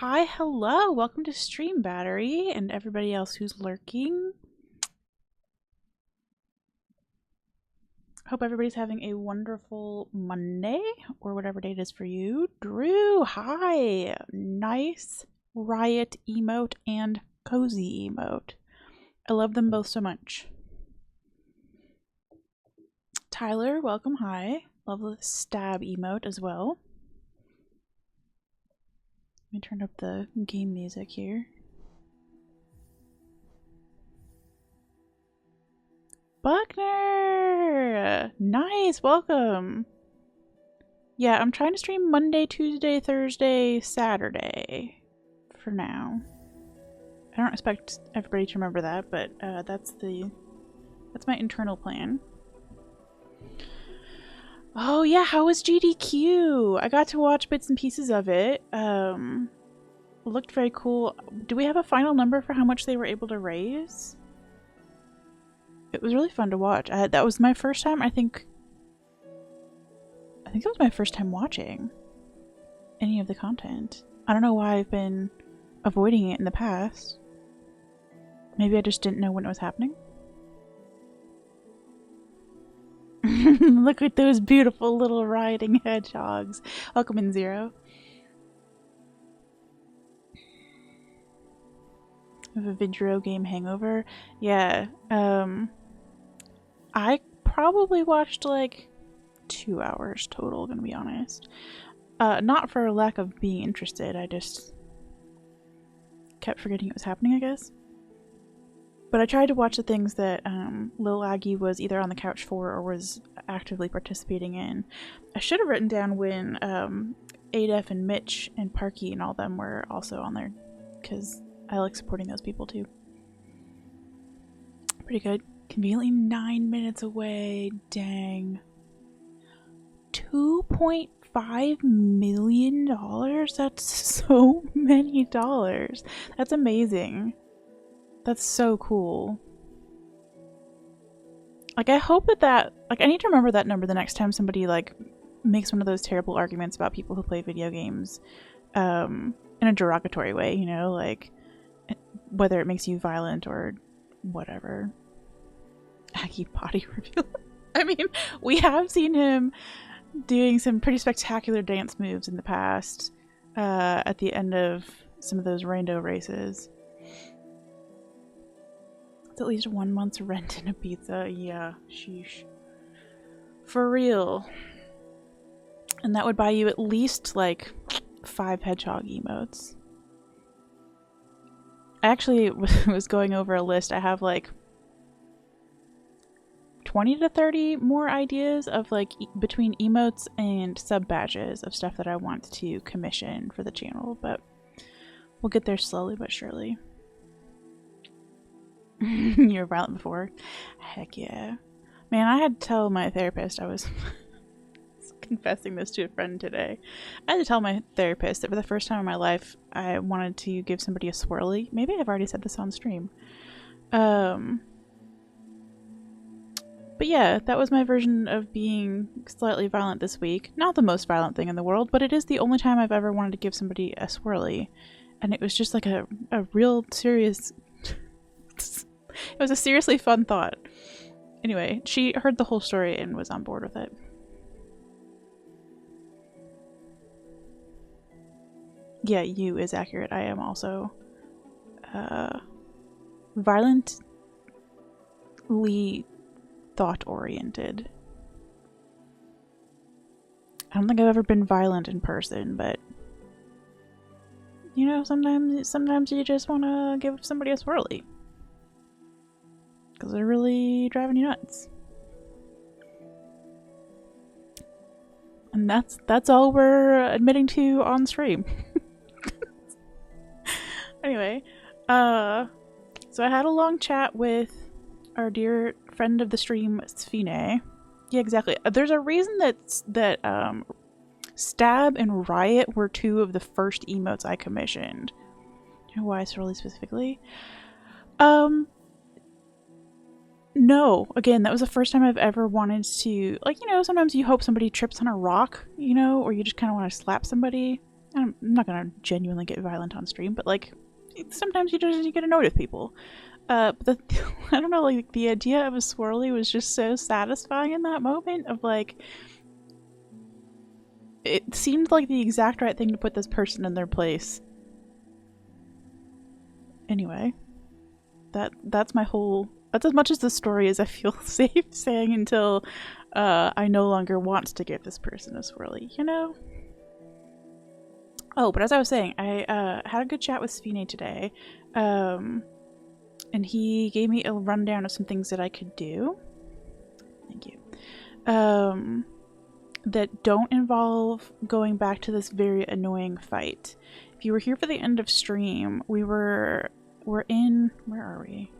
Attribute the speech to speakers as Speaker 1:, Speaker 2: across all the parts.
Speaker 1: Hi, hello, welcome to Stream Battery and everybody else who's lurking. Hope everybody's having a wonderful Monday or whatever day it is for you. Drew, hi. Nice riot emote and cozy emote. I love them both so much. Tyler, welcome, hi. Love the stab emote as well. Let me turn up the game music here. Buckner! Nice, welcome. Yeah, I'm trying to stream Monday, Tuesday, Thursday, Saturday for now. I don't expect everybody to remember that, but that's my internal plan. Oh yeah, how was GDQ? I got to watch bits and pieces of it. Looked very cool. Do we have a final number for how much they were able to raise? It was really fun to watch. That was my first time, I think it was my first time watching any of the content. I don't know why I've been avoiding it in the past. Maybe I just didn't know when it was happening. Look at those beautiful little riding hedgehogs. Welcome in, Zero. I have a video game hangover. Yeah. I probably watched like 2 hours total, gonna be honest. Not for lack of being interested, I just kept forgetting it was happening, I guess. But I tried to watch the things that Lil Aggie was either on the couch for or was actively participating in. I should have written down when Adef and Mitch and Parky and all them were also on there, because I like supporting those people too. Pretty good. Conveniently 9 minutes away. Dang. $2.5 million? That's so many dollars. That's amazing. That's so cool. Like, I hope that like, I need to remember that number the next time somebody like makes one of those terrible arguments about people who play video games in a derogatory way, you know, like whether it makes you violent or whatever. Aggie body reveal. I mean, we have seen him doing some pretty spectacular dance moves in the past at the end of some of those rando races. It's at least 1 month's rent in a pizza. Yeah, sheesh. For real. And that would buy you at least like 5 hedgehog emotes. I actually was going over a list. I have like 20 to 30 more ideas of like between emotes and sub badges of stuff that I want to commission for the channel, but we'll get there slowly but surely. You were violent before? Heck yeah. Man, I had to tell my therapist, I was confessing this to a friend today. I had to tell my therapist that for the first time in my life I wanted to give somebody a swirly. Maybe I've already said this on stream. But yeah, that was my version of being slightly violent this week. Not the most violent thing in the world, but it is the only time I've ever wanted to give somebody a swirly. And it was just like a real serious... It was a seriously fun thought. Anyway, she heard the whole story and was on board with it. Yeah, you is accurate. I am also violently thought-oriented. I don't think I've ever been violent in person, but you know, sometimes you just want to give somebody a swirly because they're really driving you nuts. And that's all we're admitting to on stream. Anyway, so I had a long chat with our dear friend of the stream, Sfine. Yeah, exactly. There's a reason that Stab and Riot were 2 of the first emotes I commissioned. You know why really specifically? No. Again, that was the first time I've ever wanted to, like, you know, sometimes you hope somebody trips on a rock, you know, or you just kind of want to slap somebody. I'm not gonna genuinely get violent on stream, but like sometimes you get annoyed with people. But I don't know, like the idea of a swirly was just so satisfying in that moment of like, it seemed like the exact right thing to put this person in their place. Anyway, that's my whole. That's as much as the story as I feel safe saying until I no longer want to give this person a swirly, you know? Oh, but as I was saying, I had a good chat with Svine today, and he gave me a rundown of some things that I could do. Thank you. That don't involve going back to this very annoying fight. If you were here for the end of stream, we're in, where are we?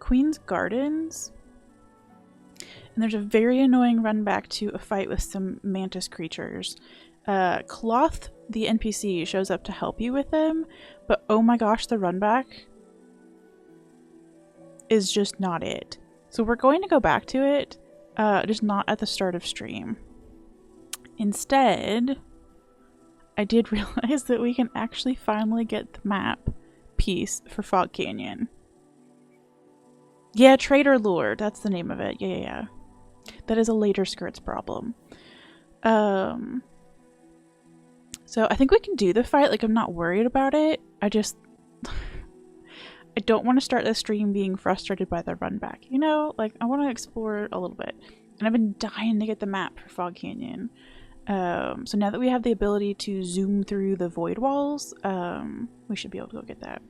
Speaker 1: Queen's Gardens. And there's a very annoying run back to a fight with some mantis creatures. Cloth, the NPC, shows up to help you with them, but oh my gosh, the run back is just not it. So we're going to go back to it, just not at the start of stream. Instead, I did realize that we can actually finally get the map piece for Fog Canyon. Yeah, Trader Lure, that's the name of it. Yeah. That is a later skirts problem. So I think we can do the fight. Like, I'm not worried about it. I just... I don't want to start the stream being frustrated by the run back. You know? Like, I want to explore a little bit. And I've been dying to get the map for Fog Canyon. So now that we have the ability to zoom through the void walls, we should be able to go get that.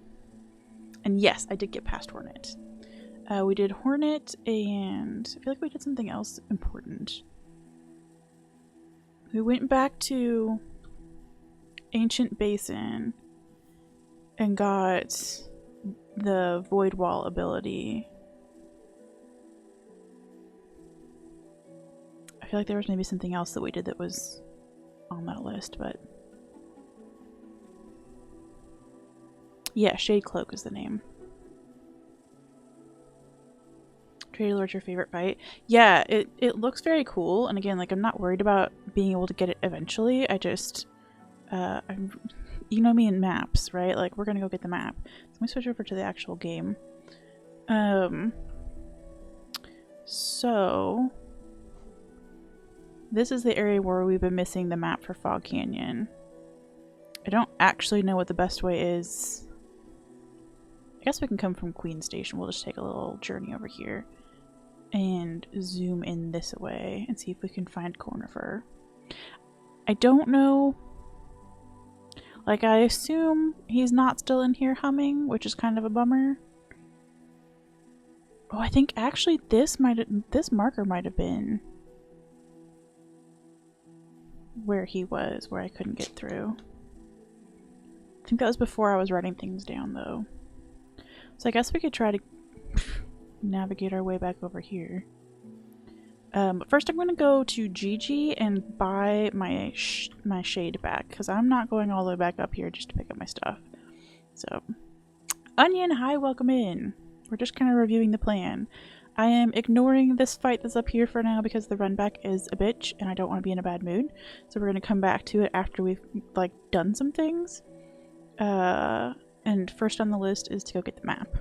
Speaker 1: And yes, I did get past Hornet. We did Hornet, and I feel like we did something else important. We went back to Ancient Basin and got the Void Wall ability. I feel like there was maybe something else that we did that was on that list, but... yeah, Shade Cloak is the name. Trader Lord's your favorite fight? Yeah, it looks very cool, and again, like, I'm not worried about being able to get it eventually. I just, you know me in maps, right? Like, we're gonna go get the map. So let me switch over to the actual game. So this is the area where we've been missing the map for Fog Canyon. I don't actually know what the best way is. I guess we can come from Queen Station. We'll just take a little journey over here and zoom in this way and see if we can find Cornifer. I don't know. Like, I assume he's not still in here humming, which is kind of a bummer. Oh, I think actually this marker might have been where he was, where I couldn't get through. I think that was before I was writing things down, though. So I guess we could try to navigate our way back over here. But first I'm going to go to Gigi and buy my shade back, because I'm not going all the way back up here just to pick up my stuff. So, Onion, hi, welcome in. We're just kind of reviewing the plan. I am ignoring this fight that's up here for now because the run back is a bitch and I don't want to be in a bad mood. So we're going to come back to it after we've, like, done some things. And first on the list is to go get the map.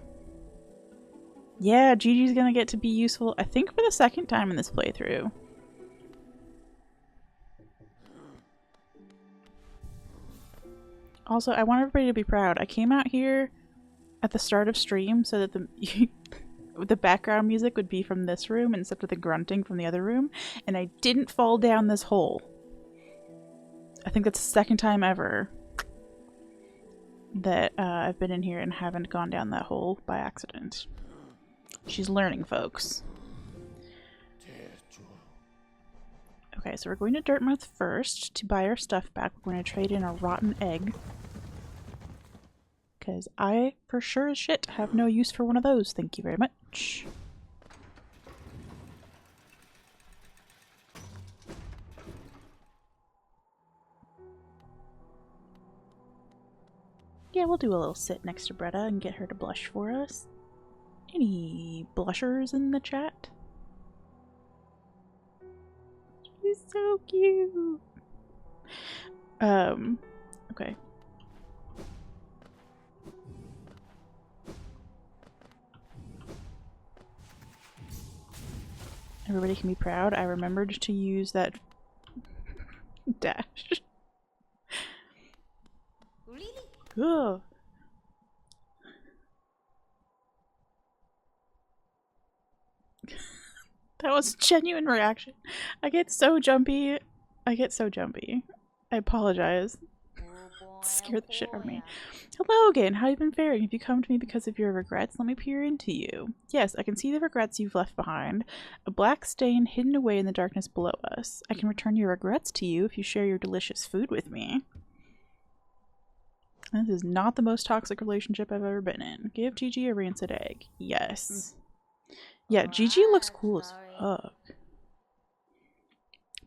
Speaker 1: Yeah, Gigi's gonna get to be useful, I think, for the second time in this playthrough. Also, I want everybody to be proud. I came out here at the start of stream so that the background music would be from this room instead of the grunting from the other room, and I didn't fall down this hole. I think that's the second time ever that I've been in here and haven't gone down that hole by accident. She's learning, folks. Okay, so we're going to Dirtmouth first to buy our stuff back. We're going to trade in a rotten egg. Because I, for sure as shit, have no use for one of those. Thank you very much. Yeah, we'll do a little sit next to Bretta and get her to blush for us. Any blushers in the chat? She's so cute. Okay. Everybody can be proud. I remembered to use that dash. Ugh. That was a genuine reaction. I get so jumpy. I apologize. Scared the shit out of me. Hello again. How have you been faring? Have you come to me because of your regrets? Let me peer into you. Yes, I can see the regrets you've left behind. A black stain hidden away in the darkness below us. I can return your regrets to you if you share your delicious food with me. This is not the most toxic relationship I've ever been in. Give Gigi a rancid egg. Yes. Yeah, Gigi looks cool as fuck.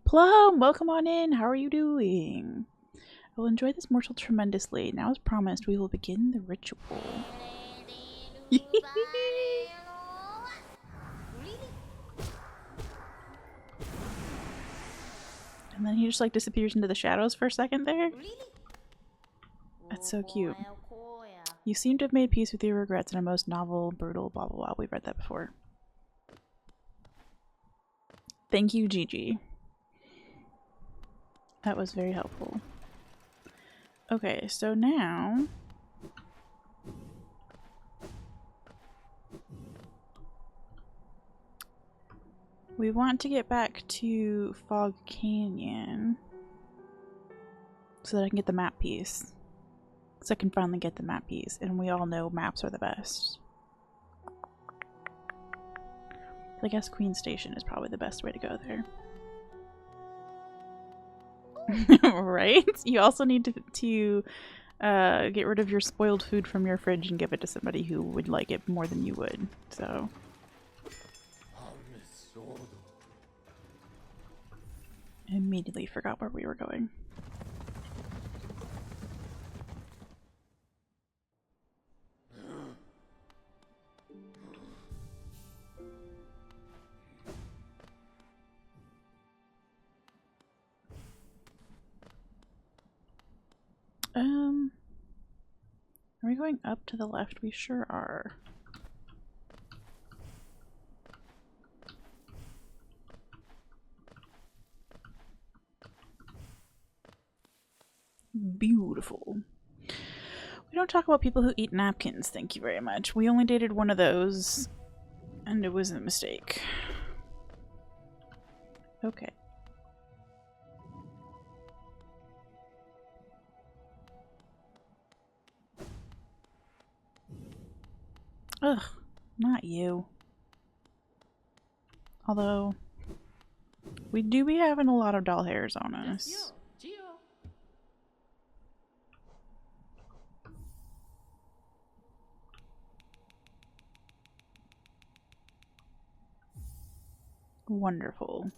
Speaker 1: Plum, welcome on in. How are you doing? I will enjoy this morsel tremendously. Now, as promised, we will begin the ritual. And then he just like disappears into the shadows for a second there. That's so cute. You seem to have made peace with your regrets in a most novel, brutal, blah blah blah. We've read that before. Thank you, Gigi. That was very helpful. Okay, so now we want to get back to Fog Canyon so that I can get the map piece. So I can finally get the map piece, and we all know maps are the best. I guess Queen Station is probably the best way to go there. Right? You also need to get rid of your spoiled food from your fridge and give it to somebody who would like it more than you would. So I immediately forgot where we were going. Are we going up to the left? We sure are. Beautiful. We don't talk about people who eat napkins, thank you very much. We only dated one of those, and it was a mistake. Okay. Ugh, not you. Although, we do be having a lot of doll hairs on us. Wonderful.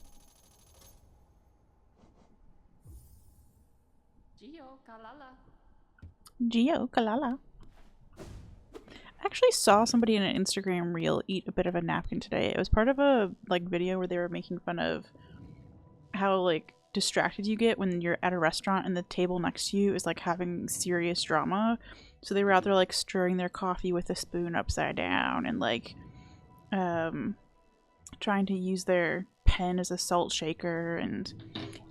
Speaker 1: Gio Kalala. I actually saw somebody in an Instagram reel eat a bit of a napkin today. It was part of a video where they were making fun of how distracted you get when you're at a restaurant and the table next to you is having serious drama. So they were out there stirring their coffee with a spoon upside down and trying to use their pen as a salt shaker and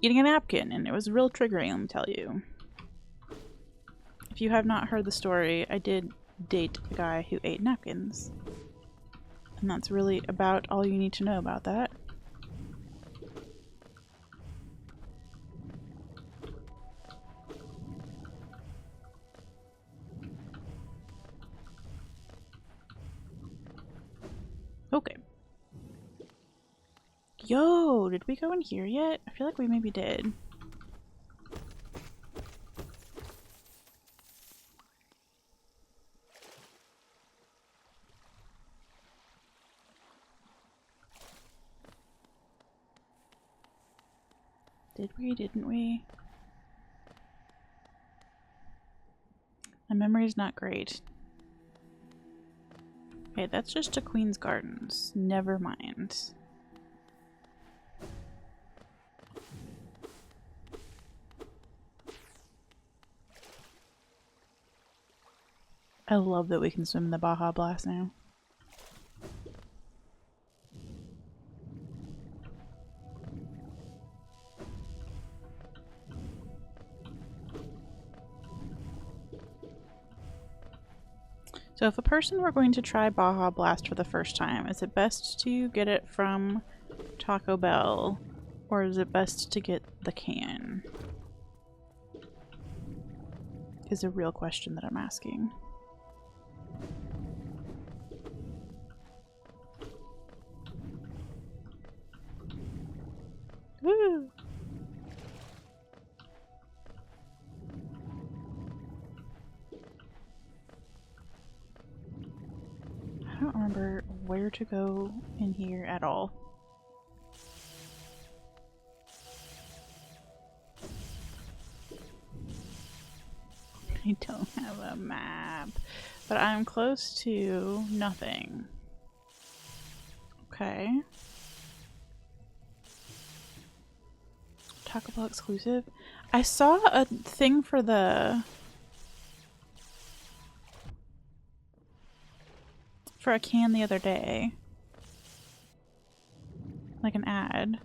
Speaker 1: eating a napkin, and it was real triggering, let me tell you. If you have not heard the story, I did date a guy who ate napkins. And that's really about all you need to know about that. Okay. Yo, did we go in here yet? I feel like we maybe did. Did we? Didn't we? My memory's not great. Okay, that's just to Queen's Gardens. Never mind. I love that we can swim in the Baja Blast now. So if a person were going to try Baja Blast for the first time, is it best to get it from Taco Bell, or is it best to get the can? Is a real question that I'm asking. Woo! I don't remember where to go in here at all. I don't have a map, but I'm close to nothing. Okay. Taco Bell exclusive. I saw a thing for a can the other day. Like an ad.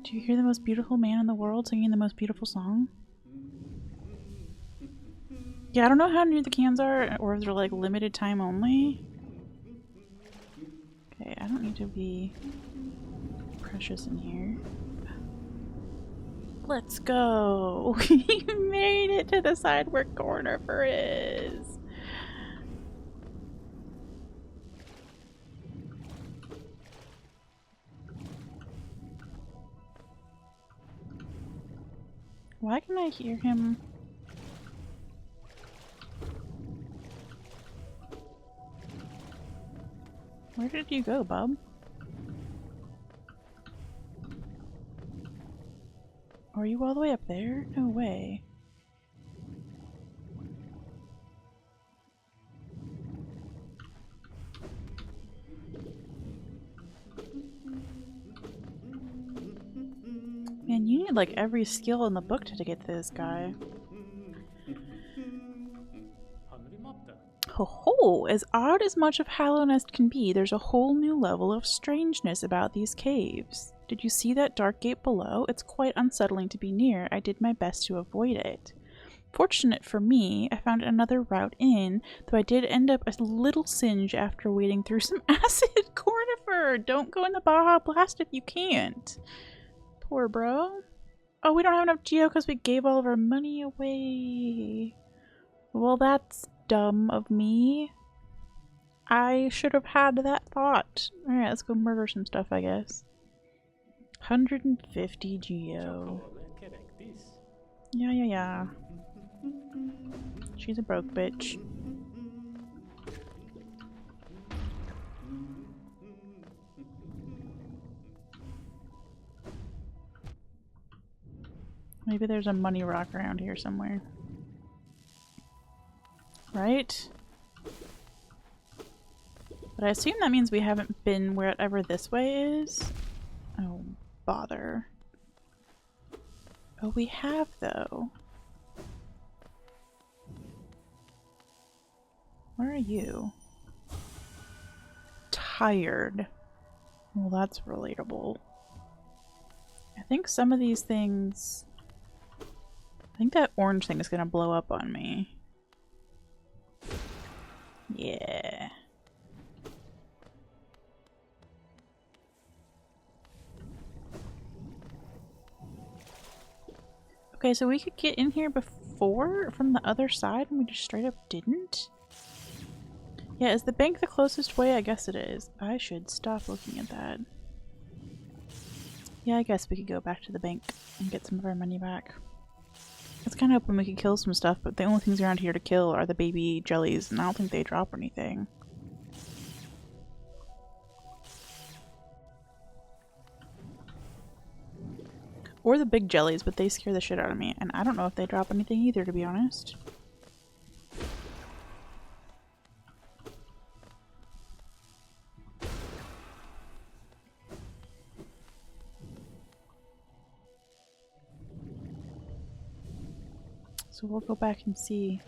Speaker 1: Do you hear the most beautiful man in the world singing the most beautiful song? Yeah, I don't know how new the cans are, or if they're like limited time only. Okay, I don't need to be precious in here. Let's go! You made it to the side where Cornifer is! Why can I hear him? Where did you go, bub? Are you all the way up there? No way. Man, you need like every skill in the book to get this guy. Ho ho! As odd as much of Hallownest can be, there's a whole new level of strangeness about these caves. Did you see that dark gate below? It's quite unsettling to be near. I did my best to avoid it. Fortunate for me, I found another route in, though I did end up a little singe after wading through some acid. Cornifer! Don't go in the Baja Blast if you can't. Poor bro. Oh, we don't have enough geo because we gave all of our money away. Well, that's dumb of me. I should have had that thought. Alright, let's go murder some stuff, I guess. 150 geo. Yeah. She's a broke bitch. Maybe there's a money rock around here somewhere. Right? But I assume that means we haven't been wherever this way is. Oh, bother. Oh, we have, though. Where are you? Tired. Well, that's relatable. I think some of these things... I think that orange thing is gonna blow up on me. Yeah. Okay, so we could get in here before from the other side and we just straight up didn't? Yeah, is the bank the closest way? I guess it is. I should stop looking at that. Yeah, I guess we could go back to the bank and get some of our money back. I was kind of hoping we could kill some stuff, but the only things around here to kill are the baby jellies, and I don't think they drop anything. Or the big jellies, but they scare the shit out of me, and I don't know if they drop anything either, to be honest. So we'll go back and see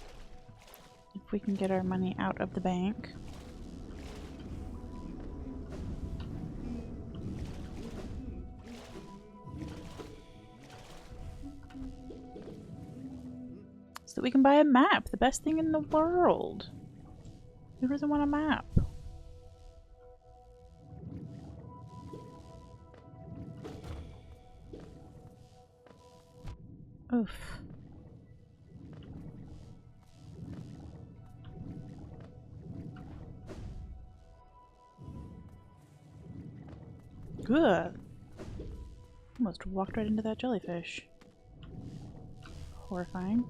Speaker 1: if we can get our money out of the bank. So that we can buy a map, the best thing in the world. Who doesn't want a map? Oof. Good. Almost walked right into that jellyfish. Horrifying.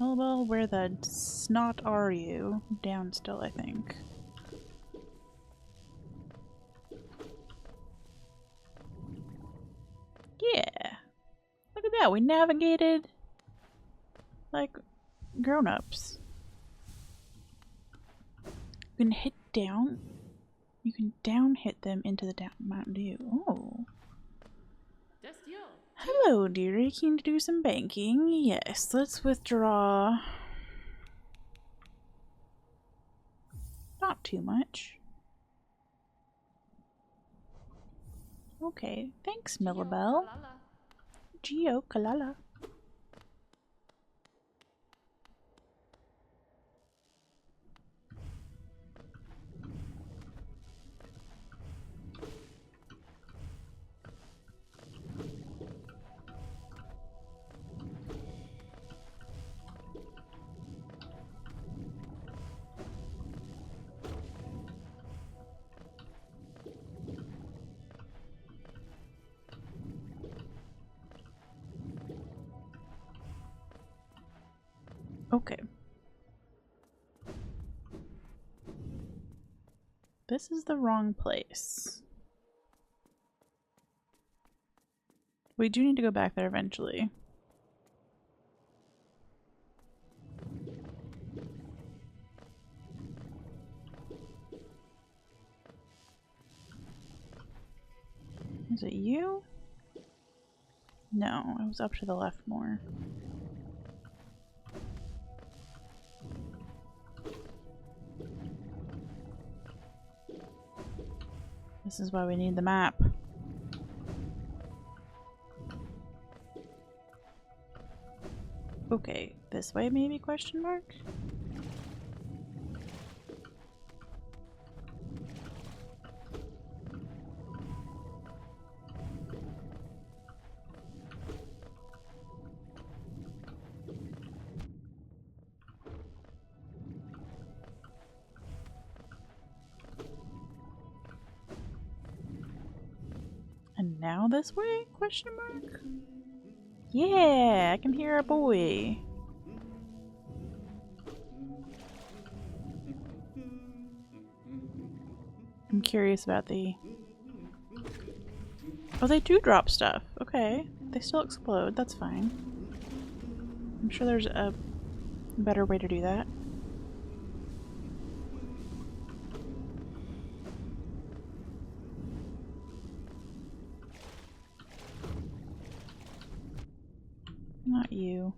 Speaker 1: Oh well, where the snot are you? Down still, I think. Yeah! Look at that, we navigated like grown-ups. You can hit down. You can down hit them into the down Mountain Dew. Oh. Hello, dearie. Keen to do some banking? Yes, let's withdraw. Not too much. Okay, thanks, Millabelle. Geo Kalala. Okay. This is the wrong place. We do need to go back there eventually. Is it you? No, I was up to the left more. This is why we need the map. Okay, this way maybe, question mark? And now this way? Question mark? Yeah, I can hear a boy. I'm curious about the... Oh, they do drop stuff. Okay. They still explode. That's fine. I'm sure there's a better way to do that. Not you.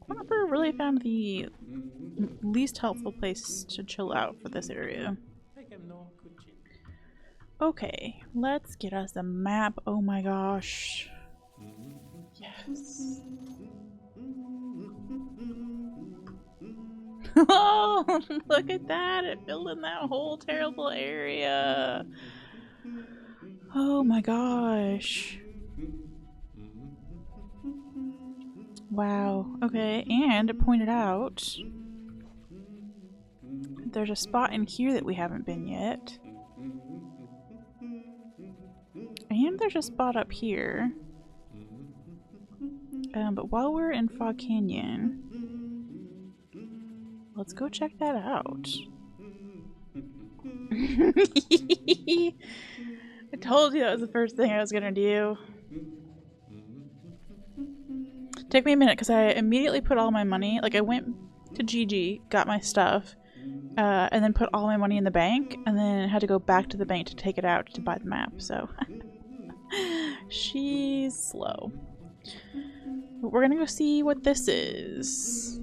Speaker 1: I never really found the least helpful place to chill out for this area. Okay, let's get us a map. Oh my gosh. Yes. Oh, look at that. It filled in that whole terrible area. Oh my gosh. Wow. Okay, and it pointed out there's a spot in here that we haven't been yet. And there's a spot up here. But while we're in Fog Canyon, let's go check that out. told you that was the first thing I was gonna do. Took me a minute because I immediately put all my money, like I went to GG, got my stuff, and then put all my money in the bank, and then had to go back to the bank to take it out to buy the map, so she's slow. But we're gonna go see what this is.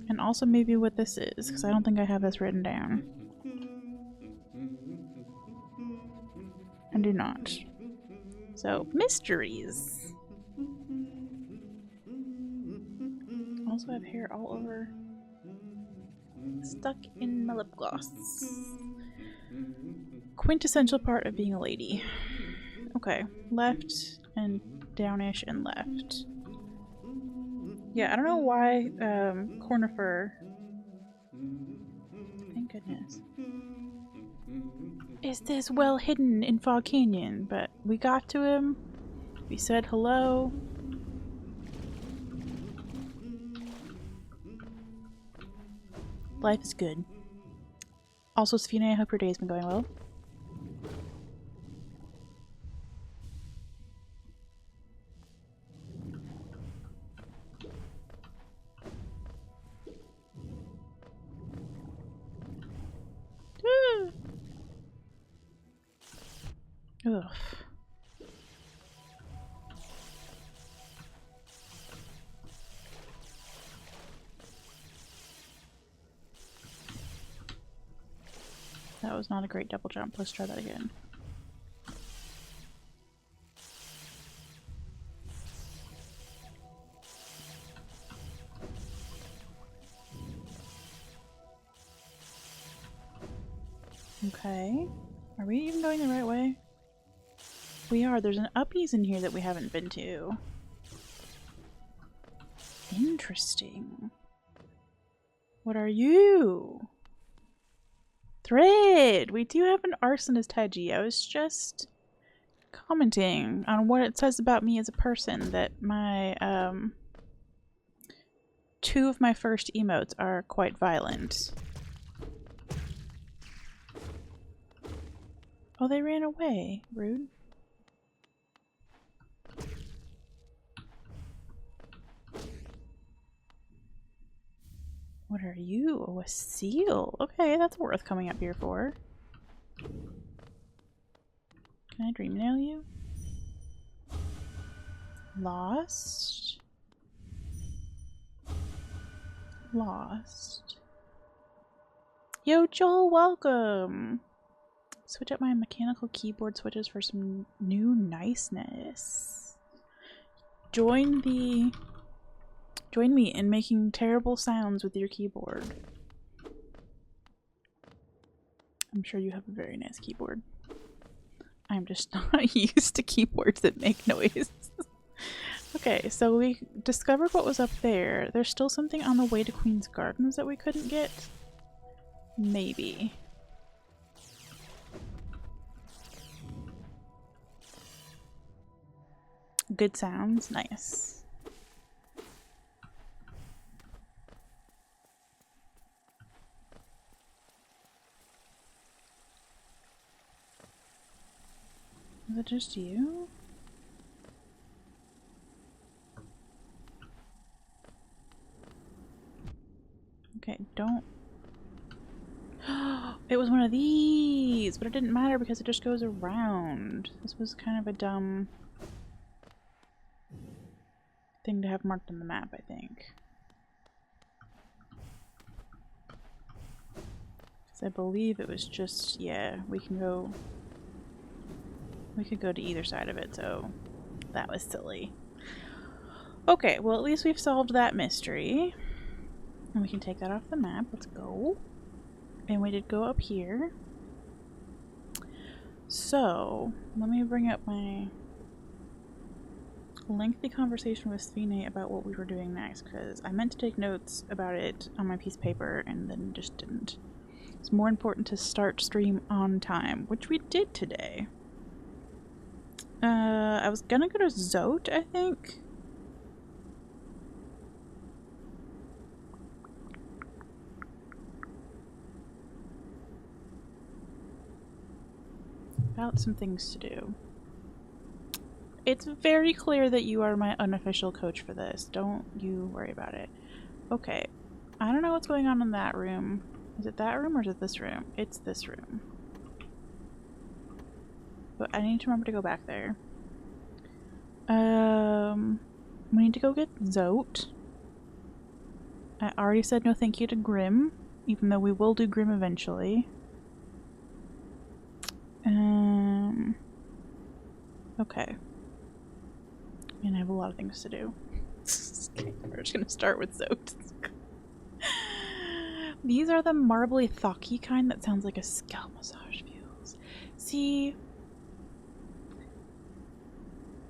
Speaker 1: And also maybe what this is, because I don't think I have this written down. I do not. So, mysteries. Also have hair all over. Stuck in my lip gloss. Quintessential part of being a lady. Okay, left and downish and left. Yeah, I don't know why Cornifer, thank goodness, is this well hidden in Fog Canyon, but we got to him, we said hello. Life is good. Also, Sfina, I hope your day's been going well. Ugh. That was not a great double jump. Let's try that again. Okay. Are we even going the right way? We are. There's an uppies in here that we haven't been to. Interesting. What are you? Thread! We do have an arsonist Hedgie. I was just commenting on what it says about me as a person, that my, two of my first emotes are quite violent. Oh, they ran away. Rude. What are you? Oh, a seal. Okay, that's worth coming up here for. Can I dream nail you? Lost? Lost. Yo, Joel, welcome! Switch up my mechanical keyboard switches for some new niceness. Join me in making terrible sounds with your keyboard. I'm sure you have a very nice keyboard. I'm just not used to keyboards that make noise. Okay, so we discovered what was up there. There's still something on the way to Queen's Gardens that we couldn't get? Maybe. Good sounds, nice. Is it just you? Okay, don't. It was one of these, but it didn't matter because it just goes around. This was kind of a dumb thing to have marked on the map, I think. Because I believe it was just, yeah, we could go to either side of it, so that was silly. Okay, well at least we've solved that mystery. And we can take that off the map. Let's go. And we did go up here. So, let me bring up my lengthy conversation with Sfine about what we were doing next, because I meant to take notes about it on my piece of paper and then just didn't. It's more important to start stream on time, which we did today. I was gonna go to Zote, I think. got some things to do. It's very clear that you are my unofficial coach for this. Don't you worry about it. Okay. I don't know what's going on in that room. Is it that room or is it this room? It's this room. But I need to remember to go back there. We need to go get Zote. I already said no thank you to Grim, even though we will do Grim eventually. Okay. And I have a lot of things to do. We're just gonna start with Zote. These are the marbly thocky kind that sounds like a scalp massage feels. See,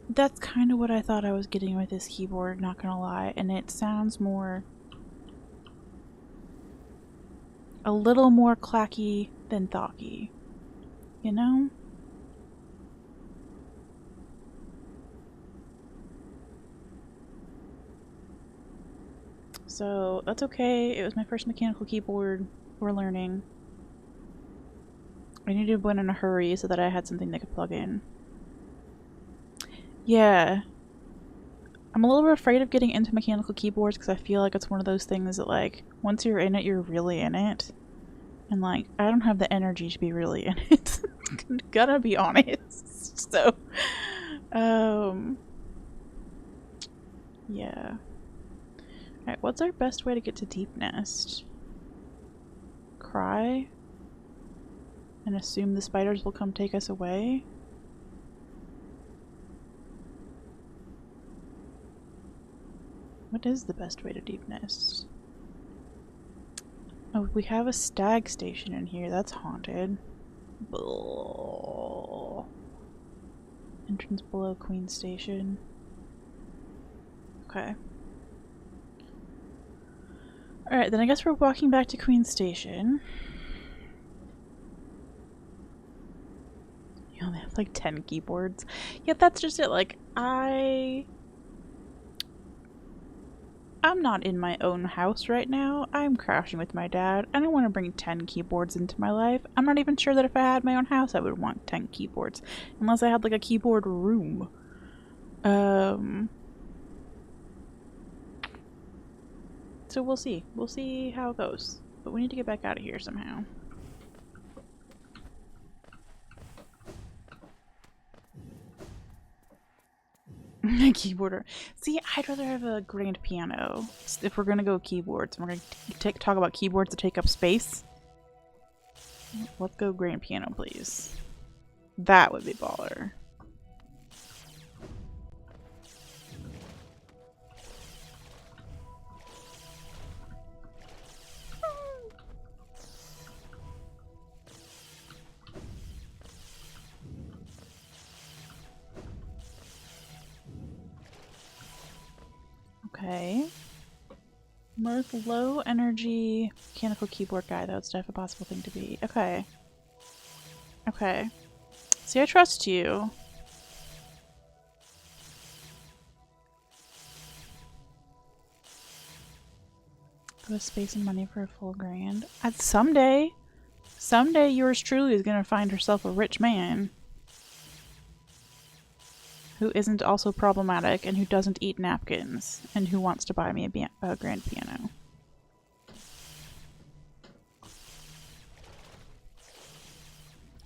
Speaker 1: that's kind of what I thought I was getting with this keyboard, not gonna lie, and it sounds more, a little more clacky than thocky, you know? So that's okay. It was my first mechanical keyboard. We're learning. I needed one in a hurry so that I had something that could plug in. Yeah. I'm a little bit afraid of getting into mechanical keyboards because I feel like it's one of those things that, like, once you're in it, you're really in it. And, like, I don't have the energy to be really in it. Gotta be honest. So, yeah. Alright, what's our best way to get to Deepnest? Cry? And assume the spiders will come take us away? What is the best way to Deepnest? Oh, we have a stag station in here. That's haunted. Bull. Entrance below Queen Station. Okay. Alright, then I guess we're walking back to Queen Station. You only have like 10 keyboards. Yeah, that's just it. Like, I'm not in my own house right now. I'm crashing with my dad. I don't want to bring 10 keyboards into my life. I'm not even sure that if I had my own house I would want 10 keyboards. Unless I had like a keyboard room. So we'll see. We'll see how it goes. But we need to get back out of here somehow. Keyboarder. See, I'd rather have a grand piano. If we're gonna go keyboards, and we're gonna talk about keyboards that take up space. Let's go grand piano, please. That would be baller. Okay. Mirth, low energy mechanical keyboard guy. That would still have a possible thing to be. Okay. Okay. See, I trust you. Go to space and money for a full grand. Someday yours truly is gonna find herself a rich man. Who isn't also problematic and who doesn't eat napkins and who wants to buy me a grand piano.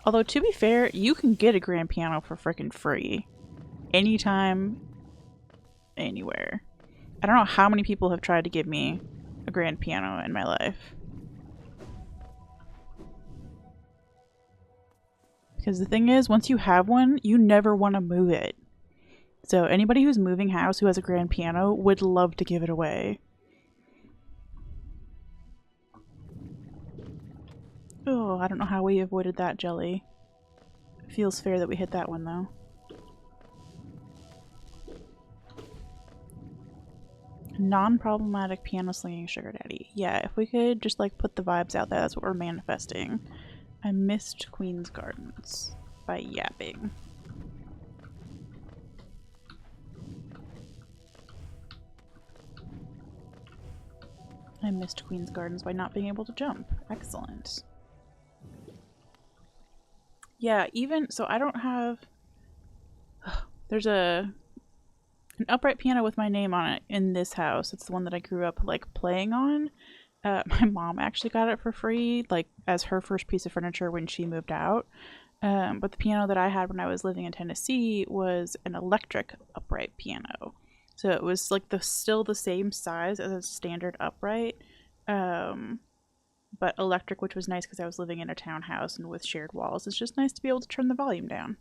Speaker 1: Although, to be fair, you can get a grand piano for frickin' free. Anytime, anywhere. I don't know how many people have tried to give me a grand piano in my life. Because the thing is, once you have one, you never want to move it. So anybody who's moving house who has a grand piano would love to give it away. Oh, I don't know how we avoided that jelly. Feels fair that we hit that one though. Non-problematic piano slinging sugar daddy. Yeah, if we could just like put the vibes out there, that's what we're manifesting. I missed Queen's Gardens by yapping. I missed Queen's Gardens by not being able to jump. Excellent. Yeah, even so I don't have there's an upright piano with my name on it in this house. It's the one that I grew up like playing on. My mom actually got it for free, like as her first piece of furniture when she moved out. But the piano that I had when I was living in Tennessee was an electric upright piano. So it was like still the same size as a standard upright, but electric, which was nice because I was living in a townhouse and with shared walls. It's just nice to be able to turn the volume down.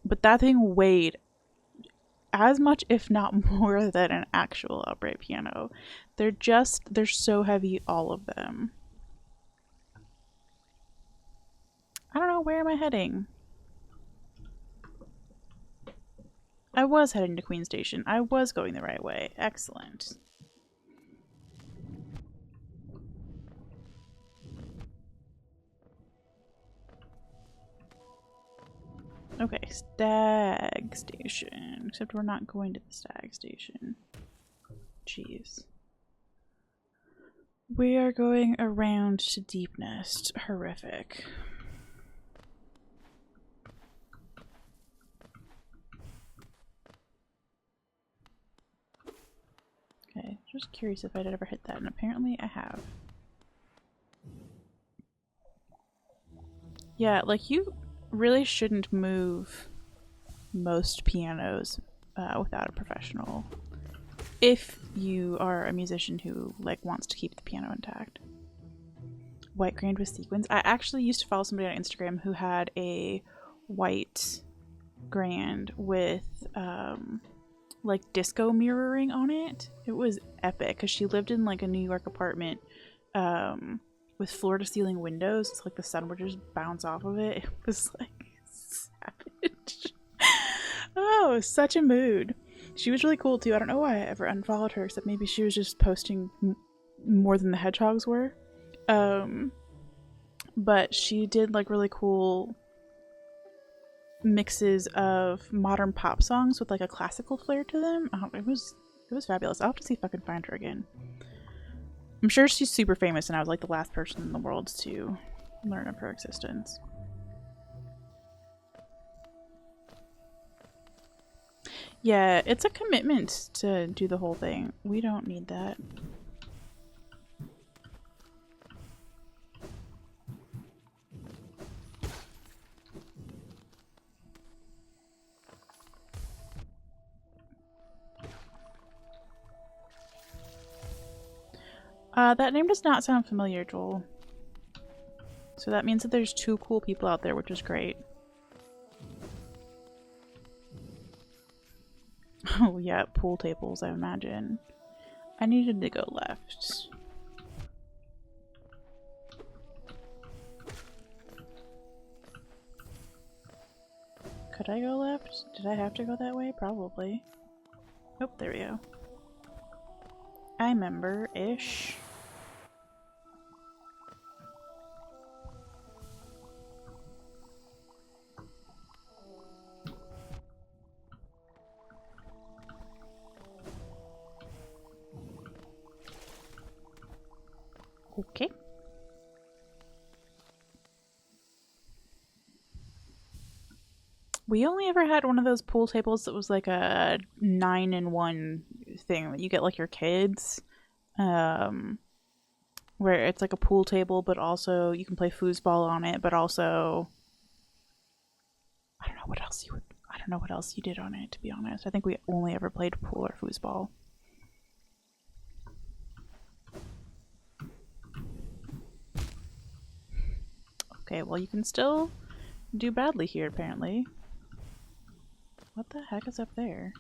Speaker 1: But that thing weighed as much, if not more, than an actual upright piano. They're so heavy, all of them. I don't know, where am I heading? I was heading to Queen Station. I was going the right way. Excellent. Okay, Stag Station. Except we're not going to the Stag Station. Jeez. We are going around to Deepnest. Horrific. Okay, just curious if I'd ever hit that, and apparently I have. Yeah, like you really shouldn't move most pianos without a professional if you are a musician who like wants to keep the piano intact. White grand with sequins. I actually used to follow somebody on Instagram who had a white grand with like disco mirroring on it. It was epic because she lived in like a New York apartment with floor to ceiling windows. It's like the sun would just bounce off of it. It was like savage. Oh, such a mood. She was really cool too. I don't know why I ever unfollowed her, except maybe she was just posting more than the hedgehogs were. But she did like really cool mixes of modern pop songs with like a classical flair to them. Oh, it was fabulous. I'll have to see if I can find her again. I'm sure she's super famous, and I was like the last person in the world to learn of her existence. Yeah, it's a commitment to do the whole thing. We don't need that. That name does not sound familiar, Joel. So that means that there's 2 cool people out there, which is great. Oh yeah, pool tables, I imagine. I needed to go left. Could I go left? Did I have to go that way? Probably. Oh, there we go. I remember-ish. Okay. We only ever had one of those pool tables that was like a 9-in-1 thing that you get like your kids. Where it's like a pool table, but also you can play foosball on it, but also I don't know what else you did on it, to be honest. I think we only ever played pool or foosball. Okay, well you can still do badly here, apparently. What the heck is up there?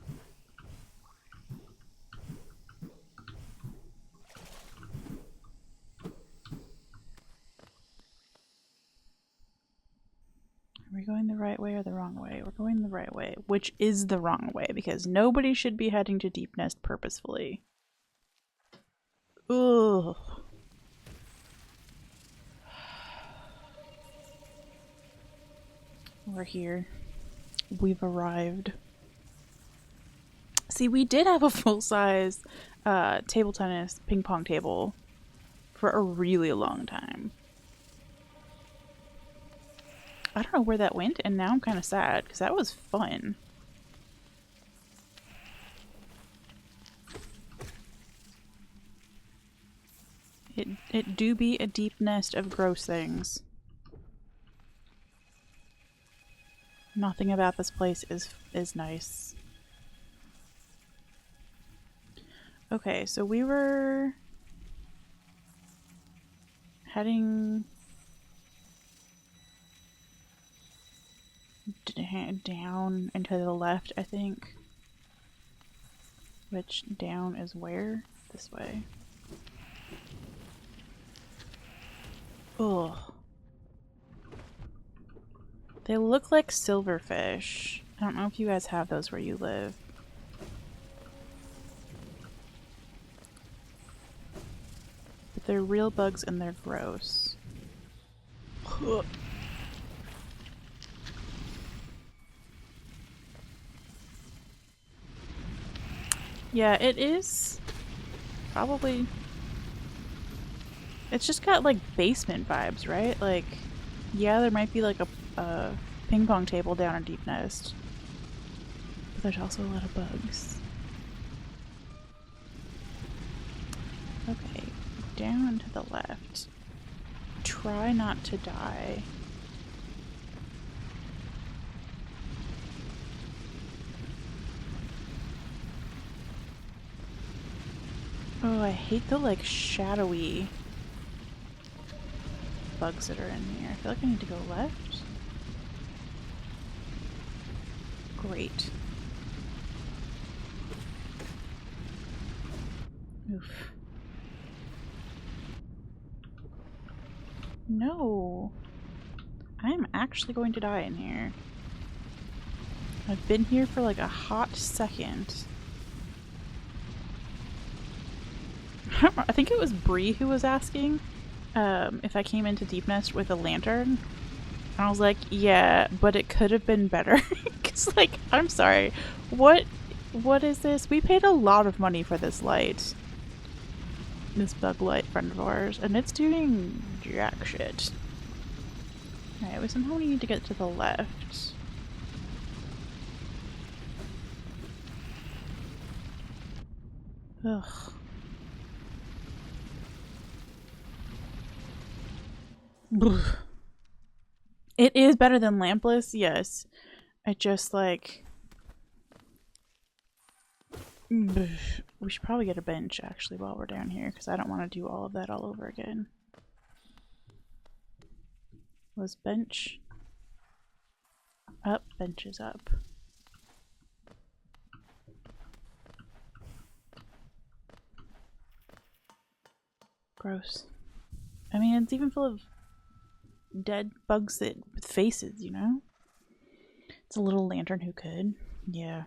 Speaker 1: Are we going the right way or the wrong way? We're going the right way, which is the wrong way, because nobody should be heading to Deepnest purposefully. Ugh. We're here. We've arrived. See, we did have a full-size table tennis ping pong table for a really long time. I don't know where that went, and now I'm kind of sad because that was fun. It do be a deep nest of gross things. Nothing about this place is nice. Okay, so we were heading down and to the left, I think. Which down is where? This way. Ugh. They look like silverfish. I don't know if you guys have those where you live. But they're real bugs and they're gross. Ugh. Yeah, it is probably... It's just got like basement vibes, right? Like, yeah, there might be like a ping pong table down in Deepnest. But there's also a lot of bugs. Okay, down to the left. Try not to die. Oh, I hate the like shadowy bugs that are in here. I feel like I need to go left. Great. Oof. No. I'm actually going to die in here. I've been here for like a hot second. I think it was Bree who was asking if I came into Deepnest with a lantern. And I was like, yeah, but it could have been better. Because, like, I'm sorry. What is this? We paid a lot of money for this light. This bug light friend of ours. And it's doing jack shit. Alright, we somehow need to get to the left. Ugh. It is better than lampless, yes. I just like... We should probably get a bench actually while we're down here because I don't want to do all of that all over again. Was bench up? Bench is up. Gross. I mean, it's even full of dead bugs that with faces, you know? It's a little lantern who could. Yeah.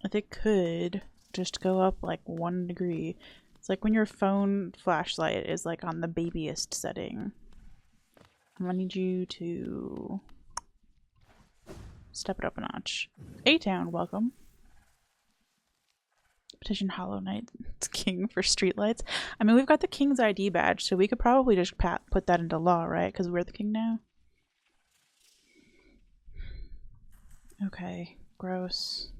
Speaker 1: If it could just go up like 1 degree. It's like when your phone flashlight is like on the babyest setting. I'm gonna need you to step it up a notch. A-Town, welcome. Petition Hollow Knight's King for streetlights. I mean, we've got the King's ID badge, so we could probably just put that into law, right? Because we're the king now. Okay, gross.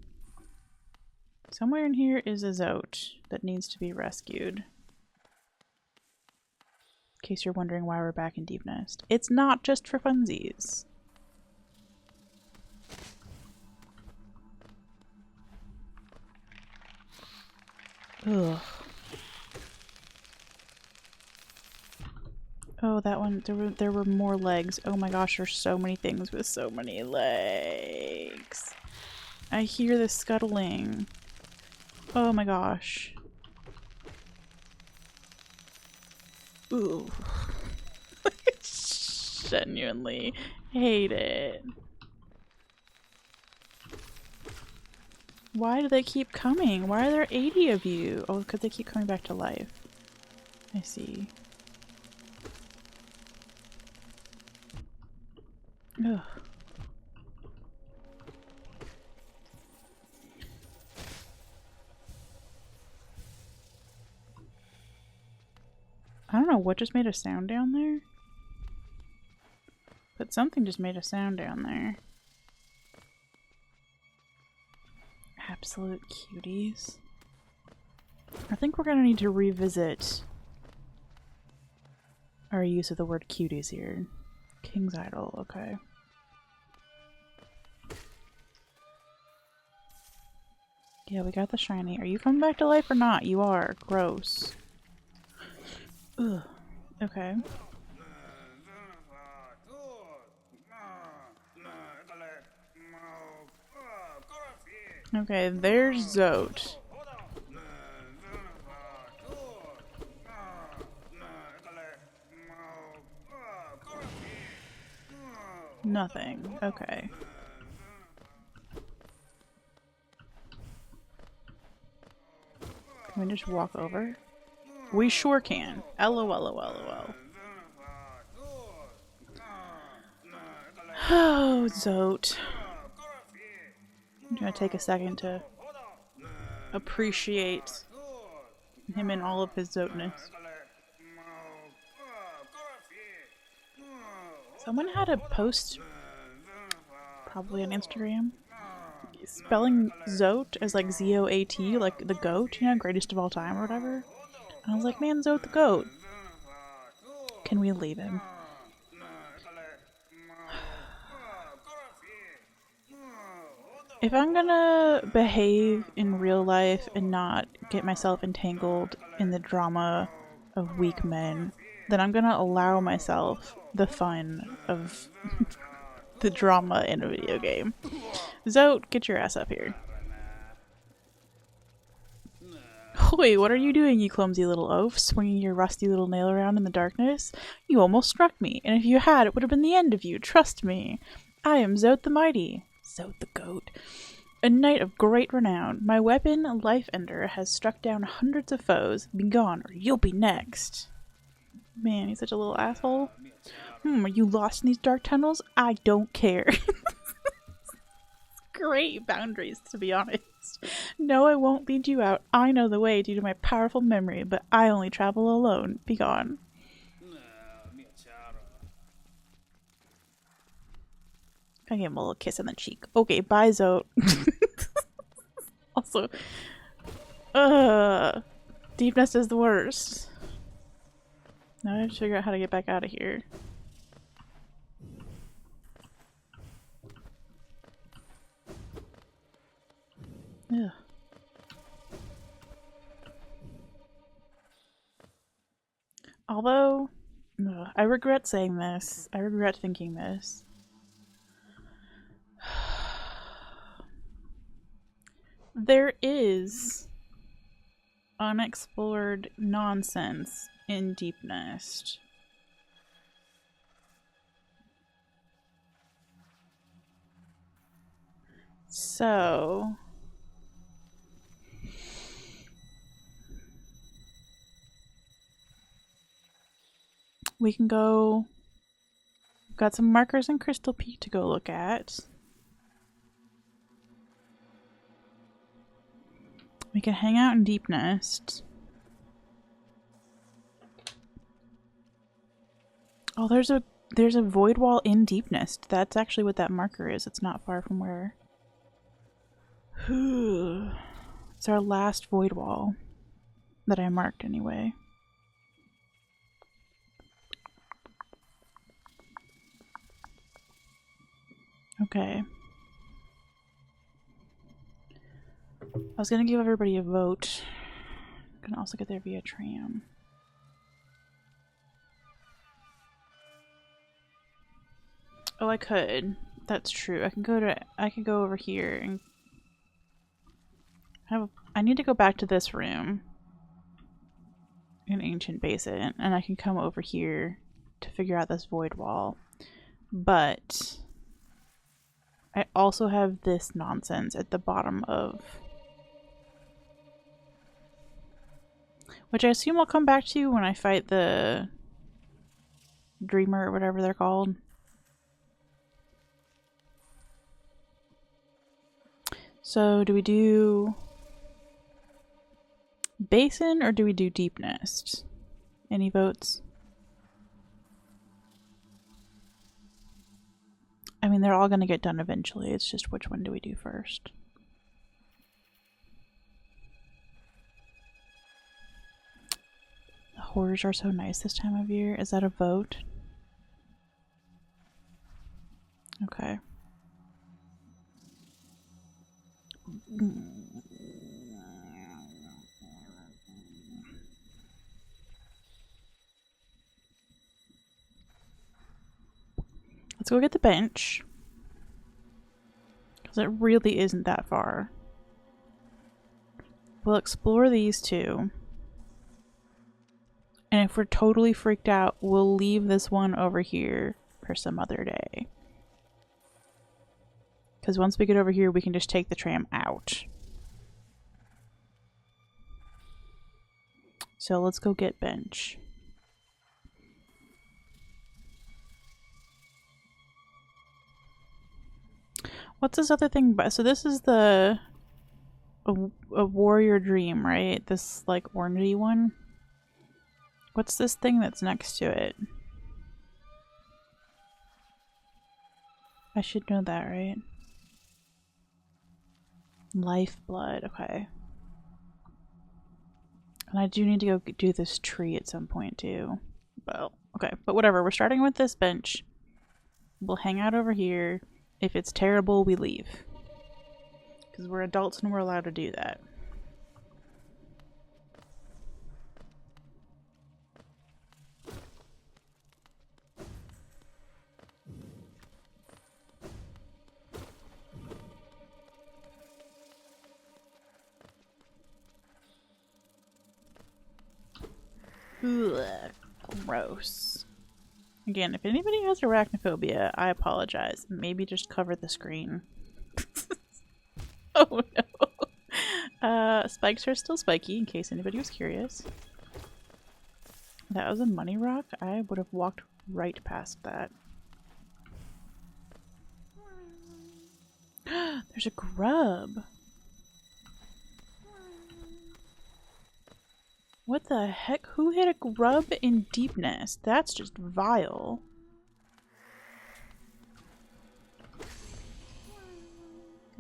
Speaker 1: Somewhere in here is a Zote that needs to be rescued. In case you're wondering why we're back in Deepnest. It's not just for funsies. Ugh. Oh, that one. There were more legs. Oh my gosh, there's so many things with so many legs. I hear the scuttling. Oh my gosh. Ooh. Genuinely hate it. Why do they keep coming? Why are there 80 of you? Oh, because they keep coming back to life. I see. Ugh. I don't know what just made a sound down there. But something just made a sound down there. Absolute cuties. I think we're gonna need to revisit our use of the word cuties here. King's Idol, okay. Yeah, we got the shiny. Are you coming back to life or not? You are. Gross. Ugh. Okay. Okay, there's Zote. Nothing. Okay. Can we just walk over? We sure can. LOL. Oh, Zote. I'm gonna take a second to appreciate him in all of his Zoteness. Someone had a post, probably on Instagram, spelling Zote as like Z-O-A-T, like the goat, you know, greatest of all time or whatever. And I was like, man, Zote the goat. Can we leave him? If I'm gonna behave in real life and not get myself entangled in the drama of weak men, then I'm gonna allow myself the fun of the drama in a video game. Zote, get your ass up here. Oi, what are you doing, you clumsy little oaf, swinging your rusty little nail around in the darkness? You almost struck me, and if you had, it would have been the end of you, trust me. I am Zote the Mighty. Zote the Goat. A knight of great renown. My weapon, Life Ender, has struck down hundreds of foes. Be gone, or you'll be next. Man, he's such a little asshole. Are you lost in these dark tunnels? I don't care. Great boundaries, to be honest. No, I won't lead you out. I know the way due to my powerful memory, but I only travel alone. Be gone. I gave him a little kiss on the cheek. Okay, bye, Zote. Also, Deepnest is the worst. Now I have to figure out how to get back out of here. Ugh. Although, I regret saying this. I regret thinking this. There is unexplored nonsense in Deepnest. So we can go. We've got some markers in Crystal Peak to go look at. We can hang out in Deepnest. Oh, there's a void wall in Deepnest. That's actually what that marker is. It's not far from where. It's our last void wall that I marked anyway. Okay. I was gonna give everybody a vote. I can also get there via tram. Oh, I could. That's true. I could go over here and I need to go back to this room in Ancient Basin, and I can come over here to figure out this void wall. But I also have this nonsense at the bottom of, which I assume I'll come back to when I fight the Dreamer or whatever they're called. So do we do Basin or do we do Deepnest? Any votes? mean, they're all gonna get done eventually. It's just which one do we do first? The horrors are so nice this time of year. Is that a vote? Okay. Let's go get the bench. Because it really isn't that far. We'll explore these two. And if we're totally freaked out, we'll leave this one over here for some other day. Because once we get over here, we can just take the tram out. So let's go get bench. What's this other thing? So this is the a warrior dream, right? This like orangey one. What's this thing that's next to it? I should know that, right? Lifeblood, okay. And I do need to go do this tree at some point too. Well, okay, but whatever. We're starting with this bench. We'll hang out over here. If it's terrible, we leave. Because we're adults and we're allowed to do that. Ugh, gross. Again, if anybody has arachnophobia, I apologize. Maybe just cover the screen. Oh no. Spikes are still spiky, in case anybody was curious. That was a money rock? I would have walked right past that. There's a grub. What the heck? Who hit a grub in Deepnest? That's just vile.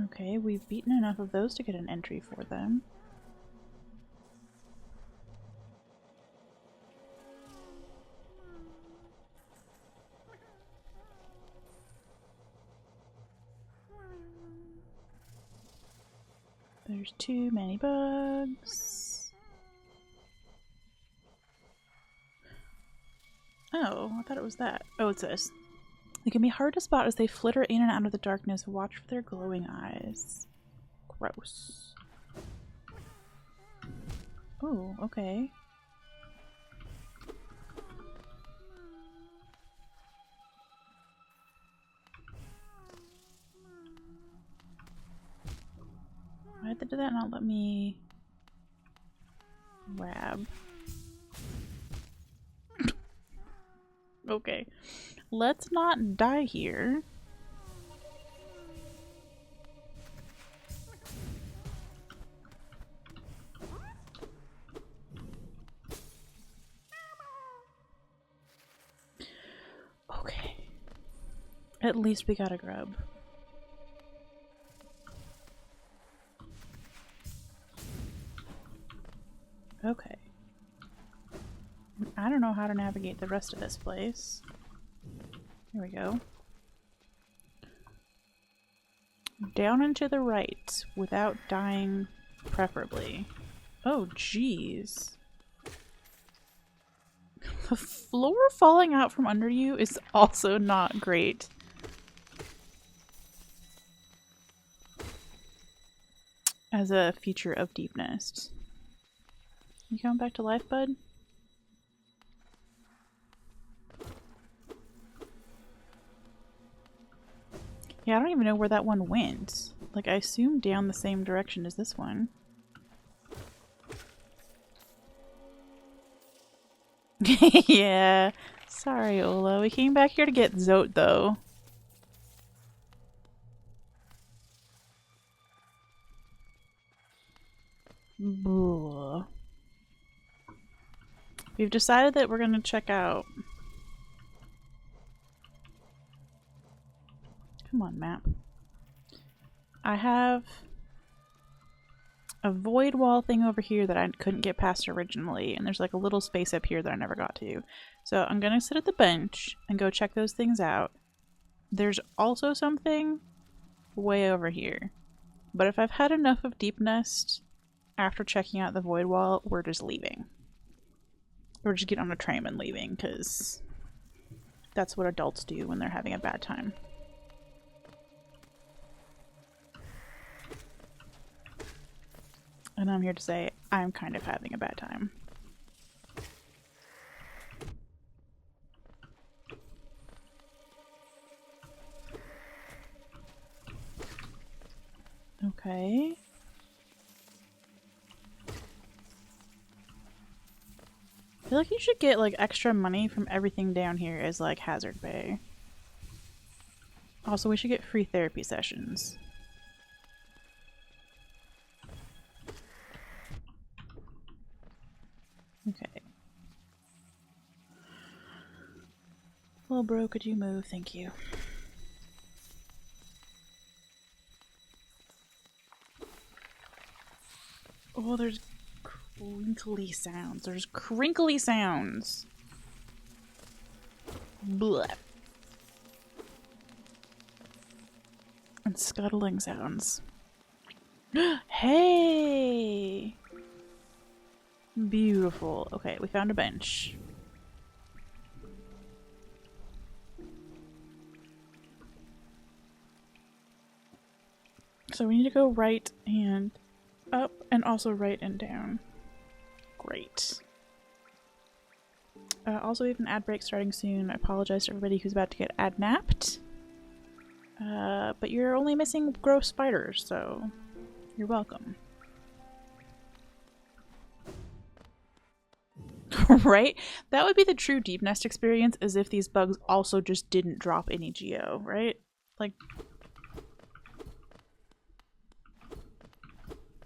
Speaker 1: Okay, we've beaten enough of those to get an entry for them. There's too many bugs. Oh, I thought it was that. Oh, it's this. They can be hard to spot as they flitter in and out of the darkness. Watch for their glowing eyes. Gross. Oh, okay. Why did that not let me grab? Okay. Let's not die here. Okay. At least we got a grub. Okay. I don't know how to navigate the rest of this place. Here we go. Down and to the right, without dying, preferably. Oh, jeez. The floor falling out from under you is also not great. As a feature of Deepnest. You coming back to life, bud? Yeah, I don't even know where that one went. Like, I assume down the same direction as this one. Yeah. Sorry, Ola. We came back here to get Zote, though. Blah. We've decided that we're gonna check out. Come on, map. I have a void wall thing over here that I couldn't get past originally, and there's like a little space up here that I never got to. So I'm gonna sit at the bench and go check those things out. There's also something way over here. But if I've had enough of Deepnest after checking out the void wall, we're just leaving. We're just getting on a train and leaving, because that's what adults do when they're having a bad time. And I'm here to say I'm kind of having a bad time. Okay. I feel like you should get like extra money from everything down here as like hazard pay. Also, we should get free therapy sessions. Okay. Well, bro, could you move? Thank you. Oh, there's crinkly sounds. There's crinkly sounds. Blech. And scuttling sounds. Hey! Beautiful. Okay, we found a bench. So we need to go right and up, and also right and down. Great. Also, we have an ad break starting soon. I apologize to everybody who's about to get ad napped. But you're only missing gross spiders, so you're welcome. Right? That would be the true Deepnest experience, as if these bugs also just didn't drop any geo, right? Like,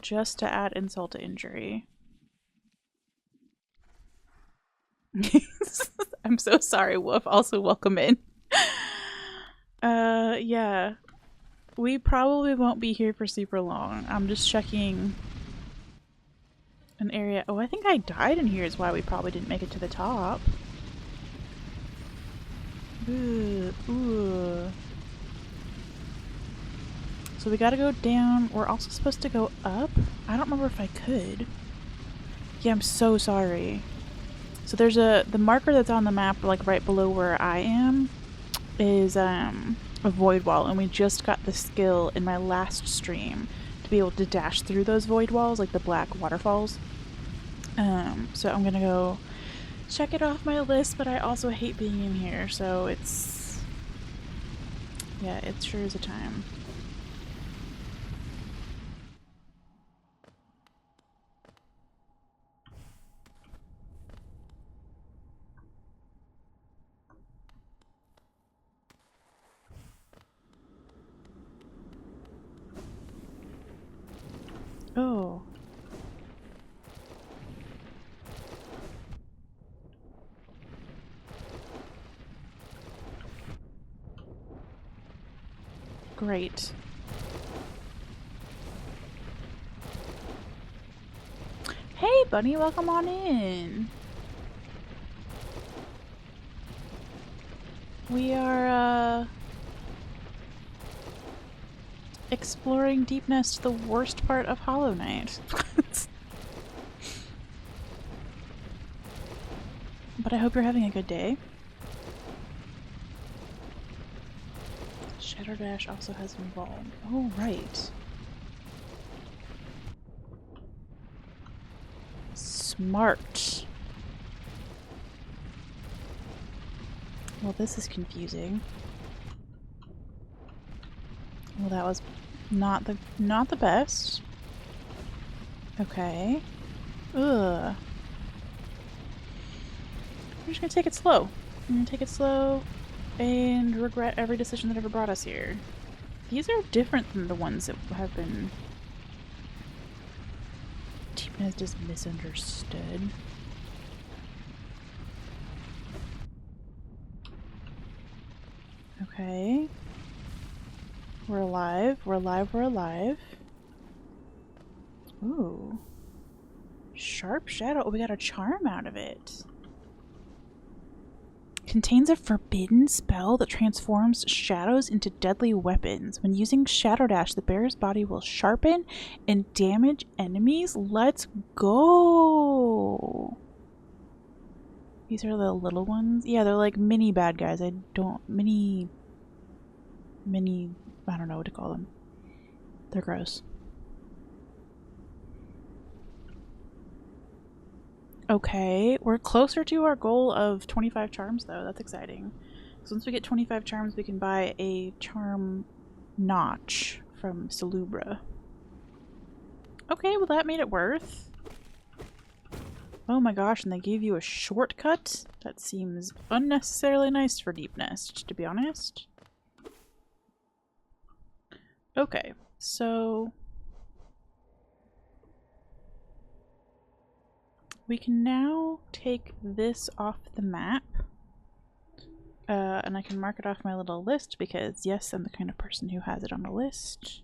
Speaker 1: just to add insult to injury. I'm so sorry, Wolf. Also, welcome in. Yeah. We probably won't be here for super long. I'm just checking an area. Oh, I think I died in here is why we probably didn't make it to the top. Ooh. So we gotta go down. We're also supposed to go up? I don't remember if I could. Yeah, I'm so sorry. So there's the marker that's on the map, like right below where I am, is a void wall, and we just got the skill in my last stream to be able to dash through those void walls, like the black waterfalls. So I'm gonna go check it off my list, but I also hate being in here, so it's... yeah, it sure is a time. Oh. Great. Hey, Bunny, welcome on in. We are, exploring Deepnest, the worst part of Hollow Knight. But I hope you're having a good day. Shadow Dash also has involved. Oh, right. Smart. Well, this is confusing. Well, that was not the best. Okay. Ugh. I'm just gonna take it slow. I'm gonna take it slow and regret every decision that ever brought us here. These are different than the ones that have been... Deepnest is misunderstood. Okay. We're alive. We're alive. We're alive. Ooh. Sharp shadow. Oh, we got a charm out of it. Contains a forbidden spell that transforms shadows into deadly weapons. When using Shadow Dash, the bear's body will sharpen and damage enemies. Let's go! These are the little ones? Yeah, they're like mini bad guys. I don't know what to call them. They're gross. Okay, we're closer to our goal of 25 charms though. That's exciting. So once we get 25 charms, we can buy a charm notch from Salubra. Okay, well that made it worth. Oh my gosh, and they gave you a shortcut? That seems unnecessarily nice for Deepnest, to be honest. Okay, so we can now take this off the map. And I can mark it off my little list because, yes, I'm the kind of person who has it on a list.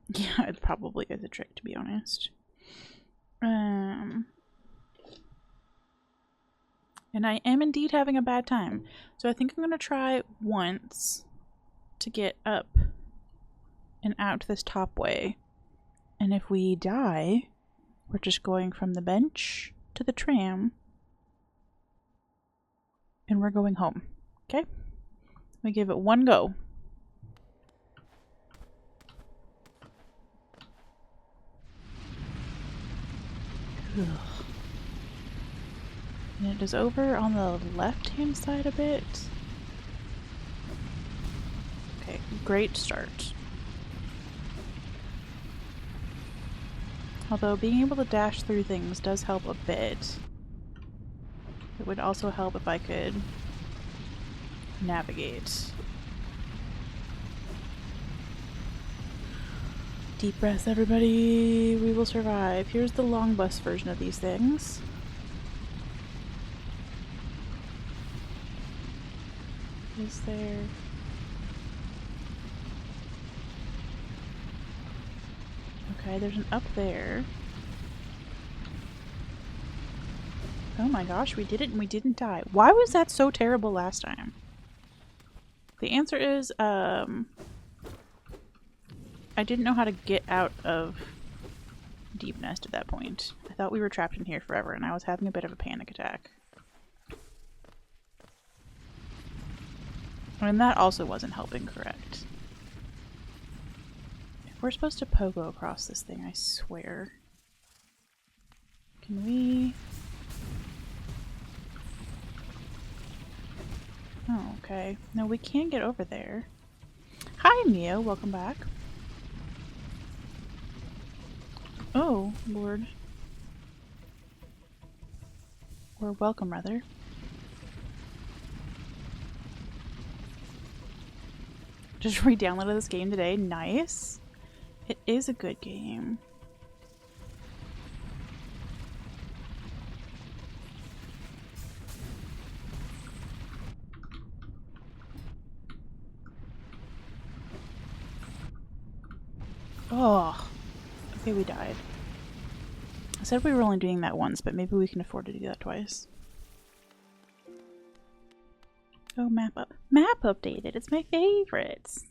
Speaker 1: Yeah, it probably is a trick, to be honest. And I am indeed having a bad time. So I think I'm going to try once to get up and out this top way. And if we die, we're just going from the bench to the tram. And we're going home. Okay? We give it one go. Ugh. And it is over on the left-hand side a bit. Okay, great start. Although being able to dash through things does help a bit. It would also help if I could navigate. Deep breaths, everybody. We will survive. Here's the long bus version of these things. Is there... Okay, there's an up there. Oh my gosh, we did it and we didn't die. Why was that so terrible last time? The answer is, I didn't know how to get out of Deepnest at that point. I thought we were trapped in here forever and I was having a bit of a panic attack. I mean, that also wasn't helping, correct? If we're supposed to pogo across this thing, I swear. Can we... Oh, okay. No, we can't get over there. Hi, Mio. Welcome back. Oh, Lord. Or welcome, rather. Just re-downloaded this game today. Nice. It is a good game. Oh, okay, we died. I said we were only doing that once, but maybe we can afford to do that twice. Oh, map updated. It's my favorites.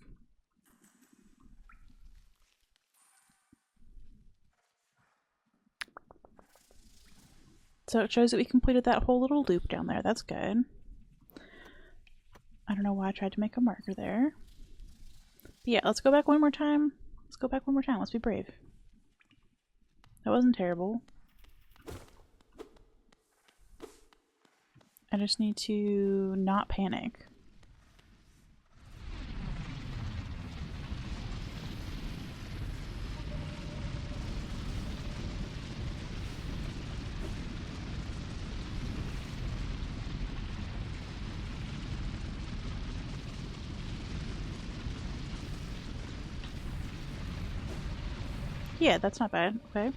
Speaker 1: So it shows that we completed that whole little loop down there. That's good. I don't know why I tried to make a marker there. But yeah, let's go back one more time. Let's go back one more time. Let's be brave. That wasn't terrible. I just need to not panic. Yeah, that's not bad. Okay.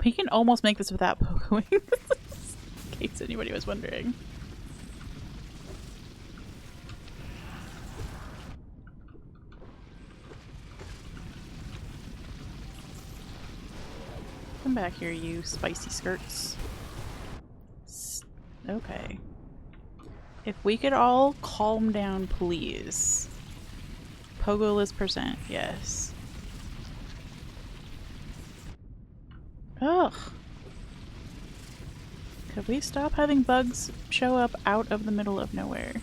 Speaker 1: We can almost make this without pogoing, in case anybody was wondering. Come back here, you spicy skirts. Okay. If we could all calm down, please. Pogoless %, yes. Ugh. Could we stop having bugs show up out of the middle of nowhere?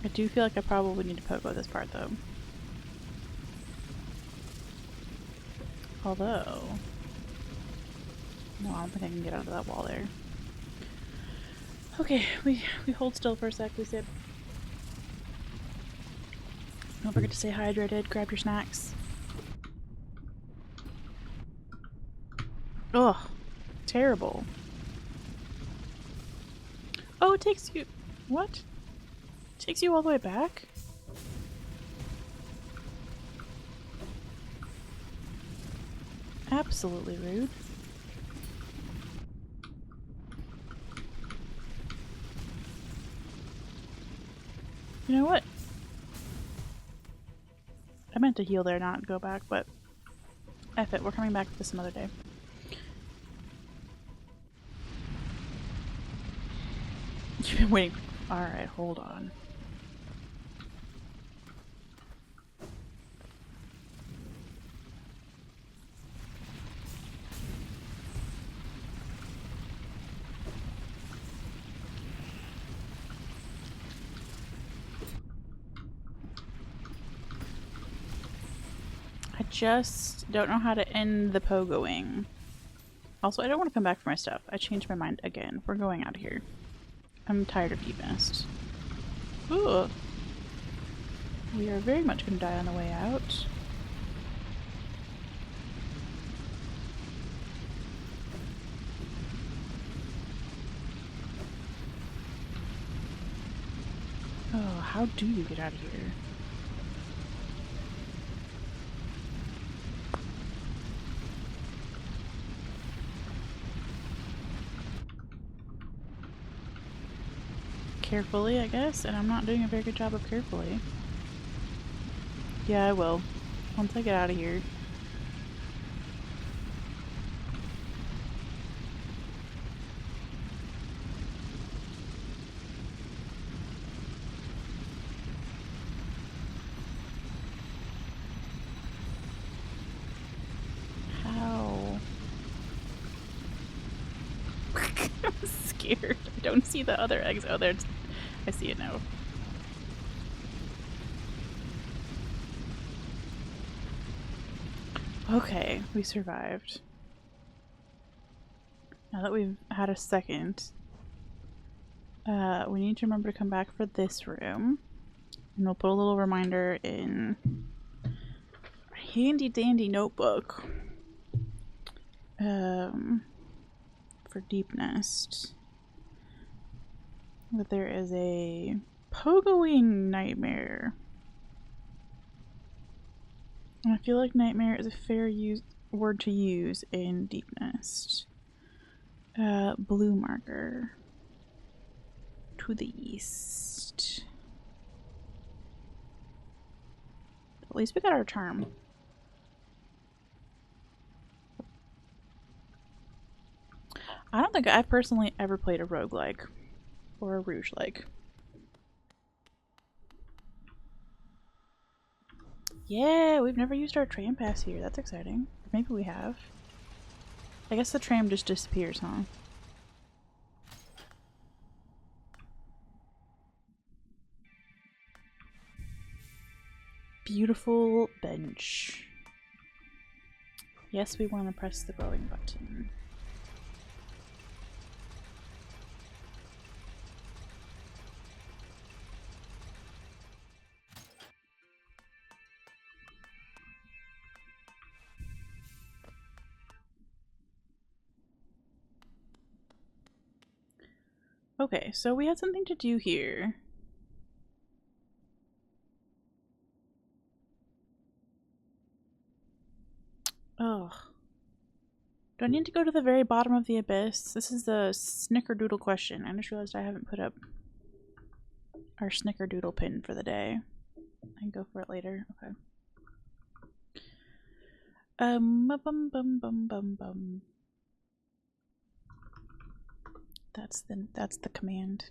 Speaker 1: I do feel like I probably need to pogo this part, though. Although... no, I don't think I can get onto that wall there. Okay, we hold still for a sec, we sip. Don't forget to stay hydrated, grab your snacks. Ugh, terrible. Oh, it takes you... what? It takes you all the way back? Absolutely rude. You know what? I meant to heal there, not go back, but F it, we're coming back to this some other day. You've been waiting. Alright, hold on. I just don't know how to end the pogoing. Also, I don't want to come back for my stuff. I changed my mind again. We're going out of here. I'm tired of Deepnest. Ooh. We are very much going to die on the way out. Oh, how do you get out of here? Carefully, I guess, and I'm not doing a very good job of carefully. Yeah, I will. Once I get out of here. How? I'm scared. I don't see the other eggs. Oh, there's... I see it now. Okay, we survived. Now that we've had a second, we need to remember to come back for this room. And we'll put a little reminder in our handy dandy notebook for Deepnest that there is a pogoing nightmare. And I feel like nightmare is a fair word to use in Deepnest. Blue marker to the east. At least we got our charm. I don't think I've personally ever played a roguelike or a rouge-like. Yeah, we've never used our tram pass here. That's exciting. Maybe we have. I guess the tram just disappears, huh? Beautiful bench. Yes, we want to press the growing button. Okay, so we had something to do here. Ugh. Do I need to go to the very bottom of the abyss? This is the snickerdoodle question. I just realized I haven't put up our snickerdoodle pin for the day. I can go for it later. Okay. Bum bum bum bum bum. That's the command.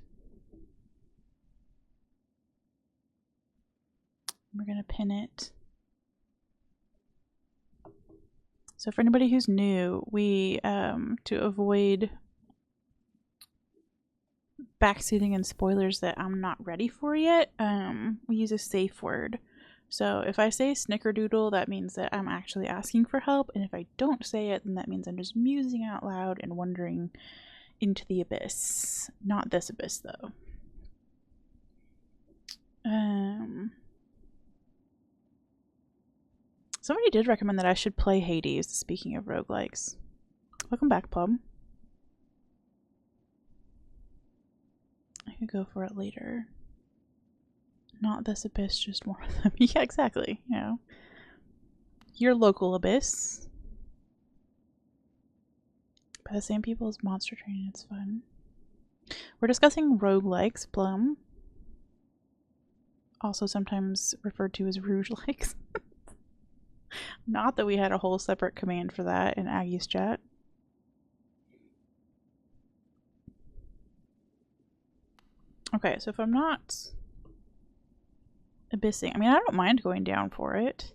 Speaker 1: We're gonna pin it. So for anybody who's new, we to avoid backseating and spoilers that I'm not ready for yet, we use a safe word. So if I say snickerdoodle, that means that I'm actually asking for help, and if I don't say it, then that means I'm just musing out loud and wandering into the abyss. Not this abyss, though. Somebody did recommend that I should play Hades, speaking of roguelikes. Welcome back, Plum. I could go for it later. Not this abyss, just more of them. Yeah, exactly. You know, your local abyss. By the same people as Monster Train, it's fun. We're discussing roguelikes, Plum. Also sometimes referred to as rouge-likes. Not that we had a whole separate command for that in Aggie's chat. Okay, so if I'm not abyssing, I mean, I don't mind going down for it.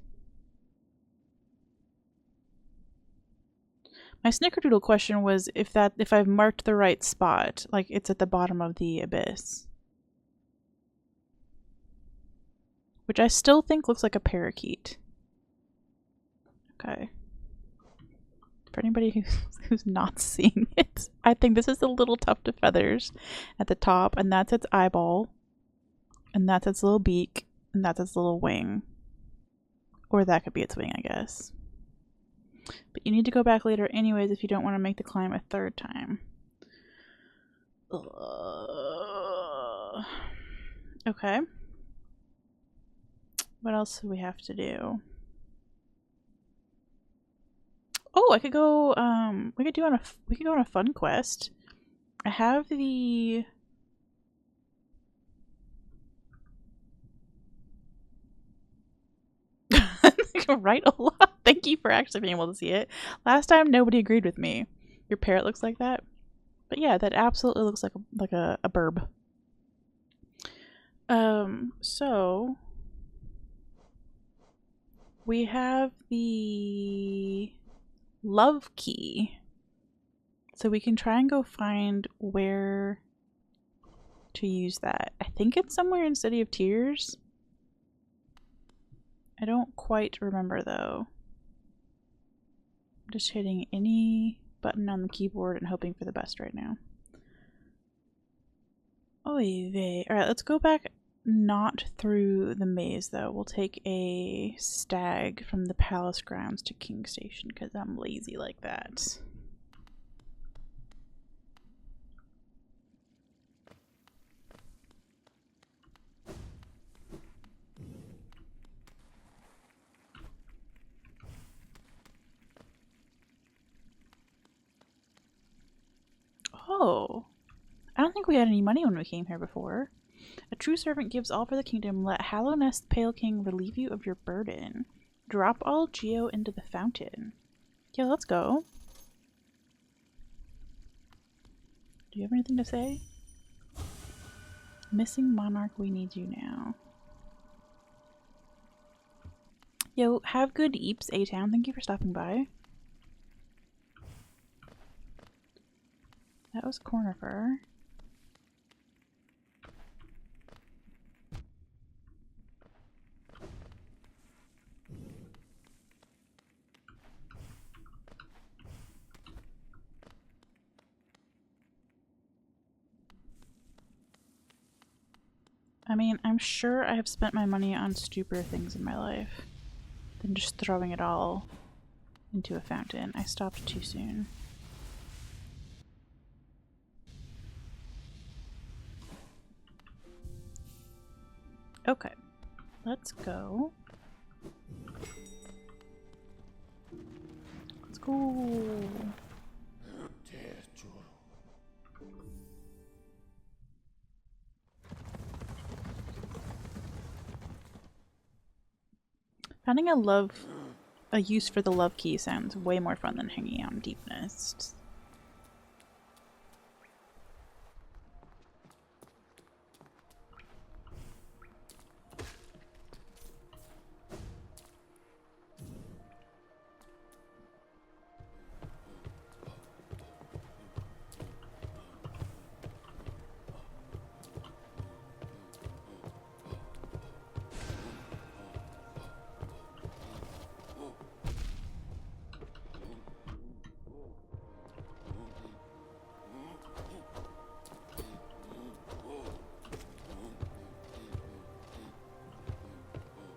Speaker 1: My snickerdoodle question was if I've marked the right spot, like it's at the bottom of the abyss. Which I still think looks like a parakeet. Okay. For anybody who's not seeing it, I think this is a little tuft of feathers at the top, and that's its eyeball, and that's its little beak, and that's its little wing. Or that could be its wing, I guess. But you need to go back later anyways if you don't want to make the climb a third time. Okay. What else do we have to do? Oh, I could go we could go on a fun quest. I have the right a lot. Thank you for actually being able to see it. Last time nobody agreed with me. Your parrot looks like that. But yeah, that absolutely looks like a burb. So we have the love key. So we can try and go find where to use that. I think it's somewhere in City of Tears. I don't quite remember though. I'm just hitting any button on the keyboard and hoping for the best right now. Oy vey. Alright, let's go back not through the maze though. We'll take a stag from the palace grounds to King Station because I'm lazy like that. Oh, I don't think we had any money when we came here before. A true servant gives all for the kingdom. Let Hallownest Pale King relieve you of your burden. Drop all Geo into the fountain. Yeah, let's go. Do you have anything to say? Missing monarch, we need you now. Yo, have good eeps, A-Town. Thank you for stopping by. That was Cornifer. I mean, I'm sure I have spent my money on stupider things in my life than just throwing it all into a fountain. I stopped too soon. Okay, let's go Ooh. Finding a use for the love key sounds way more fun than hanging out in Deepnest.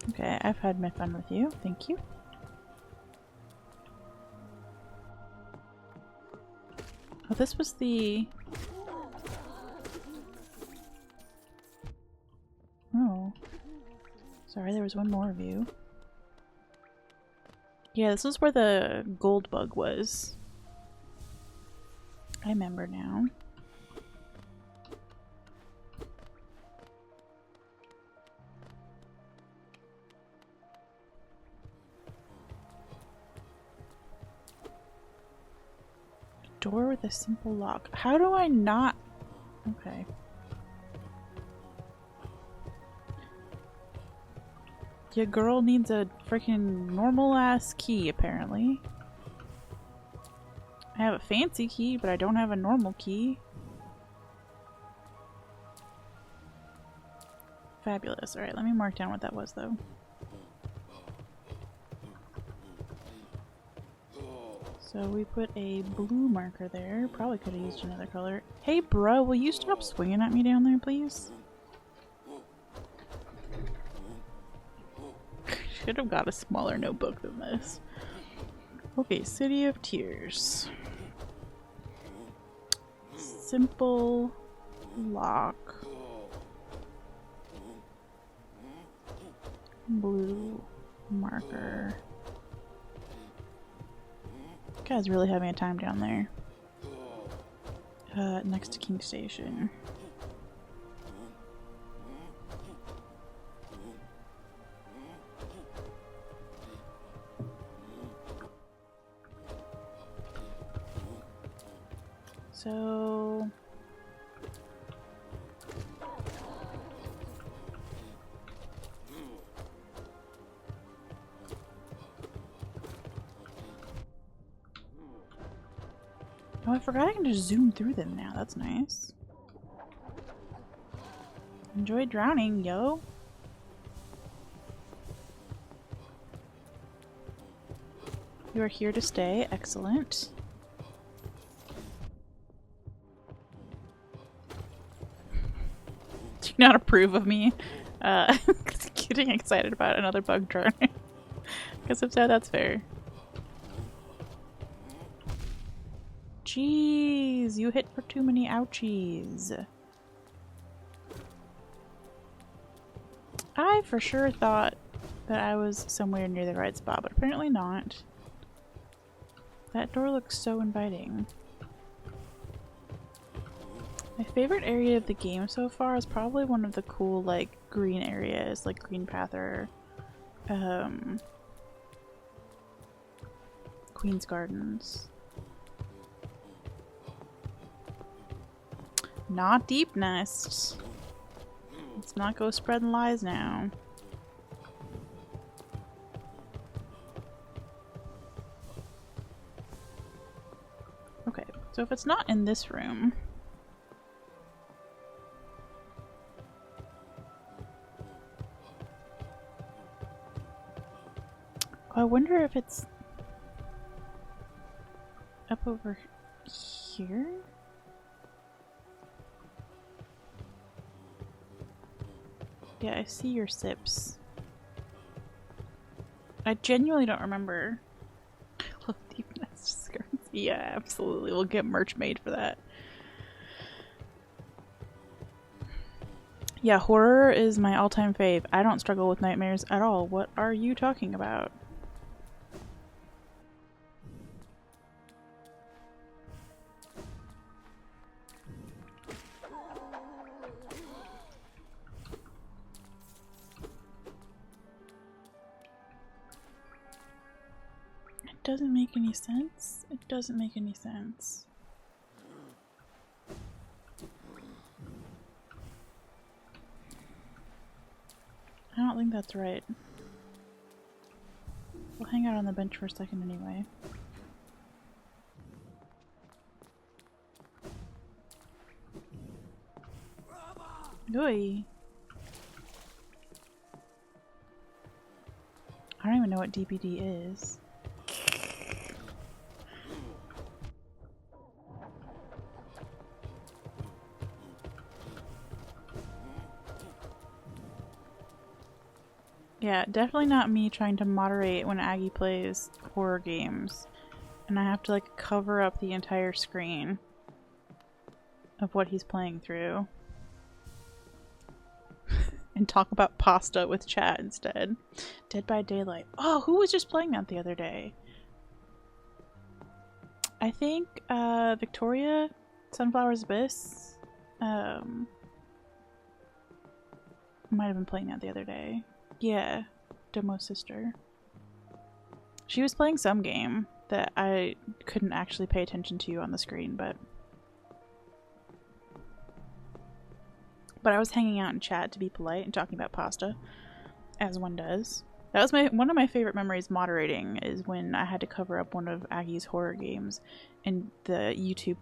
Speaker 1: Okay, I've had my fun with you. Thank you. Oh, this was the... Oh. Sorry, there was one more of you. Yeah, this is where the gold bug was. I remember now. Door with a simple lock. How do I not... Okay. Your girl needs a freaking normal ass key, apparently. I have a fancy key, but I don't have a normal key. Fabulous. Alright, let me mark down what that was, though. So we put a blue marker there. Probably could have used another color. Hey bro, will you stop swinging at me down there, please? Should have got a smaller notebook than this. Okay, City of Tears. Simple lock. Blue marker. Guys really having a time down there. Next to King Station. So... Oh, I forgot I can just zoom through them now. That's nice. Enjoy drowning, yo. You are here to stay. Excellent. Do you not approve of me getting excited about another bug drowning? Because if so, that's fair. Jeez, you hit for too many ouchies. I for sure thought that I was somewhere near the right spot, but apparently not. That door looks so inviting. My favorite area of the game so far is probably one of the cool, like, green areas, like Green Path or Queen's Gardens. Not Deepnest. Let's not go spreading lies now. Okay, so if it's not in this room... I wonder if it's up over here? Yeah, I see your sips. I genuinely don't remember. Love Deepnest skirts. Yeah, absolutely. We'll get merch made for that. Yeah, horror is my all-time fave. I don't struggle with nightmares at all. What are you talking about? doesn't make any sense. It doesn't make any sense. I don't think that's right. We'll hang out on the bench for a second anyway. Oi. I don't even know what DPD is. Yeah, definitely not me trying to moderate when Aggie plays horror games. And I have to like cover up the entire screen of what he's playing through. And talk about pasta with chat instead. Dead by Daylight. Oh, who was just playing that the other day? I think Victoria, Sunflower's Abyss, might have been playing that the other day. Yeah, Demo's sister. She was playing some game that I couldn't actually pay attention to on the screen, but I was hanging out in chat to be polite and talking about pasta, as one does. That was one of my favorite memories moderating, is when I had to cover up one of Aggie's horror games, and the YouTube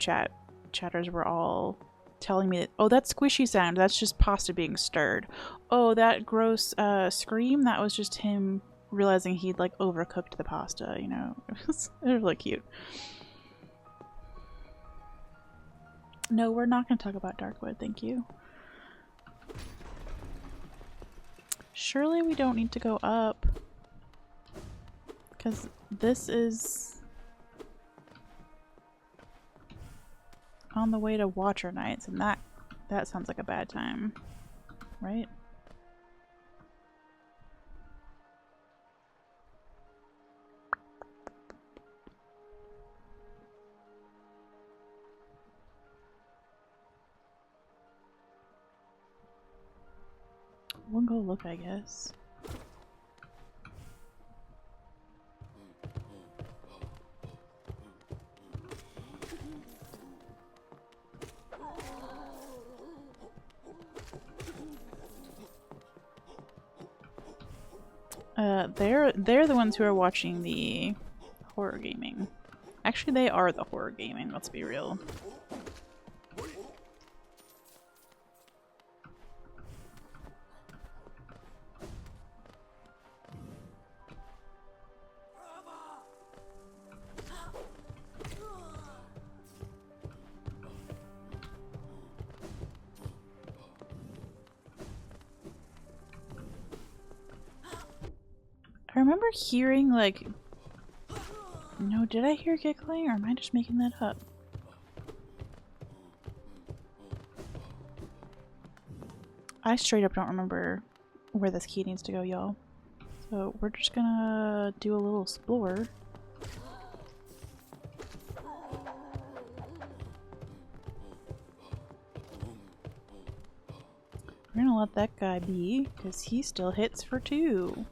Speaker 1: chatters were all telling me that, oh, that squishy sound, that's just pasta being stirred. Oh, that gross scream, that was just him realizing he'd like overcooked the pasta, you know. It was really cute. No, we're not going to talk about Darkwood, thank you. Surely we don't need to go up, because this is on the way to Watcher Nights, and that sounds like a bad time, right? We'll go look, I guess. They're the ones who are watching the horror gaming. Actually, they are the horror gaming, let's be real. I remember hearing like... No, did I hear giggling or am I just making that up? I straight up don't remember where this key needs to go, y'all. So we're just gonna do a little explore. We're gonna let that guy be, because he still hits for 2.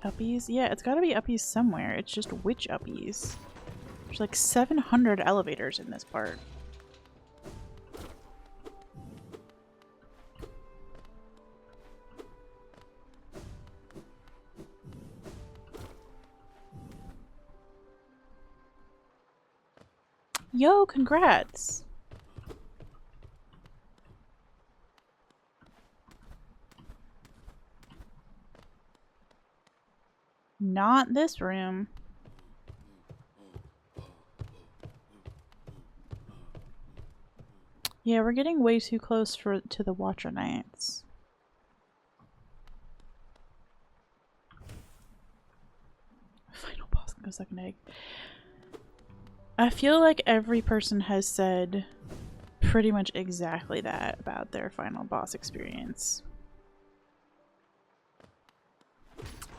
Speaker 1: Uppies? Yeah, it's gotta be uppies somewhere. It's just which uppies? There's like 700 elevators in this part. Yo, congrats! Not this room. Yeah, we're getting way too close to the Watcher Nights. Final boss can go suck an egg. I feel like every person has said pretty much exactly that about their final boss experience.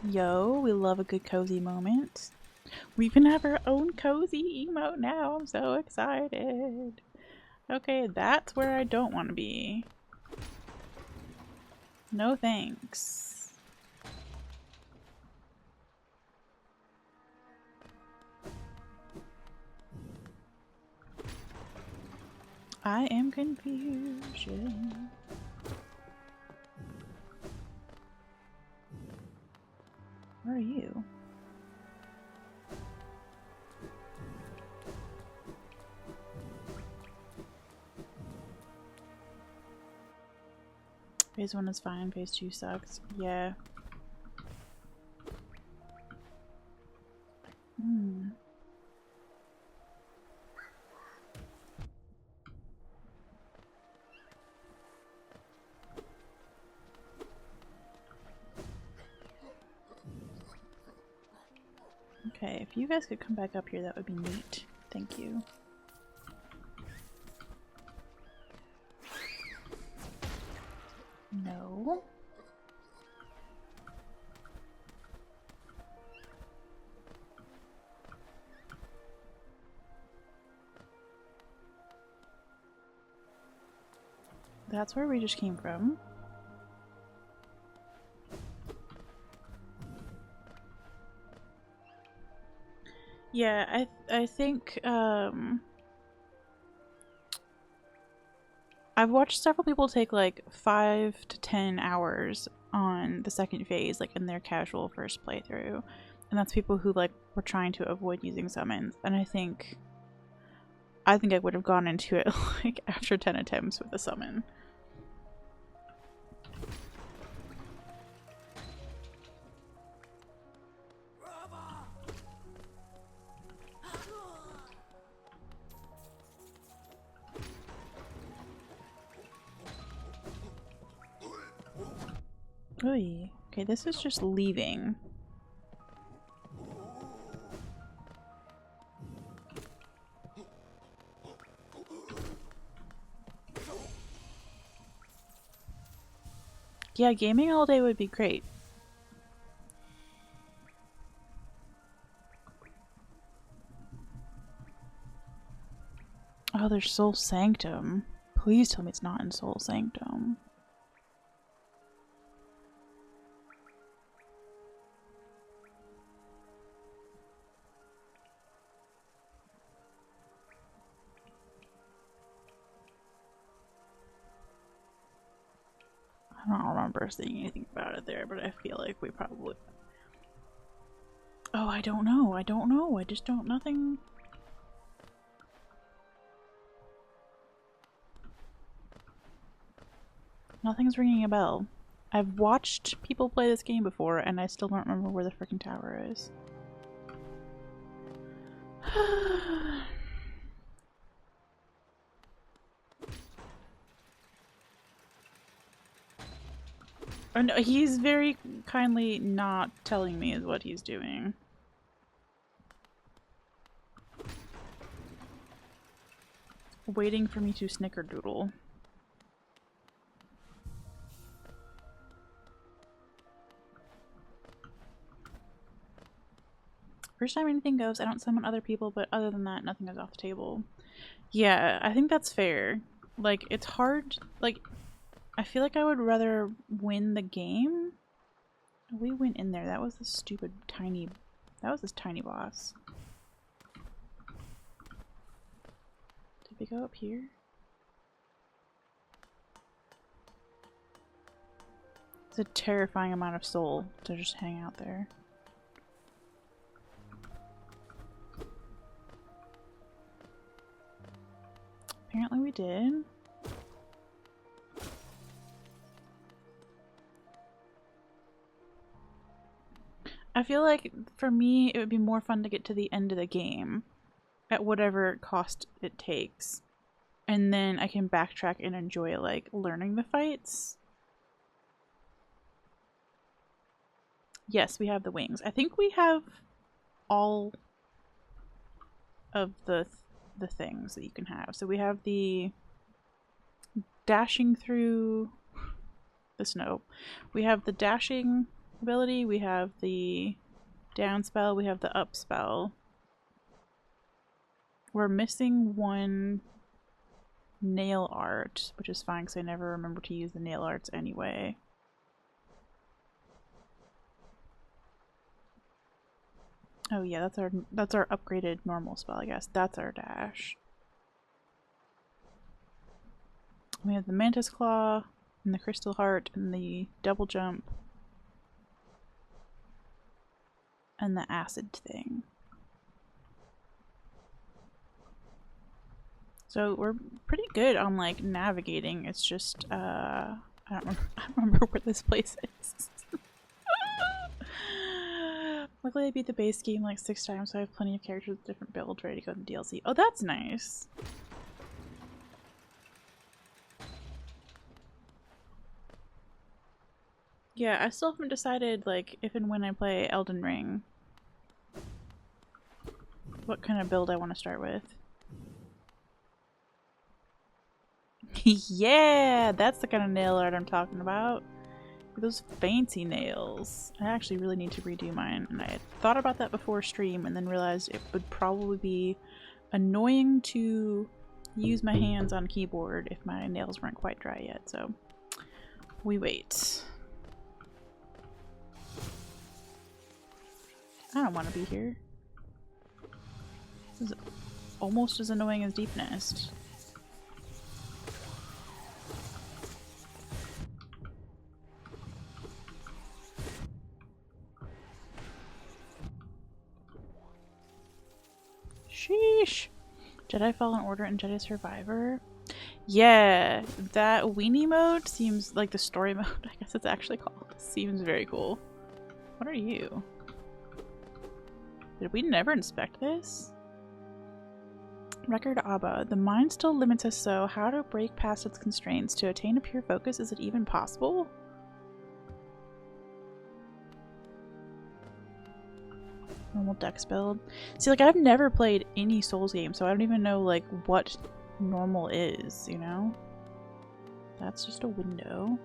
Speaker 1: Yo, we love a good cozy moment. We even have our own cozy emote now. I'm so excited. Okay, that's where I don't want to be. No thanks. I am confusion. Where are you? Phase 1 is fine, phase 2 sucks. Yeah. Hmm. Okay, if you guys could come back up here, that would be neat. Thank you. No. That's where we just came from. Yeah, I think I've watched several people take like 5 to 10 hours on the second phase, like in their casual first playthrough. And that's people who like were trying to avoid using summons. And I think I would have gone into it like after 10 attempts with a summon. Oy. Okay, this is just leaving. Yeah, gaming all day would be great. Oh, there's Soul Sanctum. Please tell me it's not in Soul Sanctum. I don't remember seeing anything about it there, but I feel like we probably... Oh, I don't know. I don't know. I just don't... Nothing... Nothing's ringing a bell. I've watched people play this game before, and I still don't remember where the freaking tower is. Oh, no, he's very kindly not telling me what he's doing. Waiting for me to snickerdoodle. First time anything goes, I don't summon other people, but other than that, nothing is off the table. Yeah, I think that's fair. Like, it's hard, like, I feel like I would rather win the game. We went in there. That was this stupid tiny... That was this tiny boss. Did we go up here? It's a terrifying amount of soul to just hang out there. Apparently we did. I feel like for me it would be more fun to get to the end of the game at whatever cost it takes. And then I can backtrack and enjoy like learning the fights. Yes, we have the wings. I think we have all of the things that you can have. So we have the dashing through the snow. We have the dashing ability, we have the down spell, we have the up spell. We're missing one nail art, which is fine because I never remember to use the nail arts anyway. Oh yeah, that's our upgraded normal spell, I guess. That's our dash. We have the Mantis Claw, and the Crystal Heart, and the Double Jump, and the Acid thing. So we're pretty good on like navigating. It's just I don't remember where this place is. Luckily I beat the base game like 6 times, so I have plenty of characters with different builds ready to go in the DLC. Oh, that's nice. Yeah, I still haven't decided like if and when I play Elden Ring what kind of build I want to start with. Yeah, that's the kind of nail art I'm talking about. Those fancy nails. I actually really need to redo mine, and I had thought about that before stream and then realized it would probably be annoying to use my hands on keyboard if my nails weren't quite dry yet, so we wait. I don't want to be here. This is almost as annoying as Deepnest. Sheesh. Jedi Fallen Order and Jedi Survivor. Yeah, that weenie mode seems like the story mode, I guess it's actually called. Seems very cool. What are you? Did we never inspect this? Record Abba. The mind still limits us, so how to break past its constraints? To attain a pure focus, is it even possible? Normal dex build. See, like, I've never played any Souls game, so I don't even know, like, what normal is, you know? That's just a window.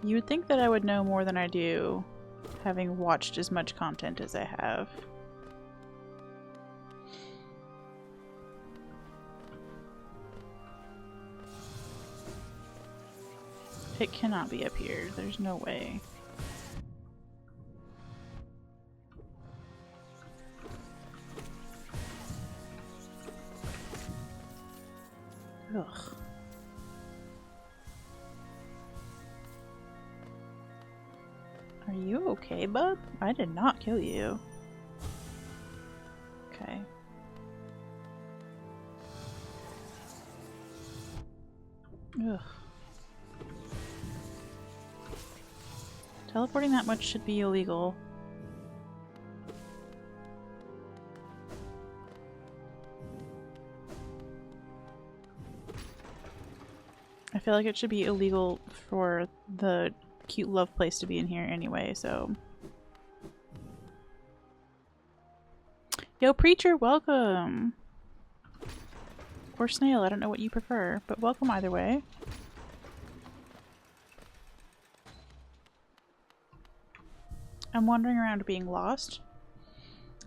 Speaker 1: You would think that I would know more than I do, having watched as much content as I have. It cannot be up here. There's no way. Ugh. Are you okay, bub? I did not kill you. Okay. Ugh. Teleporting that much should be illegal. I feel like it should be illegal for the cute love place to be in here anyway, so. Yo, Preacher, welcome! Or Snail, I don't know what you prefer, but welcome either way. I'm wandering around being lost.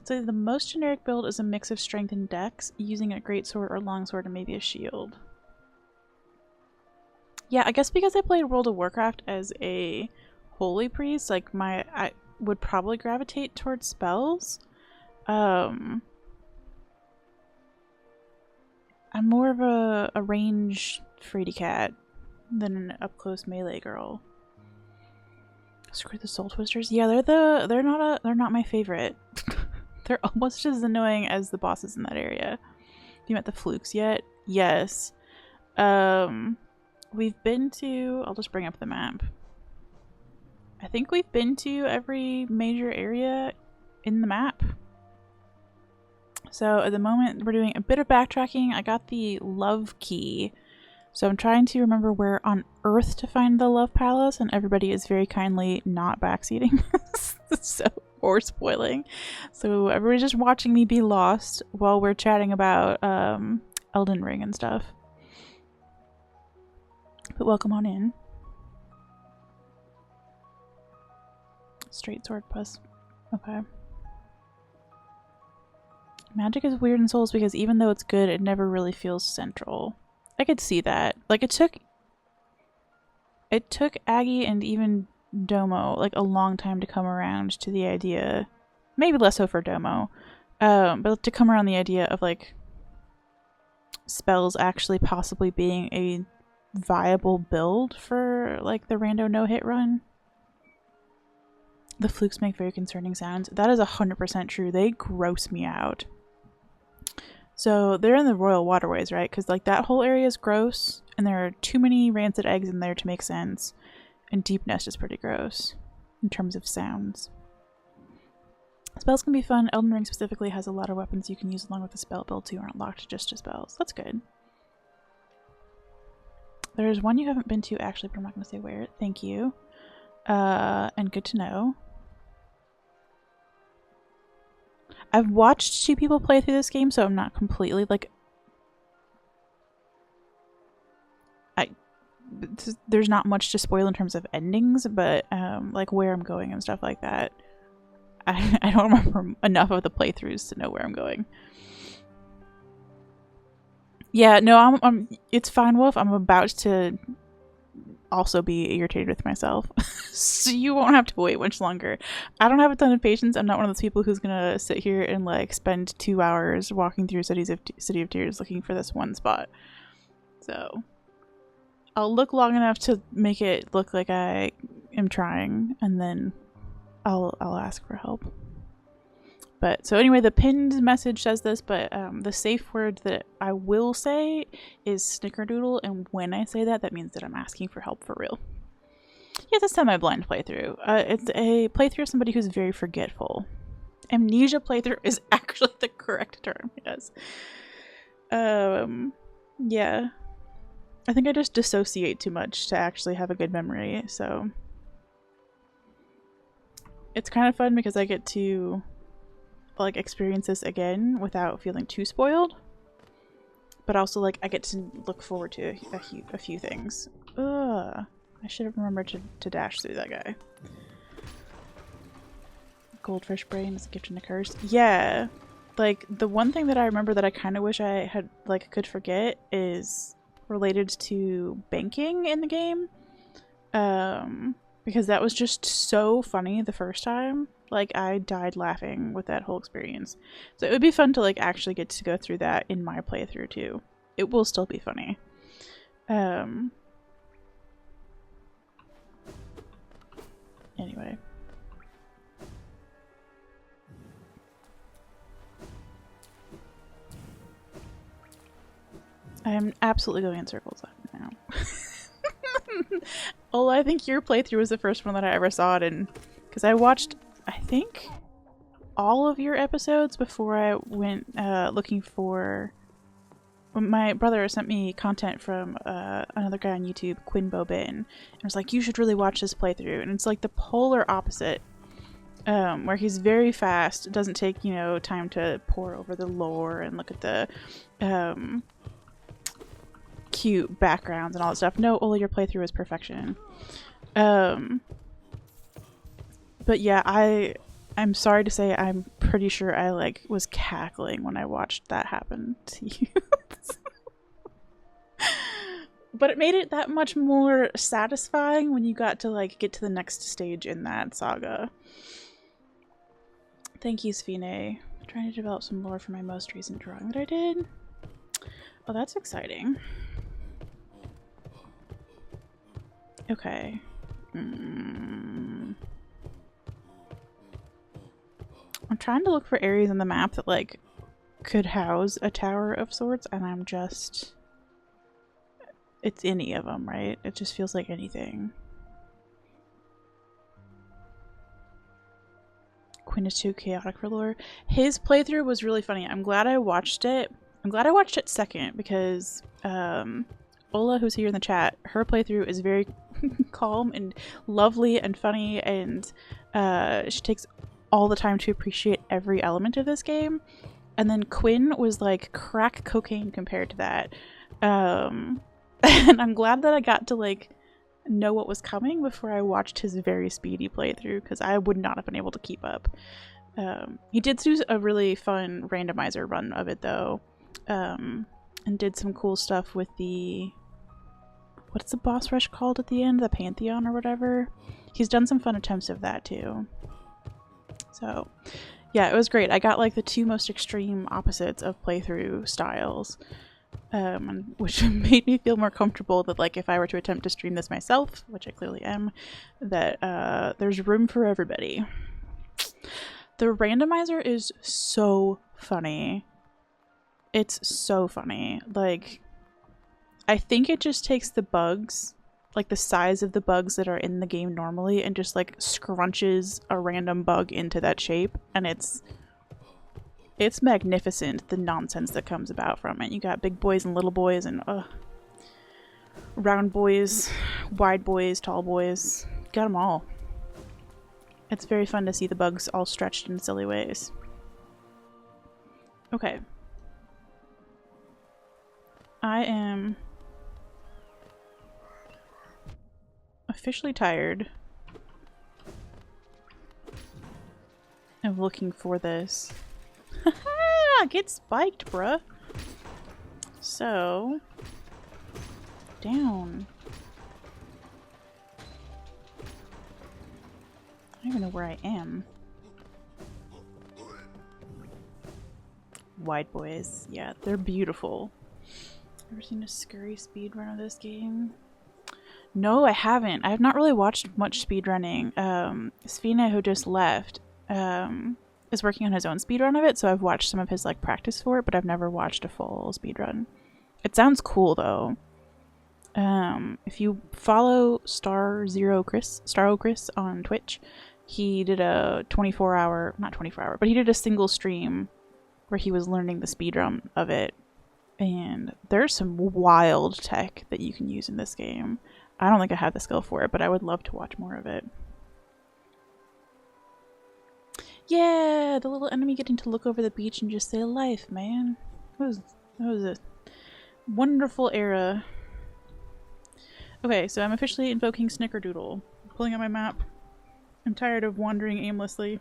Speaker 1: So the most generic build is a mix of strength and dex, using a greatsword or longsword and maybe a shield. Yeah, I guess because I played World of Warcraft as a holy priest, like I would probably gravitate towards spells. I'm more of a range fraidy cat than an up close melee girl. Screw the Soul Twisters. Yeah, they're not my favorite. They're almost as annoying as the bosses in that area. Have you met the Flukes yet? Yes. We've been to... I'll just bring up the map. I think we've been to every major area in the map. So at the moment we're doing a bit of backtracking. I got the Love Key. So I'm trying to remember where on Earth to find the Love Palace, and everybody is very kindly not backseating so, or spoiling. So everybody's just watching me be lost while we're chatting about Elden Ring and stuff. But welcome on in. Straight sword plus. Okay. Magic is weird in Souls because even though it's good, it never really feels central. I could see that. Like, it took Aggie and even Domo like a long time to come around to the idea, maybe less so for Domo, but to come around the idea of like spells actually possibly being a viable build for like the rando no-hit run. The flukes make very concerning sounds. That is 100% true. They gross me out. So they're in the royal waterways, right? Because like that whole area is gross, and there are too many rancid eggs in there to make sense. And Deepnest is pretty gross in terms of sounds. Spells can be fun. Elden Ring specifically has a lot of weapons you can use along with the spell build too, aren't locked just to spells. That's good. There's one you haven't been to actually, but I'm not going to say where. Thank you. And good to know. I've watched 2 people play through this game, so I'm not completely like... there's not much to spoil in terms of endings, but like where I'm going and stuff like that. I don't remember enough of the playthroughs to know where I'm going. Yeah, no, I'm it's fine, Wolf. I'm about to also be irritated with myself. So you won't have to wait much longer. I don't have a ton of patience. I'm not one of those people who's gonna sit here and like spend 2 hours walking through City of Tears looking for this one spot. So I'll look long enough to make it look like I am trying, and then I'll ask for help. But so anyway, the pinned message says this, but the safe word that I will say is snickerdoodle, and when I say that, that means that I'm asking for help for real. Yeah, this time my blind playthrough. It's a playthrough of somebody who's very forgetful. Amnesia playthrough is actually the correct term, yes. Yeah. I think I just dissociate too much to actually have a good memory, so... It's kind of fun because I get to like experience this again without feeling too spoiled, but also like I get to look forward to a few things. Ugh, I should have remembered to dash through that guy. Goldfish brain is a gift and a curse. Yeah, like the one thing that I remember that I kind of wish I had like could forget is related to banking in the game. Because that was just so funny the first time. Like, I died laughing with that whole experience. So it would be fun to, like, actually get to go through that in my playthrough, too. It will still be funny. Anyway. I am absolutely going in circles now. Ola, I think your playthrough was the first one that I ever saw it in, because I watched, I think, all of your episodes before I went looking for... My brother sent me content from another guy on YouTube, Quinn Bobin, and was like, you should really watch this playthrough. And it's like the polar opposite, where he's very fast, doesn't take, you know, time to pore over the lore and look at the cute backgrounds and all that stuff. No, Ola, your playthrough is perfection. But yeah, I'm sorry to say I'm pretty sure I like was cackling when I watched that happen to you. But it made it that much more satisfying when you got to like get to the next stage in that saga. Thank you, Sfine. Trying to develop some lore for my most recent drawing that I did. Oh, that's exciting. Okay. I'm trying to look for areas on the map that like could house a tower of sorts, and I'm just... It's any of them, right? It just feels like anything. Quinn is too chaotic for lore. His playthrough was really funny. I'm glad I watched it. I'm glad I watched it second because Ola, who's here in the chat, her playthrough is very calm and lovely and funny, and she takes all the time to appreciate every element of this game. And then Quinn was like crack cocaine compared to that. And I'm glad that I got to like know what was coming before I watched his very speedy playthrough, because I would not have been able to keep up. He did do a really fun randomizer run of it though, and did some cool stuff with the... What's the boss rush called at the end? The Pantheon or whatever? He's done some fun attempts of that too. So yeah, it was great. I got like the two most extreme opposites of playthrough styles, which made me feel more comfortable that like if I were to attempt to stream this myself, which I clearly am, that there's room for everybody. The randomizer is so funny. It's so funny. Like, I think it just takes the bugs, like the size of the bugs that are in the game normally, and just like scrunches a random bug into that shape, and it's magnificent, the nonsense that comes about from it. You got big boys and little boys and round boys, wide boys, tall boys. Got them all. It's very fun to see the bugs all stretched in silly ways. Okay. I am officially tired of looking for this. Haha! Get spiked, bruh! So... down. I don't even know where I am. Wide boys. Yeah, they're beautiful. Ever seen a scurry speedrun of this game? No, I haven't. I have not really watched much speedrunning. Svina, who just left, is working on his own speedrun of it, so I've watched some of his like practice for it, but I've never watched a full speedrun. It sounds cool though. If you follow Starro Chris on Twitch, he did a 24-hour, not 24-hour, but he did a single stream where he was learning the speedrun of it. And there's some wild tech that you can use in this game. I don't think I have the skill for it, but I would love to watch more of it. Yeah, the little enemy getting to look over the beach and just say life, man. That was a wonderful era. Okay, so I'm officially invoking Snickerdoodle. Pulling up my map. I'm tired of wandering aimlessly.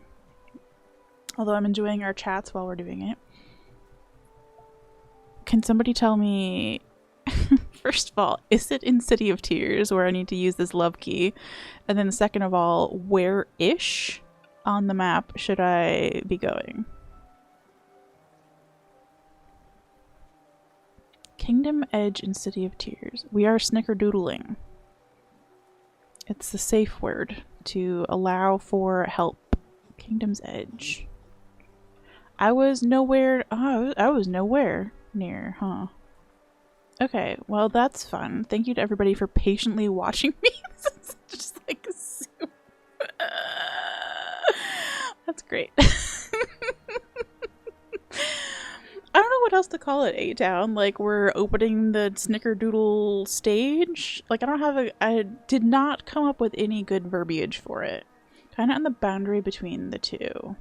Speaker 1: Although I'm enjoying our chats while we're doing it. Can somebody tell me, first of all, is it in City of Tears where I need to use this love key? And then second of all, where-ish on the map should I be going? Kingdom Edge in City of Tears. We are snickerdoodling. It's the safe word to allow for help. Kingdom's Edge. I was nowhere... oh, I was nowhere near, huh? Okay, well that's fun. Thank you to everybody for patiently watching me. This is just like super... That's great. I don't know what else to call it, A-Town. Like, we're opening the Snickerdoodle stage. Like, I did not come up with any good verbiage for it. Kind of on the boundary between the two.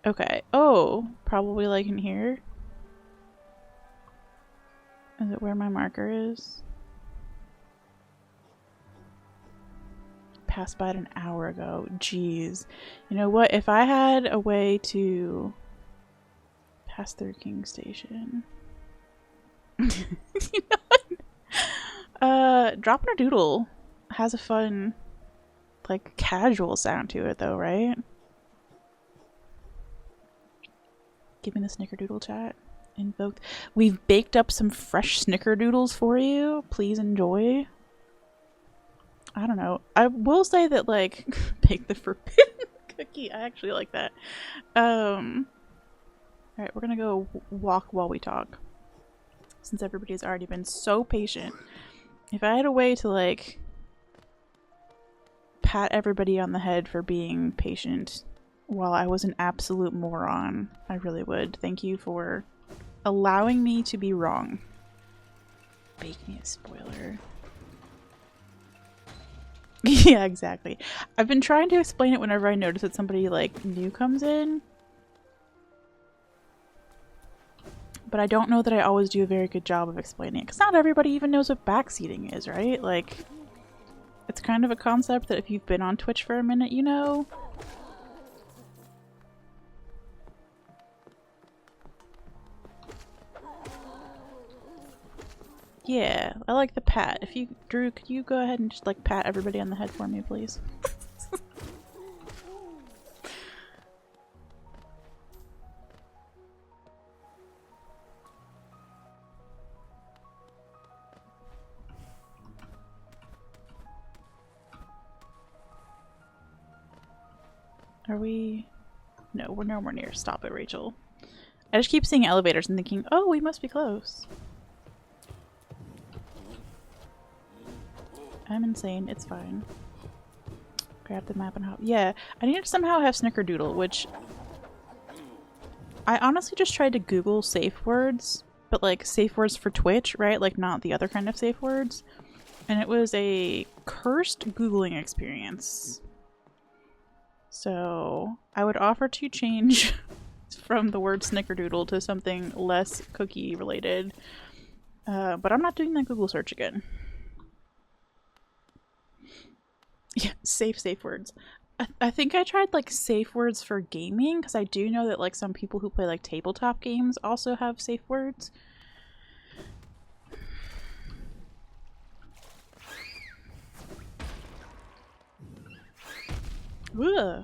Speaker 1: Okay. Oh, probably like in here. Is it where my marker is? Passed by it an hour ago. Jeez. You know what? If I had a way to pass through King Station. You know what? Dropping a doodle has a fun, like, casual sound to it though, right? Give me the Snickerdoodle chat. Invoked. We've baked up some fresh Snickerdoodles for you. Please enjoy. I don't know. I will say that, like, bake the forbidden cookie. I actually like that. Alright, we're gonna go walk while we talk. Since everybody's already been so patient. If I had a way to, like, pat everybody on the head for being patient while I was an absolute moron, I really would. Thank you for allowing me to be wrong. Bake me a spoiler. Yeah, exactly. I've been trying to explain it whenever I notice that somebody, like, new comes in. But I don't know that I always do a very good job of explaining it. Because not everybody even knows what backseating is, right? Like, it's kind of a concept that if you've been on Twitch for a minute, you know. Yeah, I like the pat. If you, Drew, could you go ahead and just like pat everybody on the head for me, please? Are we? No, we're nowhere near. Stop it, Rachel. I just keep seeing elevators and thinking, oh, we must be close. I'm insane. It's fine. Grab the map and hop. Yeah, I need to somehow have Snickerdoodle, which I honestly just tried to Google safe words, but like safe words for Twitch, right? Like not the other kind of safe words. And it was a cursed Googling experience. So I would offer to change from the word Snickerdoodle to something less cookie related. But I'm not doing that Google search again. Yeah, safe words. I think I tried like safe words for gaming because I do know that like some people who play like tabletop games also have safe words. Ugh.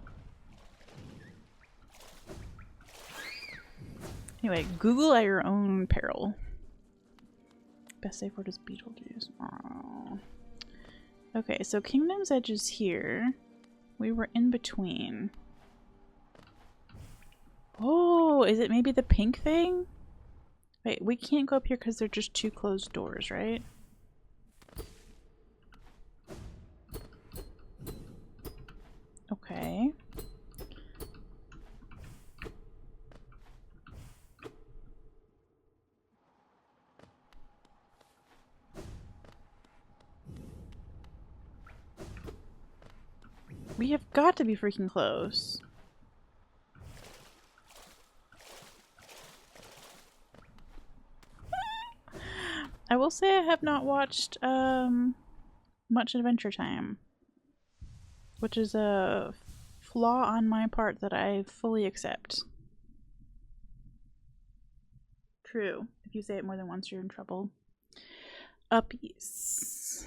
Speaker 1: Anyway, Google at your own peril. Best safe word is Beetlejuice. Aww. Okay, so Kingdom's Edge is here. We were in between. Oh, is it maybe the pink thing? Wait, we can't go up here because they're just two closed doors, right? Okay. We have got to be freaking close. I will say I have not watched much Adventure Time, which is a flaw on my part that I fully accept. True. If you say it more than once, you're in trouble. Uppies.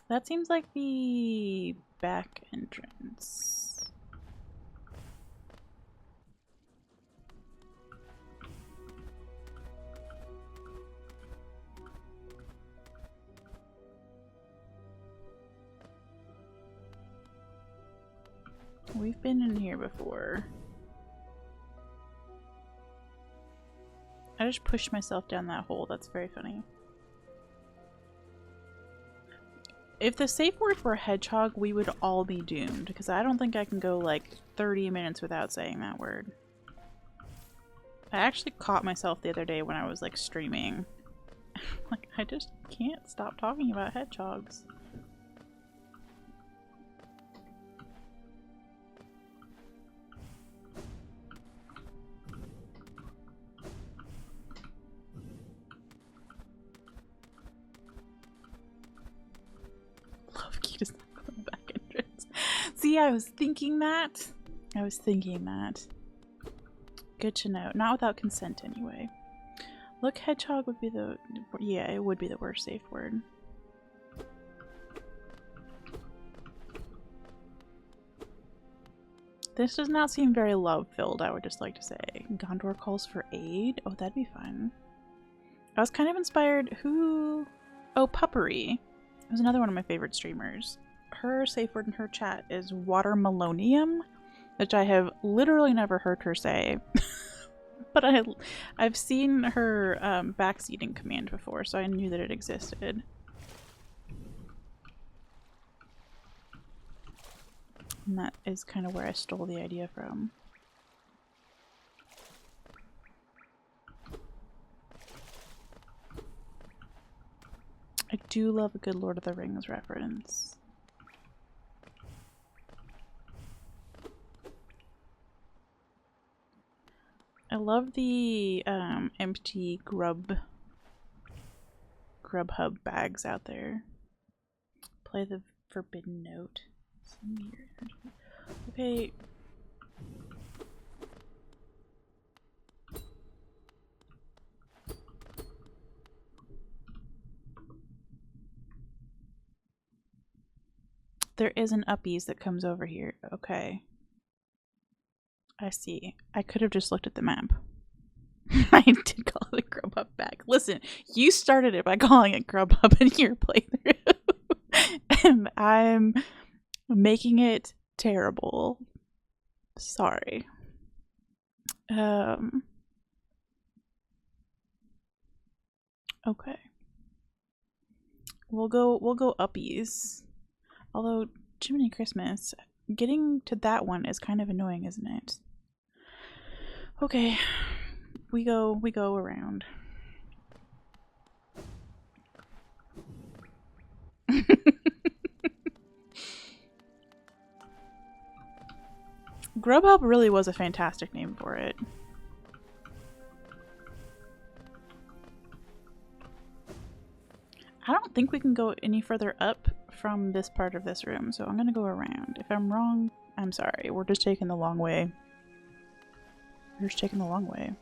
Speaker 1: That seems like the back entrance. We've been in here before. I just pushed myself down that hole. That's very funny. If the safe word were hedgehog, we would all be doomed, because I don't think I can go like 30 minutes without saying that word. I actually caught myself the other day when I was like streaming. Like, I just can't stop talking about hedgehogs. Love key does not go in the back entrance. See, I was thinking that. Good to know. Not without consent, anyway. Look, hedgehog would be the... Yeah, it would be the worst safe word. This does not seem very love-filled, I would just like to say. Gondor calls for aid? Oh, that'd be fun. I was kind of inspired... Who... Oh, Puppery. It was another one of my favorite streamers. Her safe word in her chat is watermelonium, which I have literally never heard her say. But I've seen her backseating command before, so I knew that it existed. And that is kind of where I stole the idea from. I do love a good Lord of the Rings reference. I love the empty grub hub bags out there. Play the forbidden note. Okay. There is an uppies that comes over here. Okay. I see. I could have just looked at the map. I did call it a grub up back. Listen, you started it by calling it grub up in your playthrough. And I'm making it terrible. Sorry. Okay. We'll go uppies. Although Jiminy Christmas, getting to that one is kind of annoying, isn't it? Okay. We go around. Grubhub really was a fantastic name for it. I don't think we can go any further up from this part of this room, so I'm gonna go around. If I'm wrong, I'm sorry. We're just taking the long way. We're just taking the long way.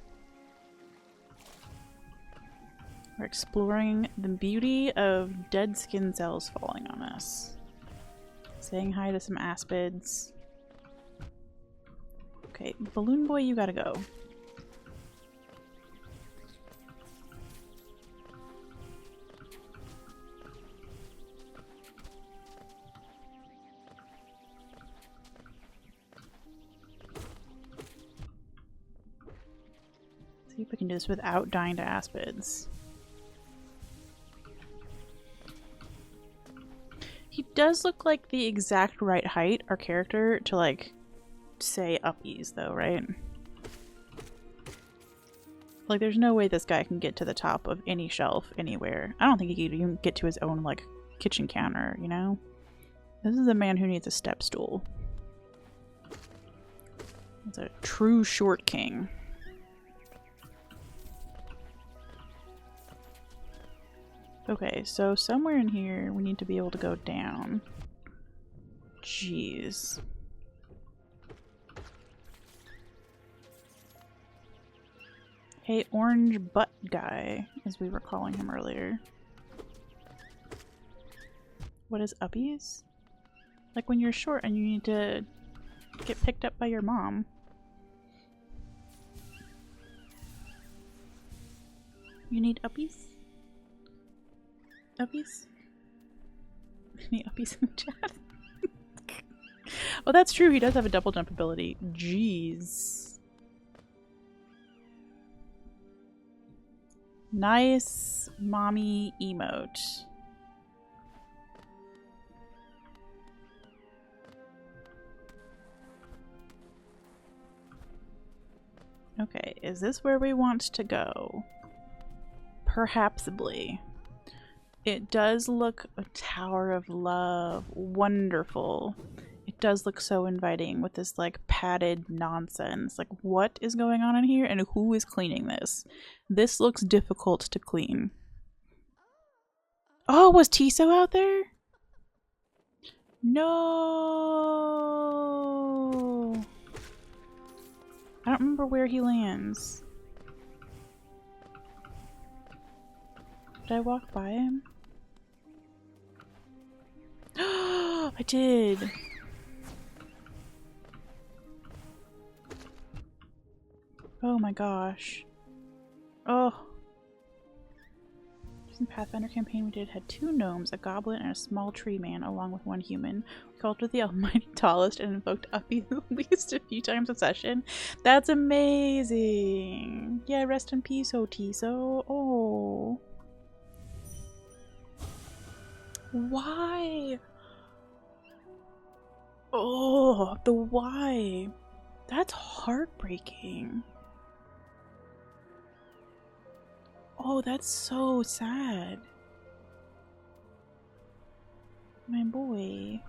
Speaker 1: We're exploring the beauty of dead skin cells falling on us. Saying hi to some aspids. Okay, Balloon Boy, you gotta go. See if we can do this without dying to aspids. He does look like the exact right height, our character, to like say uppies though, right? Like there's no way this guy can get to the top of any shelf anywhere. I don't think he could even get to his own like kitchen counter, you know? This is a man who needs a step stool. It's a true short king. Okay, so somewhere in here we need to be able to go down. Jeez. Hey, orange butt guy, as we were calling him earlier. What is uppies? Like when you're short and you need to get picked up by your mom. You need uppies? Uppies? Any uppies in the chat? Oh, that's true. He does have a double jump ability. Jeez. Nice mommy emote. Okay, is this where we want to go? Perhapsably. It does look a Tower of Love. Wonderful. It does look so inviting with this like padded nonsense. Like what is going on in here and who is cleaning this? This looks difficult to clean. Oh, was Tiso out there? No. I don't remember where he lands. Did I walk by him? I did. Oh my gosh. Oh. The Pathfinder campaign we did had 2 gnomes, a goblin, and a small tree man, along with 1 human. We called to the almighty tallest and invoked Uppy at least a few times a session. That's amazing! Yeah, rest in peace, Tiso. Oh. Why? Oh, the why. That's heartbreaking. Oh, that's so sad. My boy.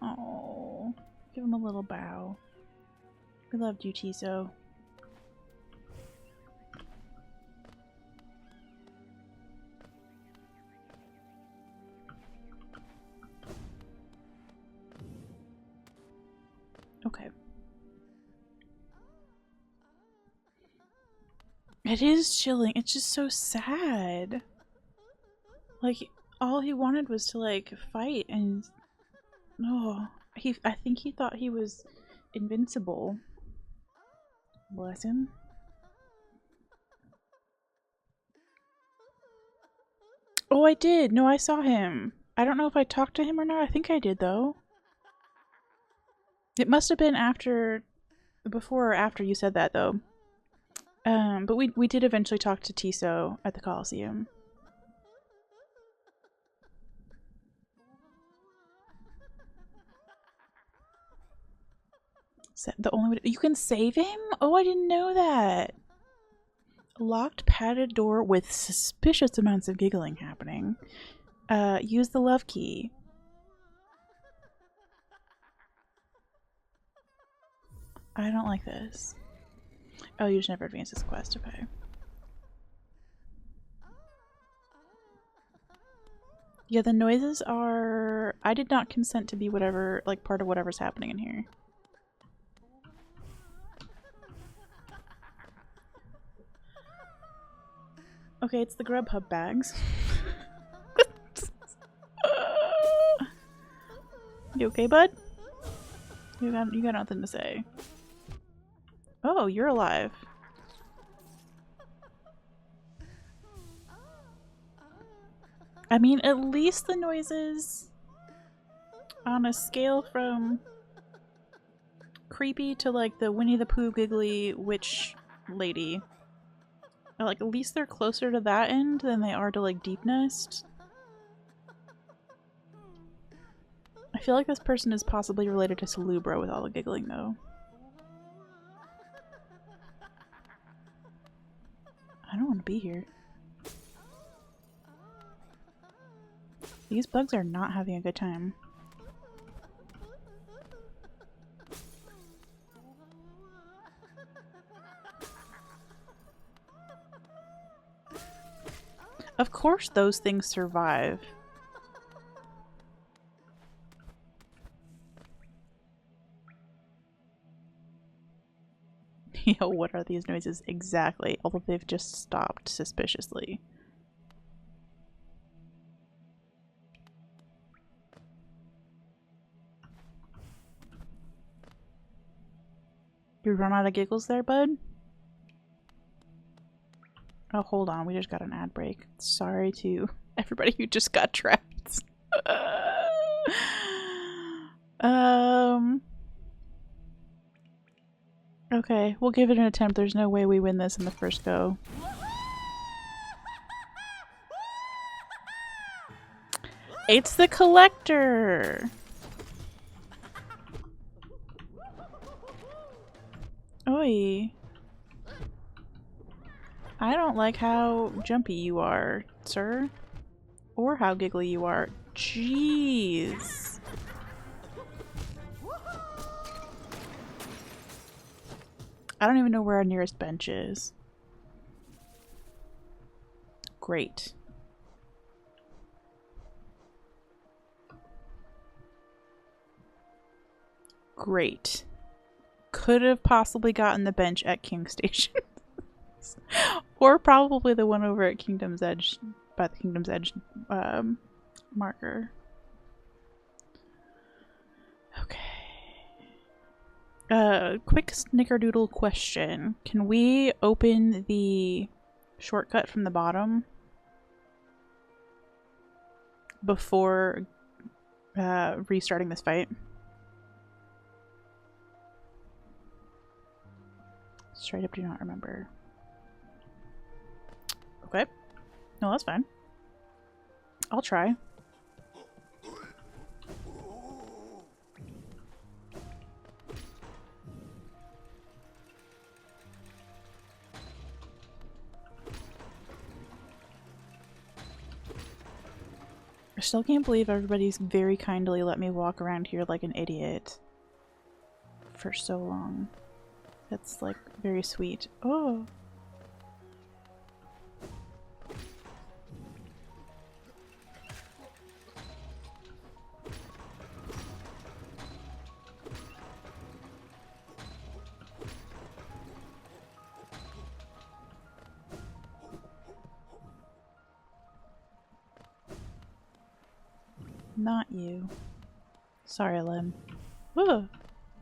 Speaker 1: Oh, give him a little bow. We loved you, Tiso. Okay. It is chilling. It's just so sad. Like, all he wanted was to, like, fight and... Oh, I think he thought he was invincible. Bless him. Oh, I did. No, I saw him. I don't know if I talked to him or not. I think I did, though. It must have been after... Before or after you said that, though. But we did eventually talk to Tiso at the Coliseum. The only way you can save him? Oh, I didn't know that. Locked padded door with suspicious amounts of giggling happening. Use the love key. I don't like this. Oh, you just never advance this quest. Okay. Yeah, the noises are... I did not consent to be whatever, like, part of whatever's happening in here. Okay, it's the Grubhub bags. You okay, bud? You got nothing to say. Oh, you're alive. I mean, at least the noises on a scale from creepy to like the Winnie the Pooh giggly witch lady. Like, at least they're closer to that end than they are to like Deepnest. I feel like this person is possibly related to Salubra with all the giggling though. I don't want to be here. These bugs are not having a good time. Of course those things survive. Yo, what are these noises exactly? Although they've just stopped suspiciously. You run out of giggles there, bud? Oh, hold on. We just got an ad break. Sorry to everybody who just got trapped. Okay, we'll give it an attempt. There's no way we win this in the first go. It's the collector! Oi. I don't like how jumpy you are, sir. Or how giggly you are. Jeez. I don't even know where our nearest bench is. Great. Great. Could have possibly gotten the bench at King Station. Or probably the one over at Kingdom's Edge, by the Kingdom's Edge marker. Okay. Quick snickerdoodle question. Can we open the shortcut from the bottom before restarting this fight? Straight up do not remember. Okay. No, that's fine. I'll try. I still can't believe everybody's very kindly let me walk around here like an idiot for so long. That's like very sweet. Oh. Not you. Sorry, Lem. Whoa!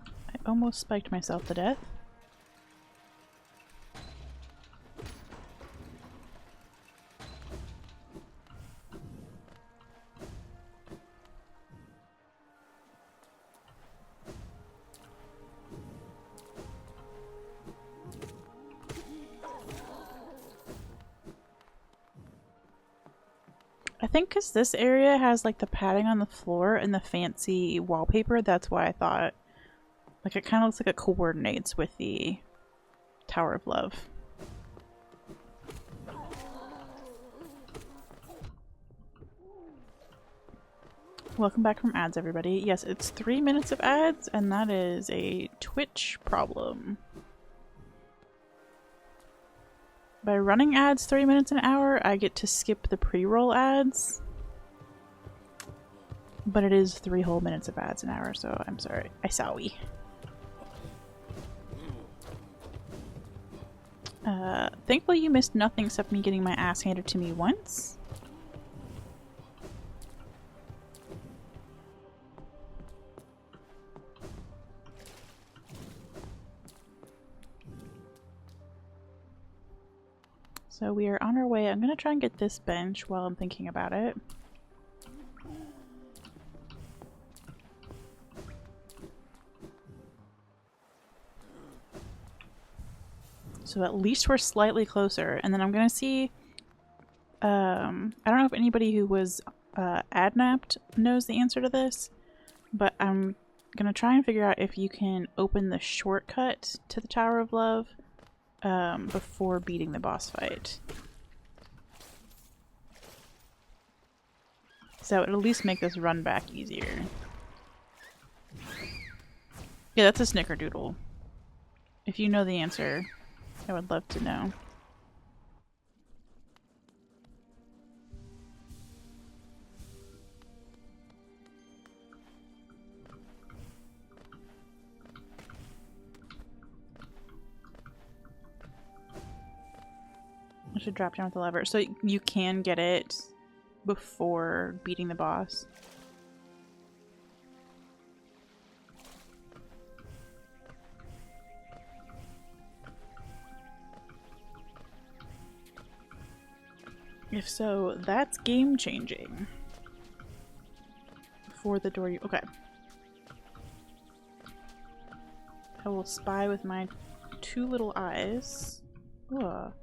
Speaker 1: I almost spiked myself to death. I think because this area has like the padding on the floor and the fancy wallpaper, that's why I thought, like, it kind of looks like it coordinates with the Tower of Love. Welcome back from ads, everybody. Yes, it's 3 minutes of ads, and that is a Twitch problem. By running ads 3 minutes an hour, I get to skip the pre-roll ads. But it is 3 whole minutes of ads an hour, so I'm sorry. I sorry. Thankfully you missed nothing except me getting my ass handed to me once. So we are on our way. I'm gonna try and get this bench while I'm thinking about it. So at least we're slightly closer, and then I'm gonna see. I don't know if anybody who was adnapped knows the answer to this, but I'm gonna try and figure out if you can open the shortcut to the Tower of Love before beating the boss fight. So it would at least make this run back easier. Yeah, that's a snickerdoodle. If you know the answer, I would love to know. I should drop down with the lever. So you can get it before beating the boss. If so, that's game changing. For the door you— okay. I will spy with my 2 little eyes. Ugh.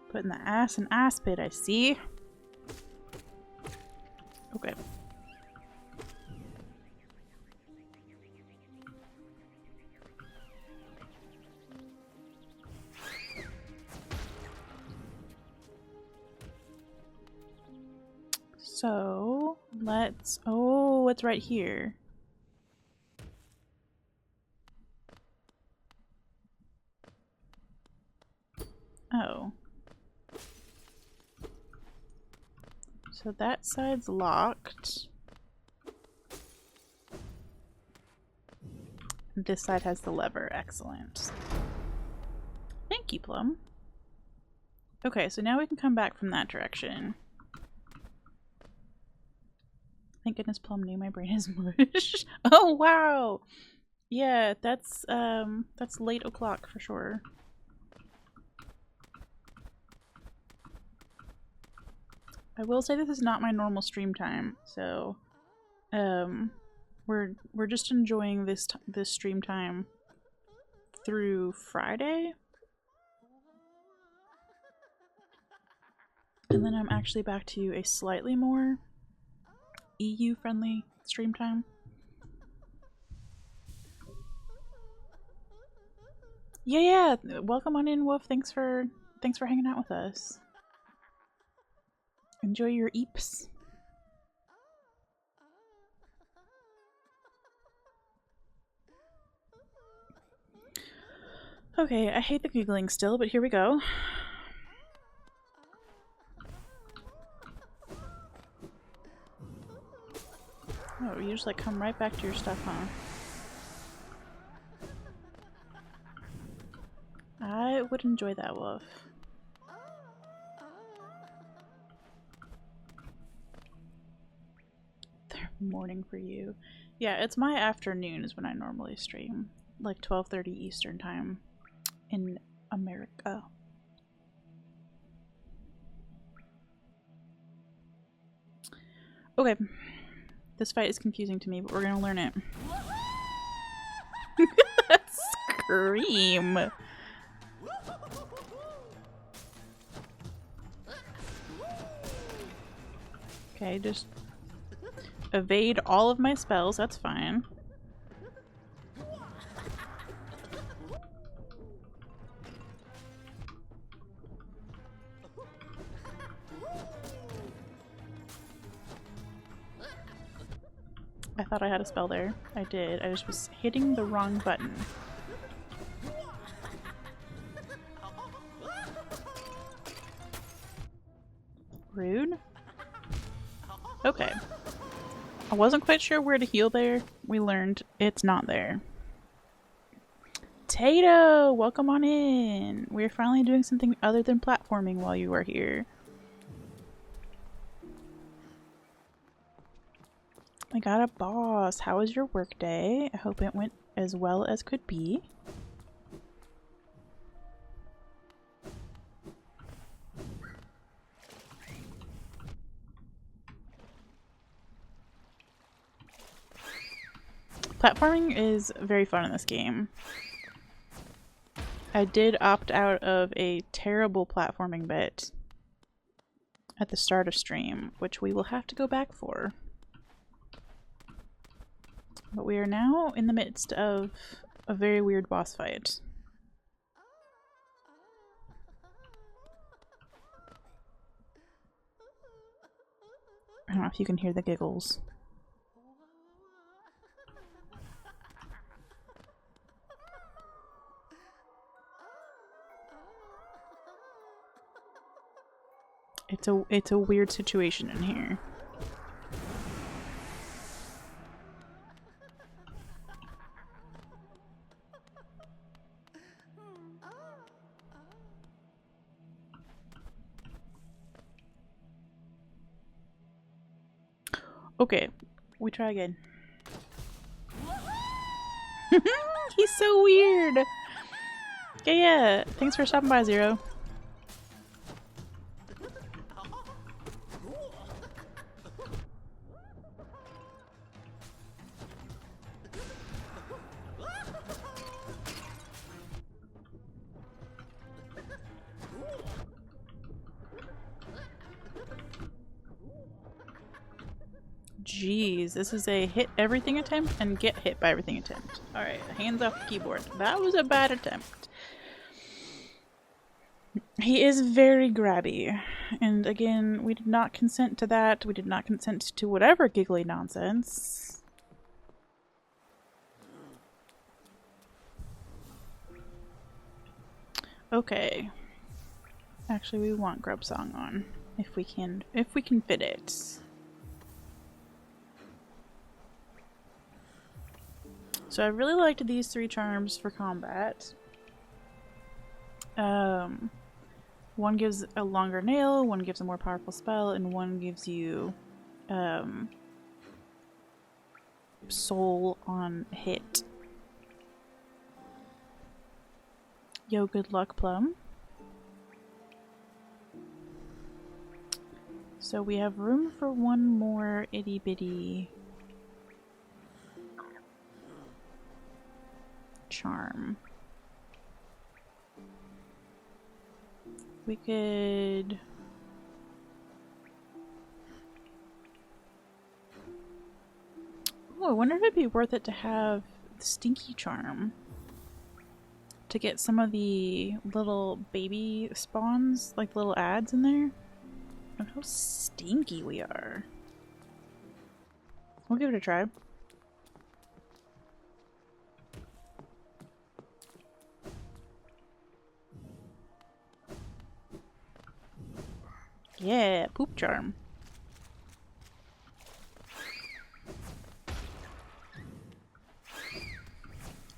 Speaker 1: Putting the ass in ass pit, I see. Okay. So let's— oh, it's right here. Oh. So that side's locked. This side has the lever. Excellent. Thank you, Plum. Okay, so now we can come back from that direction. Thank goodness Plum knew my brain is mush. Oh wow! Yeah, that's late o'clock for sure. I will say this is not my normal stream time, so we're just enjoying this stream time through Friday. And then I'm actually back to a slightly more EU-friendly stream time. Yeah, welcome on in, Wolf. Thanks for hanging out with us. Enjoy your eeps. Okay, I hate the googling still, but here we go. Oh, you just like come right back to your stuff, huh? I would enjoy that wolf. They're morning for you. Yeah, it's my afternoon is when I normally stream. Like 12:30 Eastern time in America. Okay. This fight is confusing to me, but we're gonna learn it. That scream! Okay, just evade all of my spells, that's fine. I thought I had a spell there. I did. I just was hitting the wrong button. Rude? Okay. I wasn't quite sure where to heal there. We learned it's not there. Tato! Welcome on in! We're finally doing something other than platforming while you are here. I got a boss. How was your work day? I hope it went as well as could be. Platforming is very fun in this game. I did opt out of a terrible platforming bit at the start of stream, which we will have to go back for. But we are now in the midst of a very weird boss fight. I don't know if you can hear the giggles. It's a weird situation in here. Okay, we try again. He's so weird! Okay, yeah, thanks for stopping by, Zero. Jeez, this is a hit everything attempt and get hit by everything attempt. Alright, hands off the keyboard. That was a bad attempt. He is very grabby. And again, we did not consent to that. We did not consent to whatever giggly nonsense. Okay. Actually, we want Grub Song on. If we can fit it. So I really liked these 3 charms for combat. One gives a longer nail, one gives a more powerful spell, and one gives you soul on hit. Yo, good luck, Plum. So we have room for one more itty bitty charm. We could... Oh, I wonder if it'd be worth it to have the Stinky Charm. To get some of the little baby spawns, like little ads in there. Look how stinky we are. We'll give it a try. Yeah, poop charm.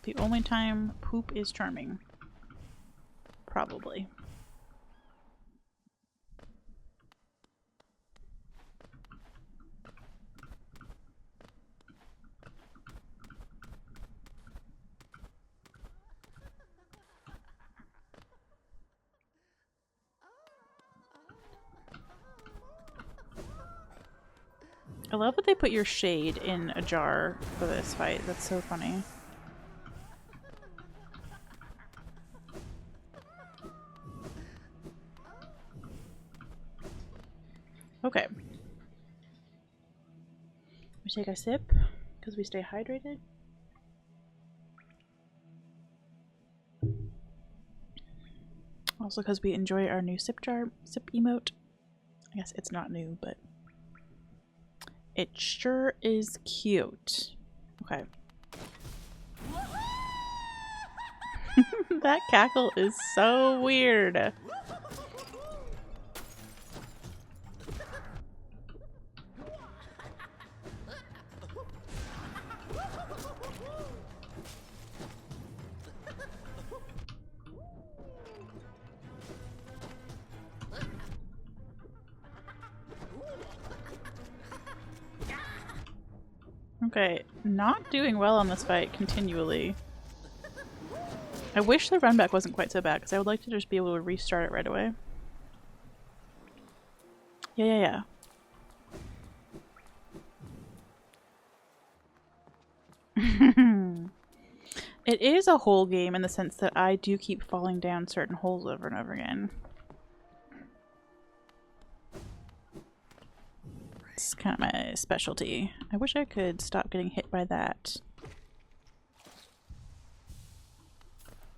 Speaker 1: The only time poop is charming. Probably. I love that they put your shade in a jar for this fight. That's so funny. Okay. We take a sip because we stay hydrated. Also because we enjoy our new sip emote. I guess it's not new, but it sure is cute. Okay. That cackle is so weird. Okay, not doing well on this fight continually. I wish the run back wasn't quite so bad because I would like to just be able to restart it right away. Yeah. It is a hole game in the sense that I do keep falling down certain holes over and over again. It's kind of my specialty. I wish I could stop getting hit by that.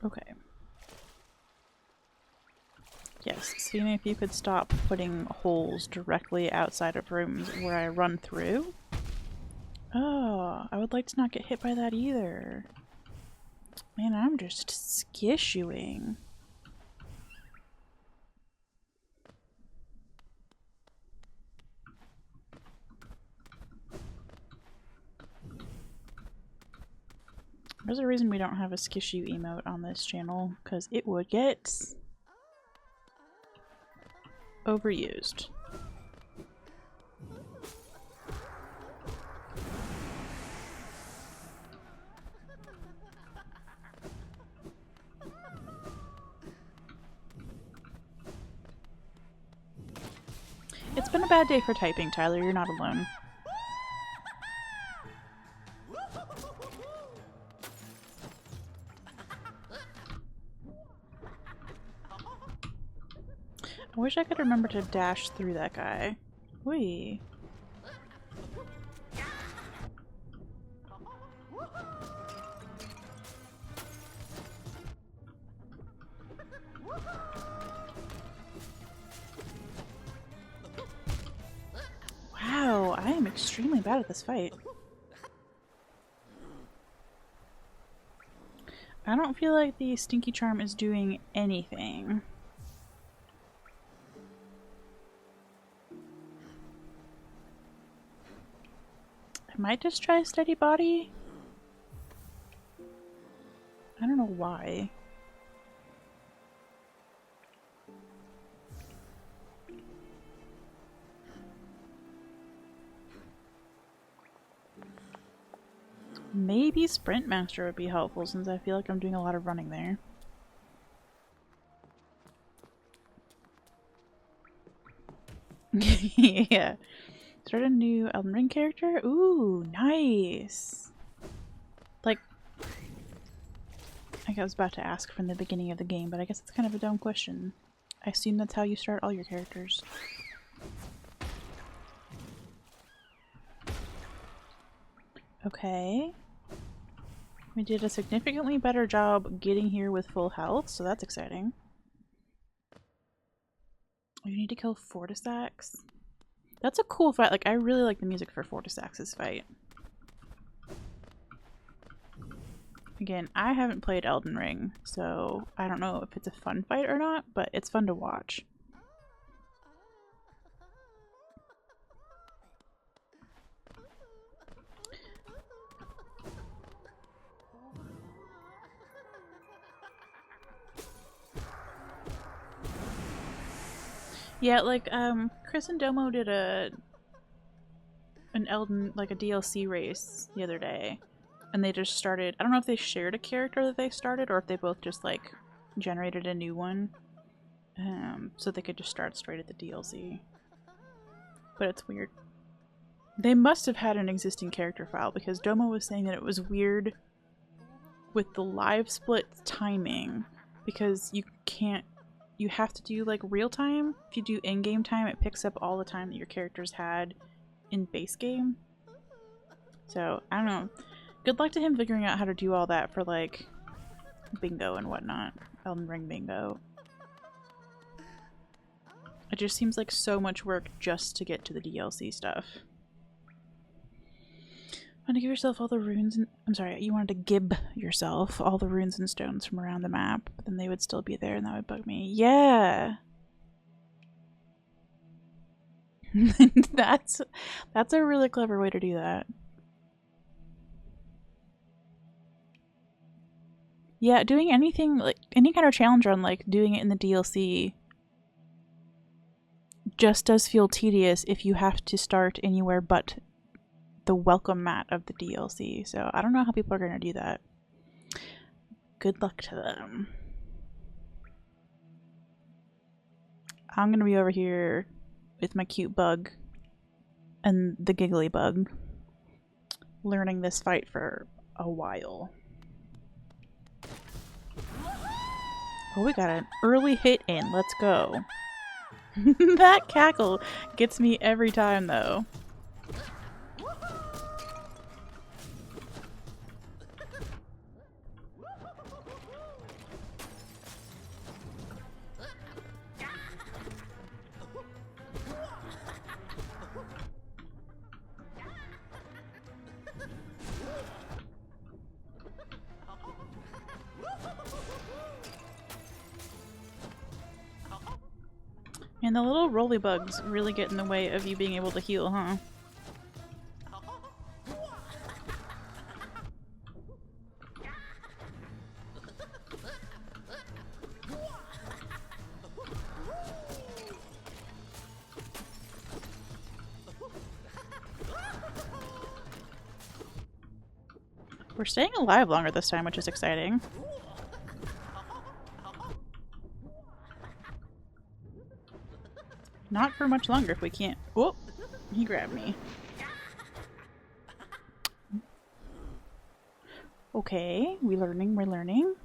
Speaker 1: Okay. Yes, see me if you could stop putting holes directly outside of rooms where I run through. Oh, I would like to not get hit by that either. Man, I'm just skissuing. There's a reason we don't have a skishu emote on this channel, because it would get overused. It's been a bad day for typing, Tyler. You're not alone. I wish I could remember to dash through that guy. Whee. Wow, I am extremely bad at this fight. I don't feel like the Stinky Charm is doing anything. I might just try Steady Body. I don't know why. Maybe Sprint Master would be helpful since I feel like I'm doing a lot of running there. Yeah. Start a new Elden Ring character? Ooh, nice! Like, I was about to ask from the beginning of the game, but I guess it's kind of a dumb question. I assume that's how you start all your characters. Okay. We did a significantly better job getting here with full health, so that's exciting. You need to kill Fortisax. That's a cool fight. Like, I really like the music for Fortisax's fight. Again, I haven't played Elden Ring, so I don't know if it's a fun fight or not, but it's fun to watch. Yeah, like Chris and Domo did an Elden, like a DLC race the other day, and they just started. I don't know if they shared a character that they started or if they both just like generated a new one, so they could just start straight at the DLC. But it's weird. They must have had an existing character file because Domo was saying that it was weird with the live split timing because you have to do like real time. If you do in-game time, it picks up all the time that your characters had in base game. So, I don't know. Good luck to him figuring out how to do all that for like bingo and whatnot. Elden Ring bingo. It just seems like so much work just to get to the DLC stuff. Want to give yourself all the runes and I'm sorry, you wanted to gib yourself all the runes and stones from around the map, but then they would still be there and that would bug me. Yeah. that's a really clever way to do that. Yeah, doing anything like any kind of challenge on like doing it in the DLC just does feel tedious if you have to start anywhere but the welcome mat of the DLC. So I don't know how people are going to do that. Good luck to them. I'm going to be over here with my cute bug and the giggly bug learning this fight for a while. Oh, we got an early hit in. Let's go. That cackle gets me every time though. And the little rolly bugs really get in the way of you being able to heal, huh? We're staying alive longer this time, which is exciting. Not for much longer if we can't. Oh, he grabbed me. Okay, we're learning.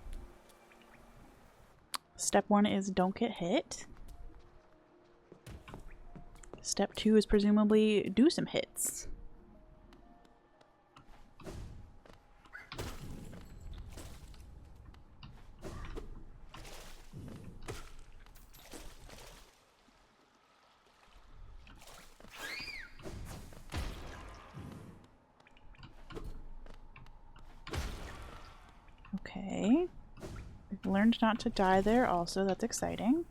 Speaker 1: Step 1 is don't get hit. Step 2 is presumably do some hits. Okay. We've learned not to die there also, that's exciting.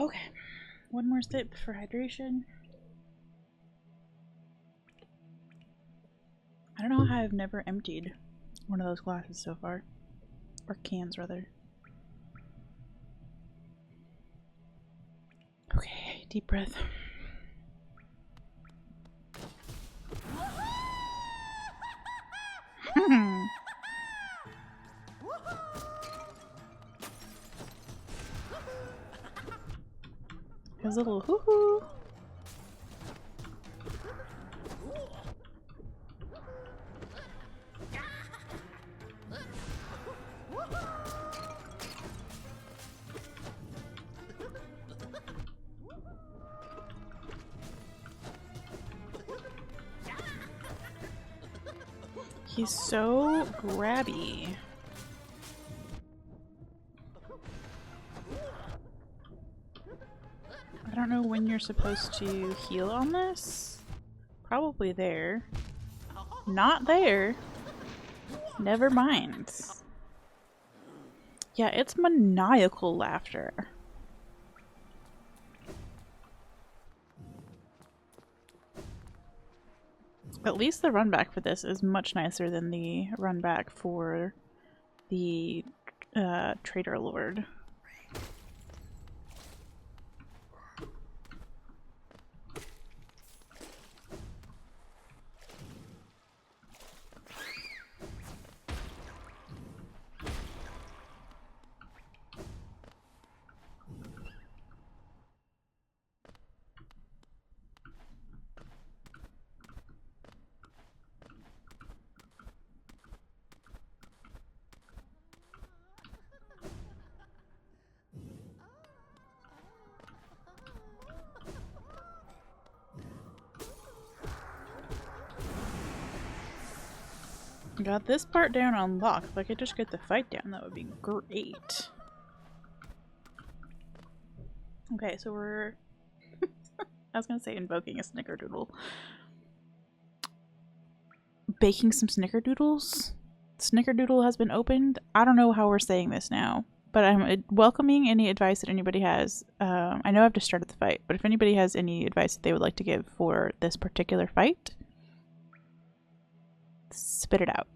Speaker 1: Okay, one more sip for hydration. I don't know how I've never emptied one of those glasses so far. Or cans, rather. Okay, deep breath. There's a little hoo-hoo. He's so grabby. don't know when you're supposed to heal on this. Probably there. Not there. Never mind. Yeah, it's maniacal laughter. At least the run back for this is much nicer than the run back for the Trader Lord. Got this part down on lock. If I could just get the fight down, that would be great. Okay, so we're... I was gonna say invoking a snickerdoodle. Baking some snickerdoodles? Snickerdoodle has been opened. I don't know how we're saying this now, but I'm welcoming any advice that anybody has. I know I've just started the fight, but if anybody has any advice that they would like to give for this particular fight, spit it out.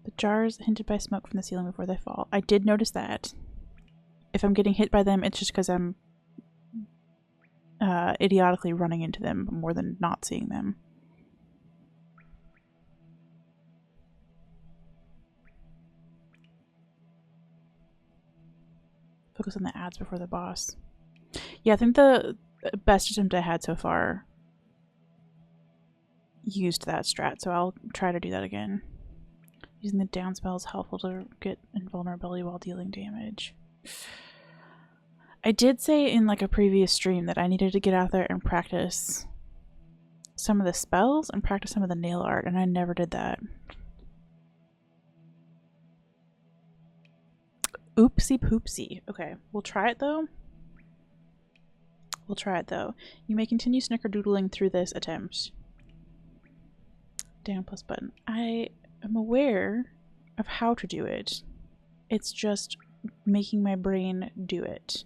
Speaker 1: The jars hinted by smoke from the ceiling before they fall. I did notice that. If I'm getting hit by them, it's just because I'm idiotically running into them more than not seeing them. Focus on the ads before the boss. Yeah, I think the best attempt I had so far used that strat, so I'll try to do that again. Using the down spell is helpful to get invulnerability while dealing damage. I did say in like a previous stream that I needed to get out there and practice some of the spells and practice some of the nail art, and I never did that. Oopsie poopsie. Okay, we'll try it though. We'll try it though. You may continue snickerdoodling through this attempt. Down plus button. I am aware of how to do it. It's just making my brain do it.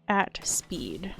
Speaker 1: At speed.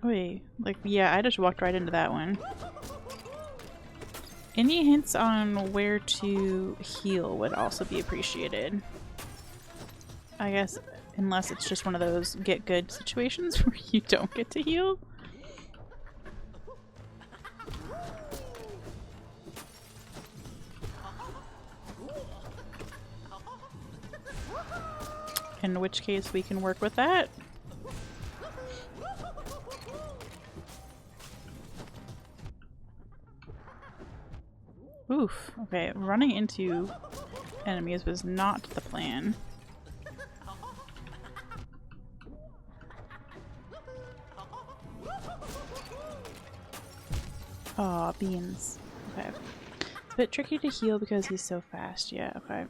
Speaker 1: Wait, like, yeah, I just walked right into that one. Any hints on where to heal would also be appreciated. I guess, unless it's just one of those get good situations where you don't get to heal. In which case we can work with that. Oof. Okay, running into enemies was not the plan. Aw, beans. Okay. It's a bit tricky to heal because he's so fast. Yeah, okay.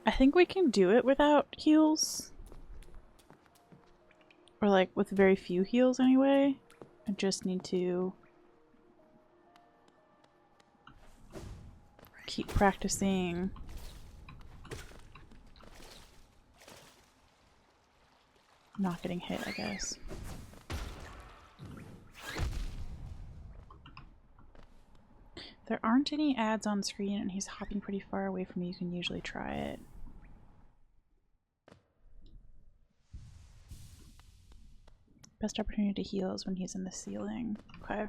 Speaker 1: I think we can do it without heals. Or like with very few heals anyway. I just need to keep practicing. Not getting hit, I guess. There aren't any ads on screen and he's hopping pretty far away from you. You can usually try it. Best opportunity to heal is when he's in the ceiling. Okay.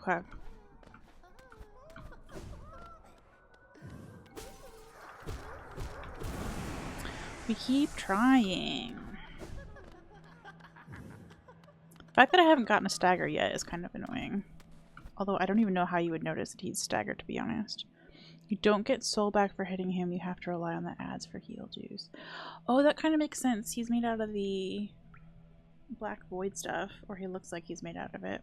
Speaker 1: Okay. We keep trying. The fact that I haven't gotten a stagger yet is kind of annoying. Although I don't even know how you would notice that he's staggered, to be honest. You don't get soul back for hitting him. You have to rely on the ads for heal juice. Oh, that kind of makes sense. He's made out of the black void stuff. Or he looks like he's made out of it.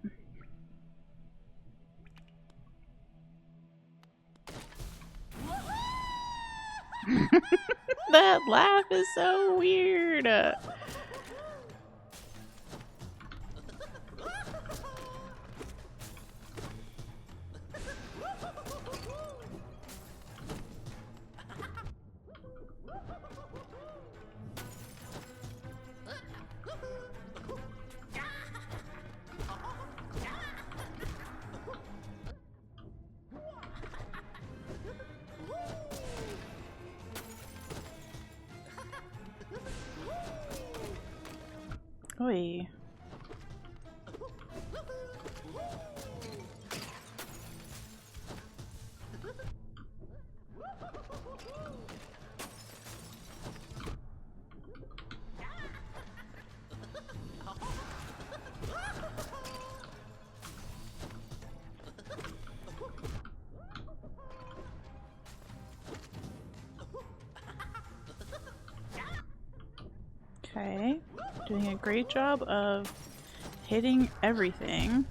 Speaker 1: That laugh is so weird. Oi. Okay. Doing a great job of hitting everything.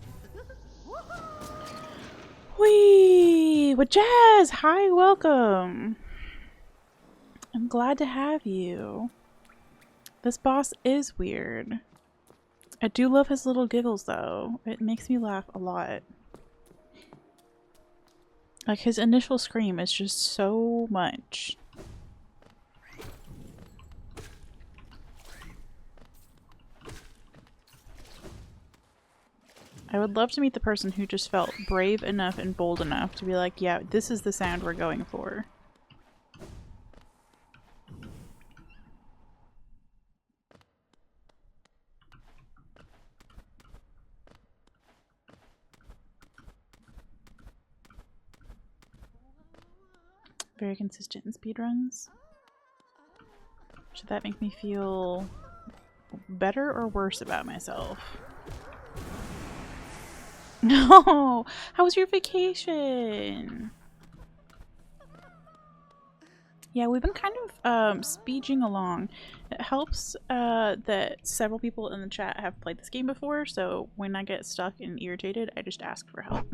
Speaker 1: Whee! With Jazz! Hi, welcome! I'm glad to have you. This boss is weird. I do love his little giggles though. It makes me laugh a lot. Like his initial scream is just so much. I would love to meet the person who just felt brave enough and bold enough to be like, yeah, this is the sound we're going for. Very consistent in speedruns. Should that make me feel better or worse about myself? No! How was your vacation? Yeah, we've been kind of speeding along. It helps that several people in the chat have played this game before, so when I get stuck and irritated, I just ask for help.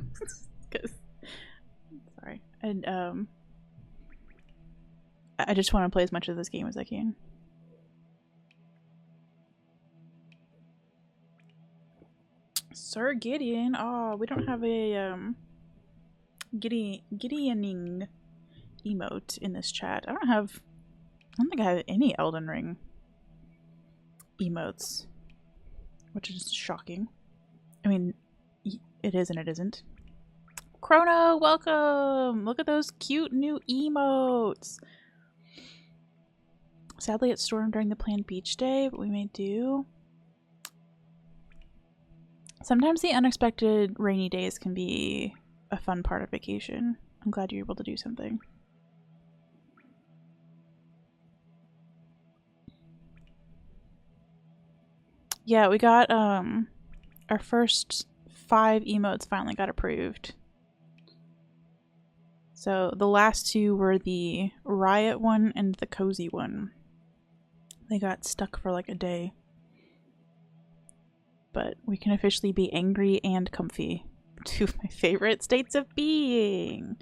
Speaker 1: Sorry. And I just want to play as much of this game as I can. Sir Gideon. Oh, we don't have a Gideoning emote in this chat. I don't think I have any Elden Ring emotes, which is shocking. I mean, it is and it isn't. Chrono, welcome! Look at those cute new emotes. Sadly, it stormed during the planned beach day, but we may do. Sometimes the unexpected rainy days can be a fun part of vacation. I'm glad you're able to do something. Yeah, we got our first 5 emotes finally got approved. So the last 2 were the riot one and the cozy one. They got stuck for like a day. But we can officially be angry and comfy. 2 of my favorite states of being.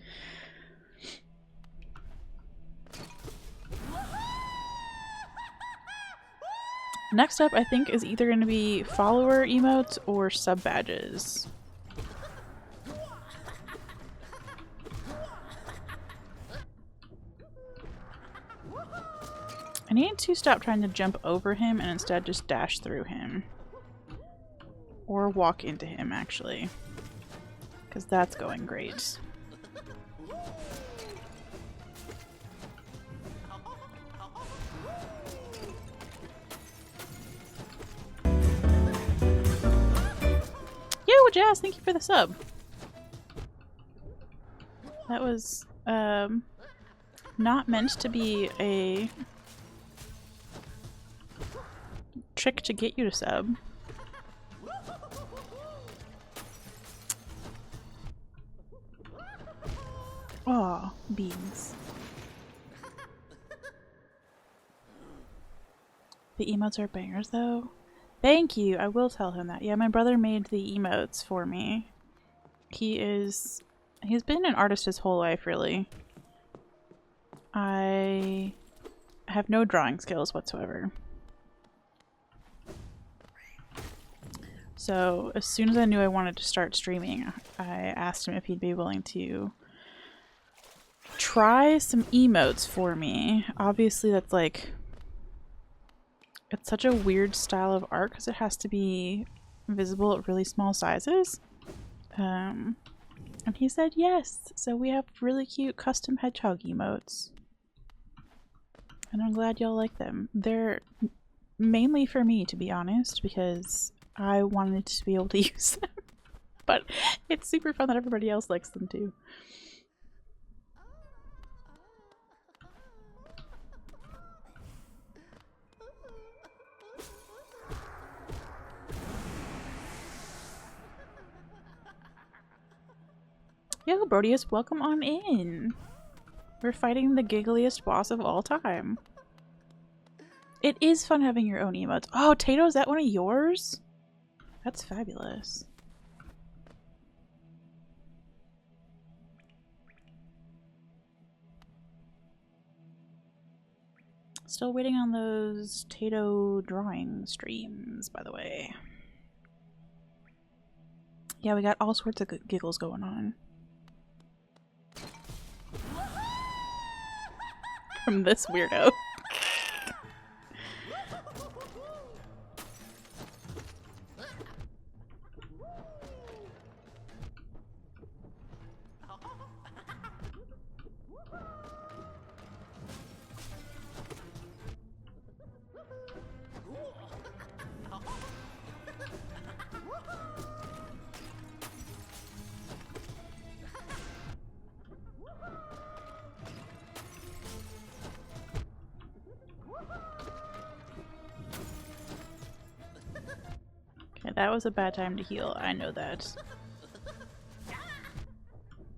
Speaker 1: Next up, I think, is either going to be follower emotes or sub badges. I need to stop trying to jump over him and instead just dash through him. Or walk into him, actually. Because that's going great. Yo, Jazz, thank you for the sub. That was not meant to be a trick to get you to sub. Oh, beans. The emotes are bangers though. Thank you, I will tell him that. Yeah, my brother made the emotes for me. He's been an artist his whole life, really. I have no drawing skills whatsoever. So as soon as I knew I wanted to start streaming, I asked him if he'd be willing to try some emotes for me. Obviously that's like, it's such a weird style of art because it has to be visible at really small sizes. And he said yes, so we have really cute custom hedgehog emotes. And I'm glad y'all like them. They're mainly for me, to be honest, because I wanted to be able to use them. But it's super fun that everybody else likes them too. Yo, Brodius, welcome on in. We're fighting the giggliest boss of all time. It is fun having your own emotes. Oh, Tato, is that one of yours? That's fabulous. Still waiting on those Tato drawing streams, by the way. Yeah, we got all sorts of giggles going on. From this weirdo. That was a bad time to heal, I know that.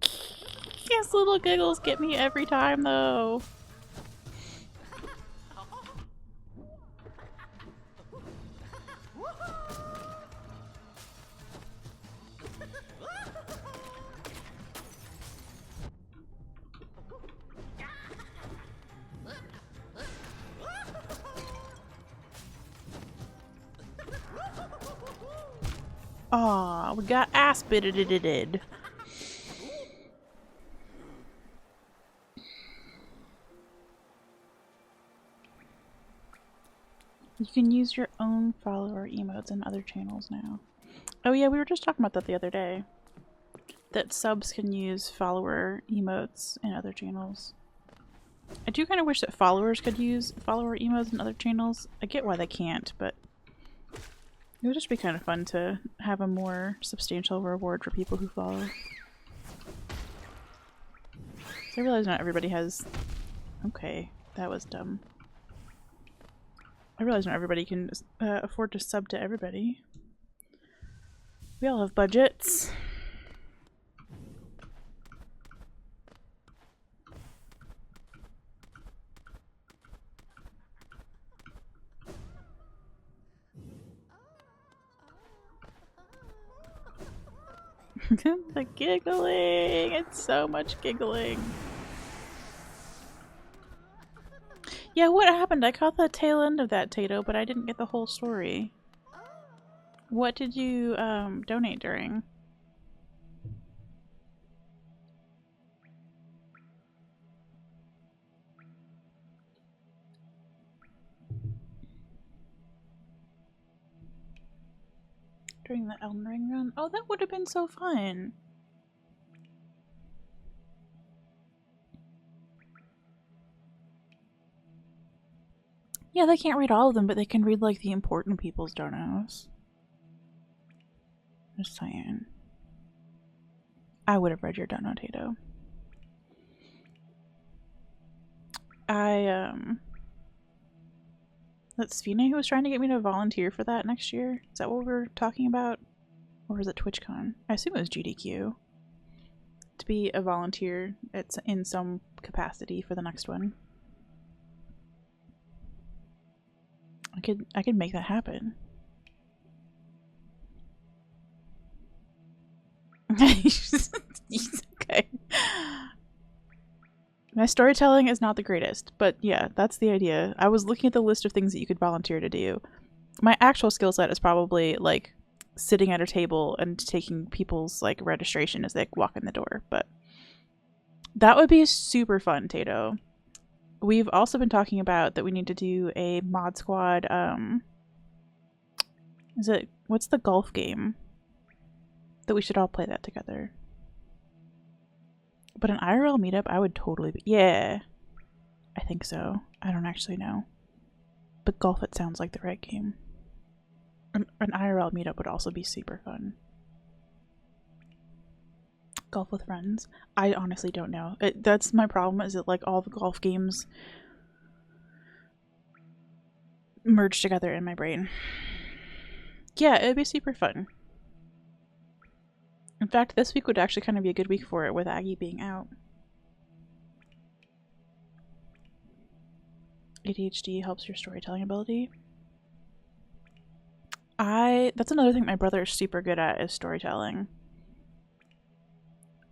Speaker 1: His little giggles get me every time though. Aw, we got ass bitted. You can use your own follower emotes in other channels now. Oh yeah, we were just talking about that the other day. That subs can use follower emotes in other channels. I do kind of wish that followers could use follower emotes in other channels. I get why they can't, but it would just be kind of fun to have a more substantial reward for people who follow. So I realize not everybody has... Okay, that was dumb. I realize not everybody can afford to sub to everybody. We all have budgets. The giggling! It's so much giggling. Yeah, what happened? I caught the tail end of that, Tato, but I didn't get the whole story. What did you donate during? During the Elden Ring run? Oh, that would have been so fun! Yeah, they can't read all of them, but they can read, like, the important people's donos. Just saying. I would have read your dono, Tato. That's Sfina who was trying to get me to volunteer for that next year. Is that what we're talking about? Or was it TwitchCon? I assume it was GDQ. To be a volunteer, it's in some capacity for the next one. I could make that happen. Okay. My storytelling is not the greatest, but yeah, that's the idea. I was looking at the list of things that you could volunteer to do. My actual skill set is probably like sitting at a table and taking people's like registration as they walk in the door, but that would be super fun, Tato. We've also been talking about that we need to do a mod squad, what's the golf game? That we should all play that together. But an IRL meetup, I would totally be. Yeah. I think so. I don't actually know. But golf, it sounds like the right game. An IRL meetup would also be super fun. Golf with friends? I honestly don't know. That's my problem, is that like all the golf games merge together in my brain. Yeah, it'd be super fun. In fact, this week would actually kind of be a good week for it with Aggie being out. ADHD helps your storytelling ability. That's another thing my brother is super good at, is storytelling.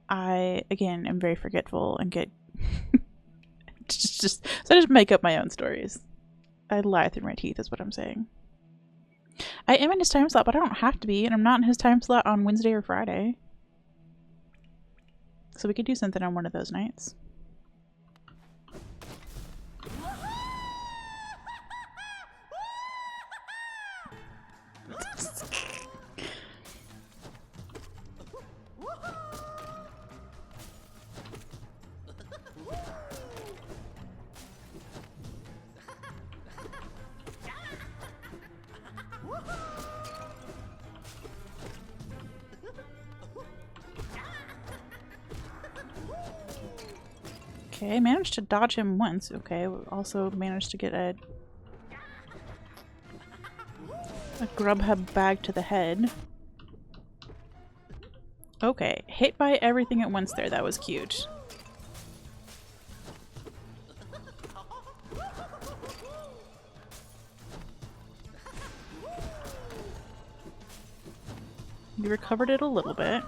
Speaker 1: I, again, am very forgetful and get so I just make up my own stories. I lie through my teeth is what I'm saying. I am in his time slot, but I don't have to be, and I'm not in his time slot on Wednesday or Friday. So we could do something on one of those nights. Okay, managed to dodge him once. Okay, also managed to get a grubhub bag to the head. Okay, hit by everything at once there. That was cute. You recovered it a little bit.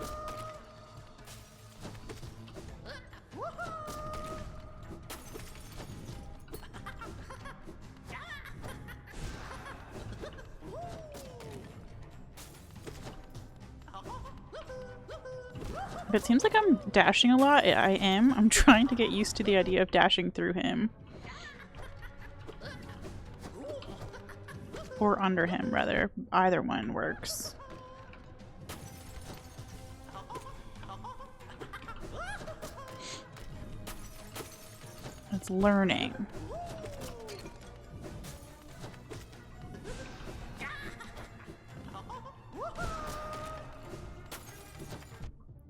Speaker 1: It seems like I'm dashing a lot. I am. I'm trying to get used to the idea of dashing through him. Or under him, rather. Either one works. It's learning.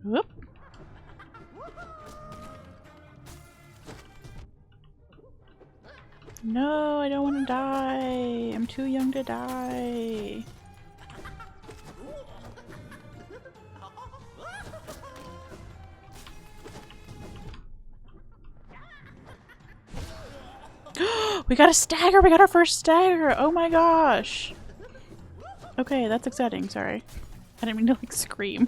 Speaker 1: Whoop. No, I don't want to die. I'm too young to die. We got a stagger! We got our first stagger! Oh my gosh! Okay, that's exciting. Sorry. I didn't mean to like scream.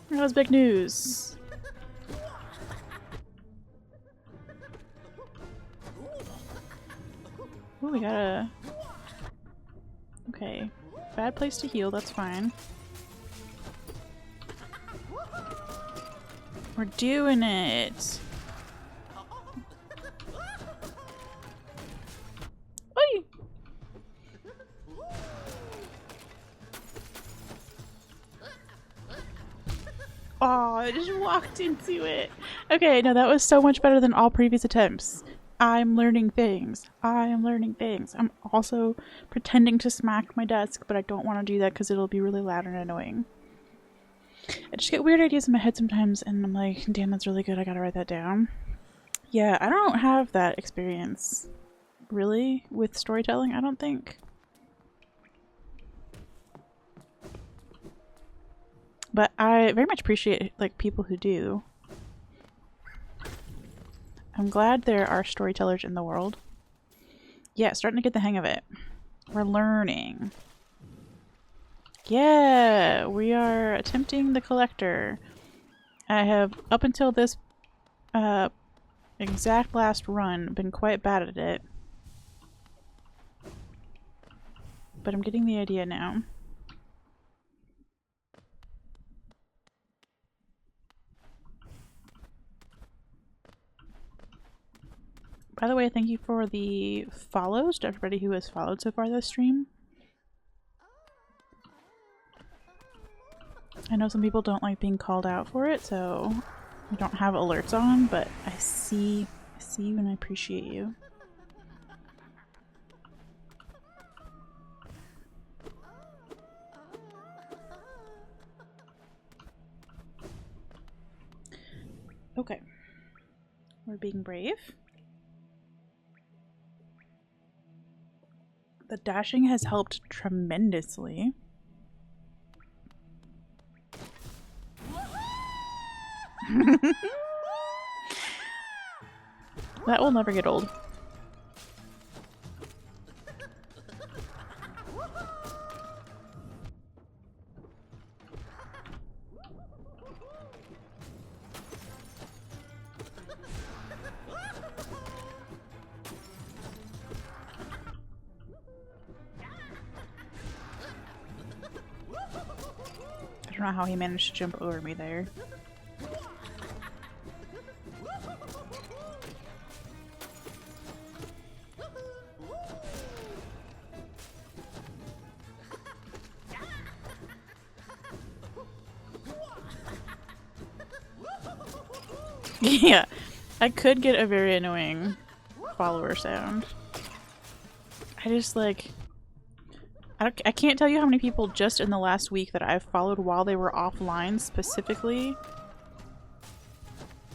Speaker 1: That was big news. Ooh, we got a... Okay. Bad place to heal, that's fine. We're doing it! Oi! Oh, I just walked into it. Okay, no, that was so much better than all previous attempts. I'm learning things. I am learning things. I'm also pretending to smack my desk, but I don't want to do that because it'll be really loud and annoying. I just get weird ideas in my head sometimes, and I'm like, damn, that's really good. I gotta write that down. Yeah, I don't have that experience really with storytelling, I don't think. But I very much appreciate like people who do. I'm glad there are storytellers in the world. Yeah, starting to get the hang of it. We're learning. Yeah, we are attempting the collector. I have, up until this exact last run, been quite bad at it. But I'm getting the idea now. By the way, thank you for the follows to everybody who has followed so far this stream. I know some people don't like being called out for it, so I don't have alerts on, but I see you and I appreciate you. Okay. We're being brave. The dashing has helped tremendously. That will never get old. I don't know how he managed to jump over me there. Yeah, I could get a very annoying follower sound. I just like... I can't tell you how many people just in the last week that I've followed while they were offline specifically.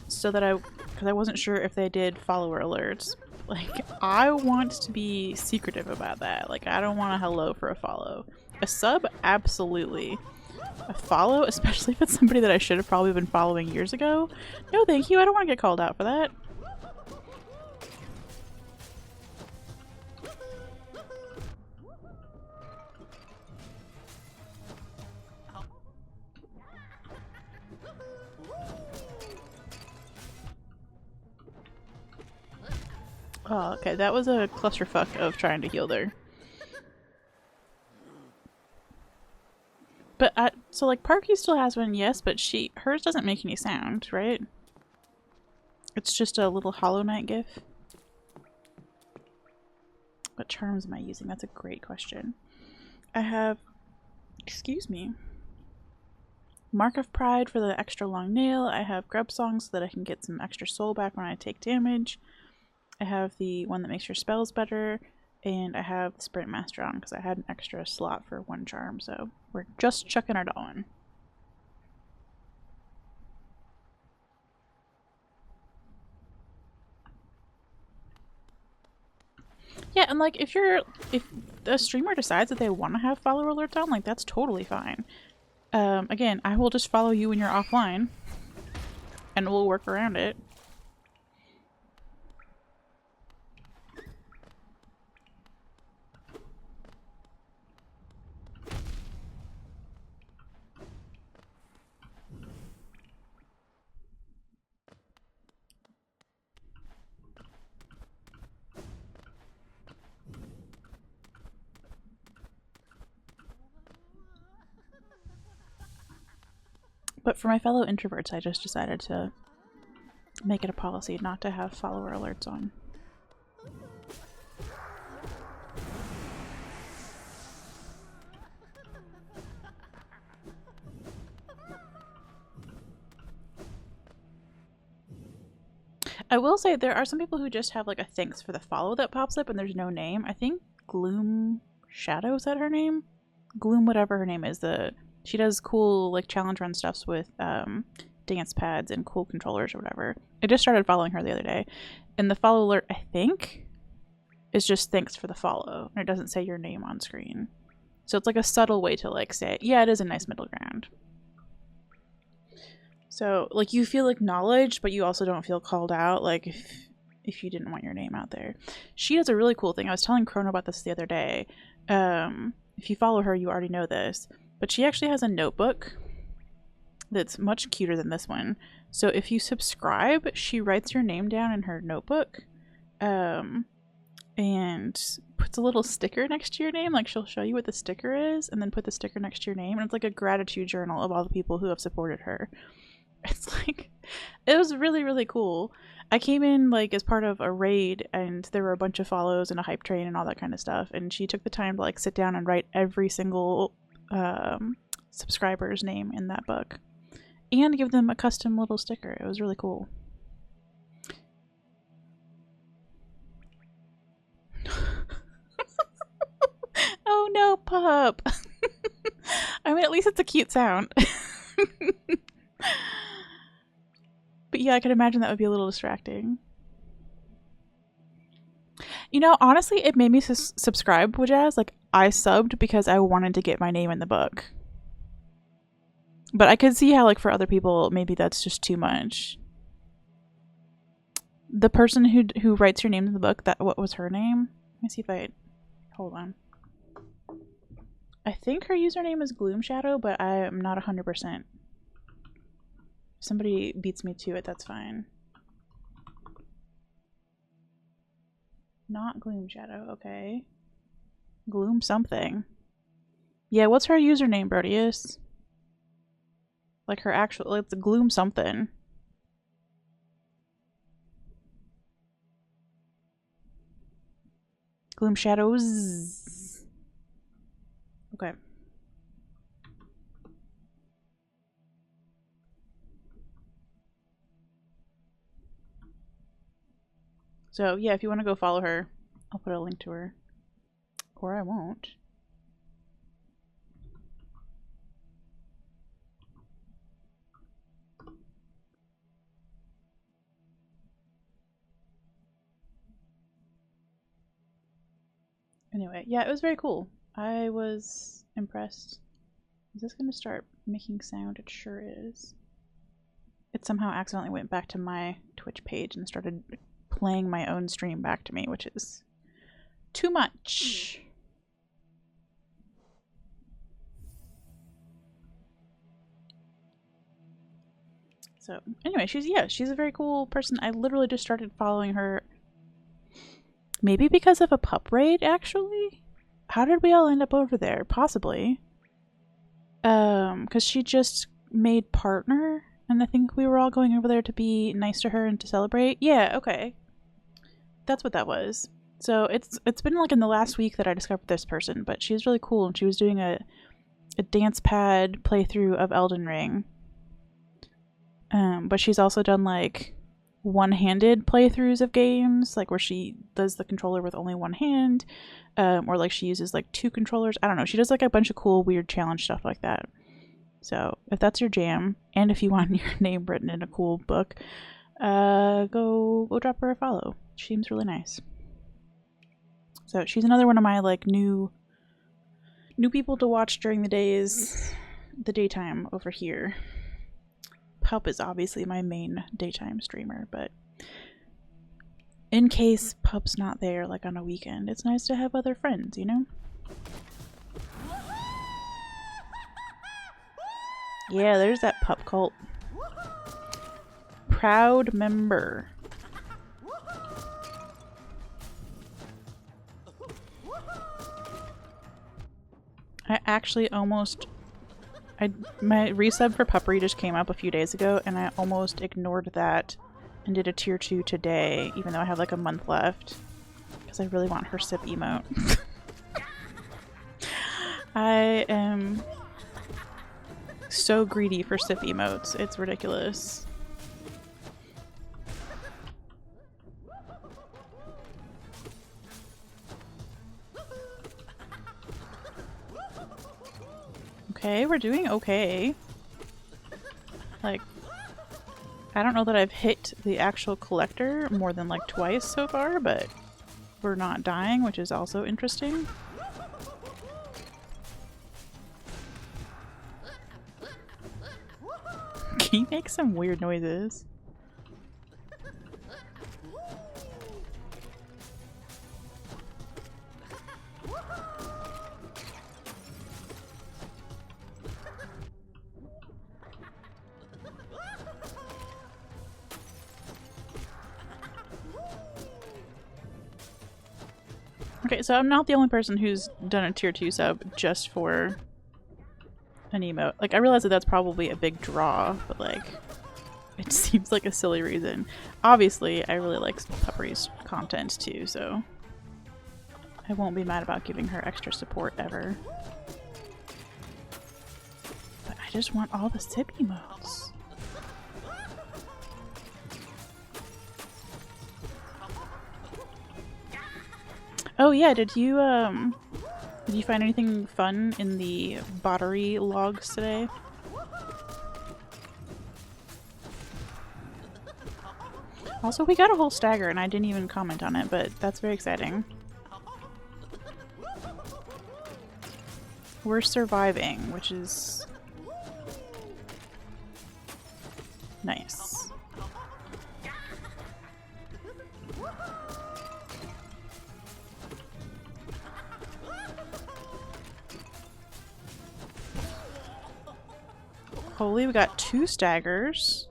Speaker 1: So that because I wasn't sure if they did follower alerts. Like, I want to be secretive about that. Like, I don't want a hello for a follow. A sub, absolutely. A follow, especially if it's somebody that I should have probably been following years ago. No thank you, I don't want to get called out for that. Oh, okay, that was a clusterfuck of trying to heal there. But, so like Parky still has one, yes, but hers doesn't make any sound, right? It's just a little Hollow Knight gif. What charms am I using? That's a great question. I have, excuse me, Mark of Pride for the extra long nail. I have Grub Song so that I can get some extra soul back when I take damage. I have the one that makes your spells better, and I have the Sprint Master on because I had an extra slot for one charm, so we're just chucking our doll in. Yeah, and like if the streamer decides that they want to have follower alerts on, like that's totally fine. Again, I will just follow you when you're offline, and we'll work around it. But for my fellow introverts, I just decided to make it a policy not to have follower alerts on. I will say there are some people who just have like a thanks for the follow that pops up and there's no name. I think Gloom Shadow, is that her name? Gloom whatever her name is. She does cool like challenge run stuffs with dance pads and cool controllers or whatever. I just started following her the other day, and the follow alert, I think, is just thanks for the follow, and it doesn't say your name on screen. So it's like a subtle way to like say, yeah, it is a nice middle ground. So like you feel acknowledged, but you also don't feel called out, like if you didn't want your name out there. She does a really cool thing. I was telling Chrono about this the other day. If you follow her, you already know this, but she actually has a notebook that's much cuter than this one. So if you subscribe, she writes your name down in her notebook, and puts a little sticker next to your name. Like she'll show you what the sticker is and then put the sticker next to your name, and it's like a gratitude journal of all the people who have supported her. It's like, it was really, really cool. I came in like as part of a raid, and there were a bunch of follows and a hype train and all that kind of stuff, and she took the time to like sit down and write every single subscriber's name in that book and give them a custom little sticker. It was really cool. Oh no, pup. I mean, at least it's a cute sound. But yeah, I could imagine that would be a little distracting. You know, honestly, it made me subscribe, Wajaz. Like, I subbed because I wanted to get my name in the book. But I could see how, like, for other people, maybe that's just too much. The person who writes your name in the book, what was her name? Let me see if I... Hold on. I think her username is Gloom Shadow, but I am not 100%. If somebody beats me to it, that's fine. Not Gloom Shadow, okay. Gloom something. Yeah, what's her username, Brodius? Like her actual, it's Gloom something. Gloom Shadows. Okay. So yeah, if you want to go follow her, I'll put a link to her. Or I won't. Anyway, yeah, it was very cool. I was impressed. Is this going to start making sound? It sure is. It somehow accidentally went back to my Twitch page and started playing my own stream back to me, which is too much. So anyway, she's a very cool person. I literally just started following her maybe because of a pup raid, actually. How did we all end up over there? Possibly. Because she just made partner, and I think we were all going over there to be nice to her and to celebrate. Yeah, okay. That's what that was. So it's been like in the last week that I discovered this person, but she's really cool, and she was doing a dance pad playthrough of Elden Ring. But she's also done like one-handed playthroughs of games, like where she does the controller with only one hand, or like she uses like two controllers. I don't know. She does like a bunch of cool, weird challenge stuff like that. So if that's your jam, and if you want your name written in a cool book, go drop her a follow. She seems really nice. So she's another one of my like new people to watch during the daytime over here. Pup is obviously my main daytime streamer, but in case Pup's not there like on a weekend, it's nice to have other friends, you know? Yeah, there's that pup cult. Proud member. I actually almost... my resub for Puppery just came up a few days ago, and I almost ignored that and did a tier 2 today, even though I have like a month left. Because I really want her sip emote. I am so greedy for sip emotes. It's ridiculous. Okay, we're doing okay. Like, I don't know that I've hit the actual collector more than like twice so far, but we're not dying, which is also interesting. He makes some weird noises. Okay, so I'm not the only person who's done a tier 2 sub just for an emote. Like, I realize that that's probably a big draw, but like, it seems like a silly reason. Obviously, I really like Puppery's content too, so I won't be mad about giving her extra support ever. But I just want all the sip emotes. Oh yeah, did you find anything fun in the bottery logs today? Also, we got a whole stagger and I didn't even comment on it, but that's very exciting. We're surviving, which is nice. Holy, we got 2 staggers.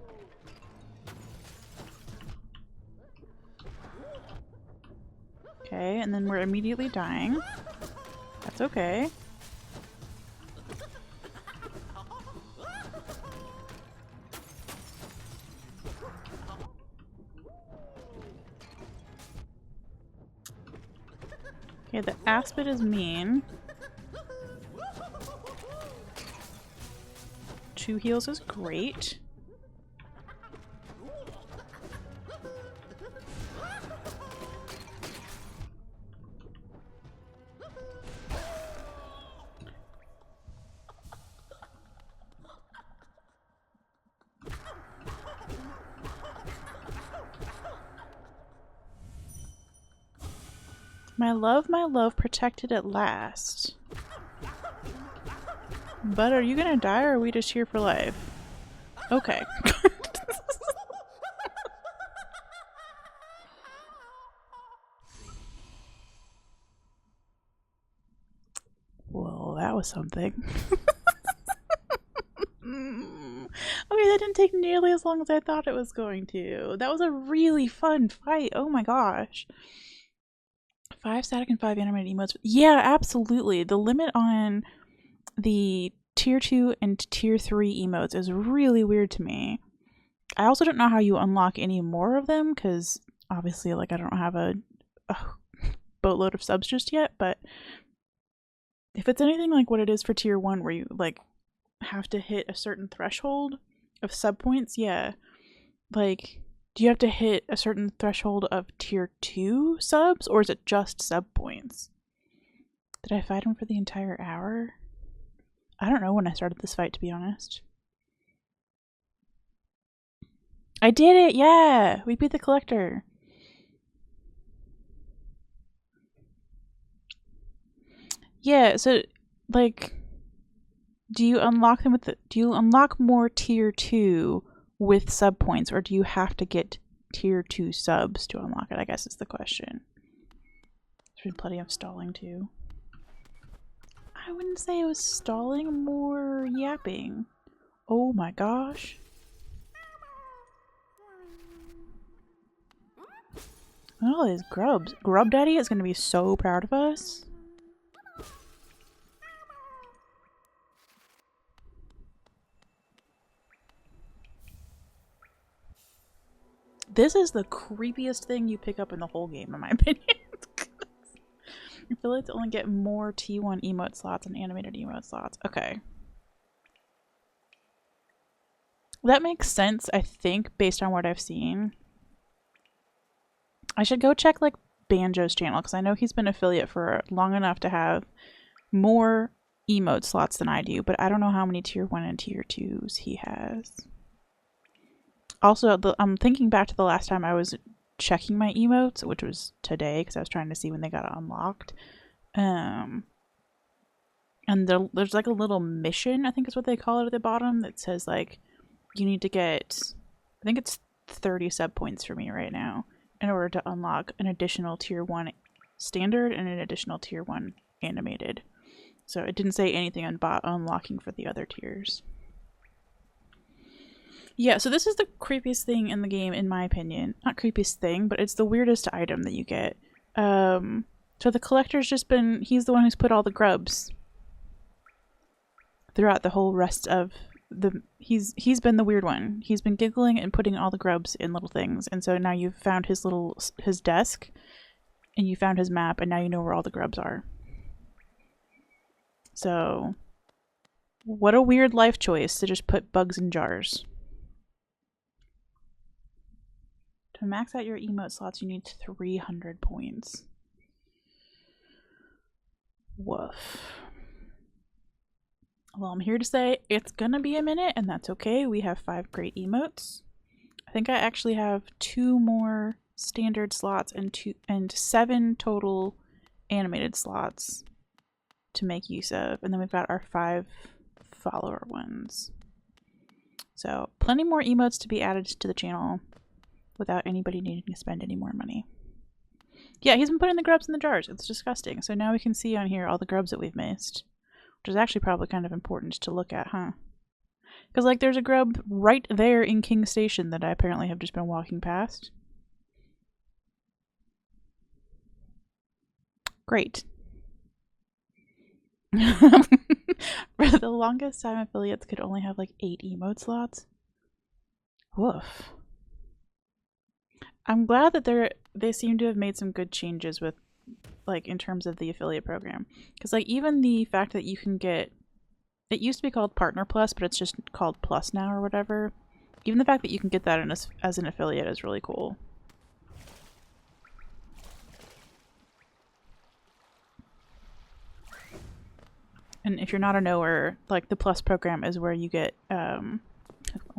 Speaker 1: Okay, and then we're immediately dying. That's okay. Okay, the aspid is mean. 2 heals is great. My love, protected at last. But are you gonna die or are we just here for life? Okay. Well, that was something. Okay, that didn't take nearly as long as I thought it was going to. That was a really fun fight. Oh my gosh. 5 static and 5 animated emotes. Yeah, absolutely. The limit on the tier 2 and tier 3 emotes is really weird to me. I also don't know how you unlock any more of them because obviously like I don't have a boatload of subs just yet, but if it's anything like what it is for tier 1 where you like have to hit a certain threshold of sub points, yeah. Like, do you have to hit a certain threshold of tier 2 subs or is it just sub points? Did I fight him for the entire hour? I don't know when I started this fight, to be honest. I did it! Yeah! We beat the collector. Yeah, so, like, do you unlock them with do you unlock more tier 2 with sub points, or do you have to get tier 2 subs to unlock it? I guess is the question. There's been plenty of stalling too. I wouldn't say it was stalling, more yapping. Oh my gosh. Look at all these grubs. Grub Daddy is going to be so proud of us. This is the creepiest thing you pick up in the whole game, in my opinion. I feel like to only get more T1 emote slots and animated emote slots. Okay. That makes sense, I think, based on what I've seen. I should go check, like, Banjo's channel, because I know he's been affiliate for long enough to have more emote slots than I do, but I don't know how many tier 1 and tier 2s he has. Also, I'm thinking back to the last time I was checking my emotes, which was today because I was trying to see when they got unlocked. And there's like a little mission, I think is what they call it at the bottom, that says like you need to get, I think it's 30 sub points for me right now in order to unlock an additional tier 1 standard and an additional tier 1 animated. So it didn't say anything about unlocking for the other tiers. Yeah, so this is the creepiest thing in the game, in my opinion. Not creepiest thing, but it's the weirdest item that you get. So the collector's just been, he's the one who's put all the grubs throughout the whole rest of the, he's been the weird one. He's been giggling and putting all the grubs in little things, and so now you've found his desk, and you found his map, and now you know where all the grubs are. So, what a weird life choice to just put bugs in jars. To max out your emote slots, you need 300 points. Woof. Well, I'm here to say it's gonna be a minute, and that's okay. We have 5 great emotes. I think I actually have 2 more standard slots and 7 total animated slots to make use of, and then we've got our 5 follower ones. So plenty more emotes to be added to the channel without anybody needing to spend any more money. Yeah, he's been putting the grubs in the jars. It's disgusting. So now we can see on here all the grubs that we've missed, which is actually probably kind of important to look at, huh? Because, like, there's a grub right there in King Station that I apparently have just been walking past. Great. For the longest time, affiliates could only have, like, 8 emote slots. Woof. I'm glad that they seem to have made some good changes with, like, in terms of the affiliate program. Because, like, even the fact that you can get, it used to be called Partner Plus, but it's just called Plus now or whatever. Even the fact that you can get that as an affiliate is really cool. And if you're not a knower, like, the Plus program is where you get, I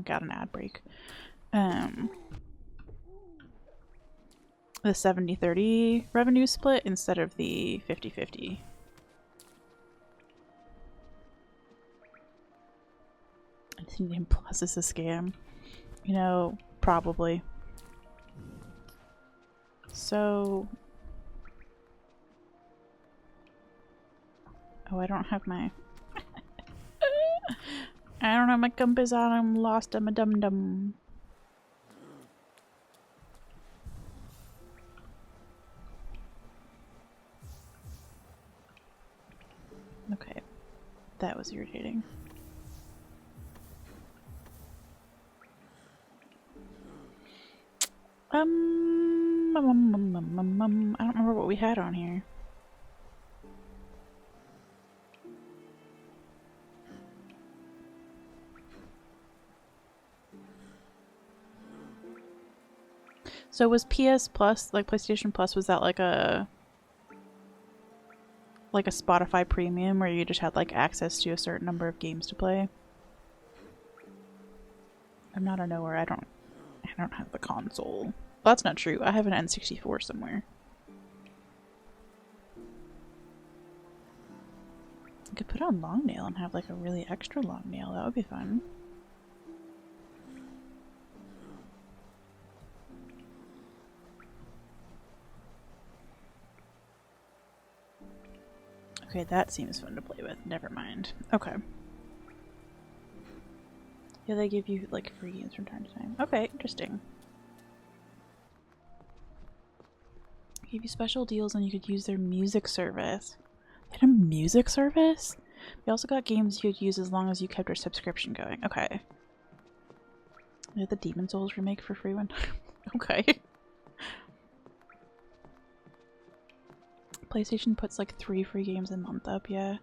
Speaker 1: got an ad break. The 70-30 revenue split instead of the 50-50. Athenium Plus is a scam. You know, probably. So... Oh, I don't have my... I don't have my compass on. I'm lost. I'm a dum-dum. Okay. That was irritating. I don't remember what we had on here. So was PS Plus, like PlayStation Plus, was that like a Spotify Premium where you just had like access to a certain number of games to play? I'm not a knower. I don't have the console. Well, that's not true. I have an N64 somewhere. I could put on long nail and have like a really extra long nail. That would be fun. Okay, that seems fun to play with. Never mind. Okay. Yeah, they give you like free games from time to time. Okay, interesting. They give you special deals and you could use their music service. They had a music service? We also got games you could use as long as you kept your subscription going. Okay. They had the Demon Souls remake for free one. Okay. PlayStation puts like 3 free games a month up, yeah.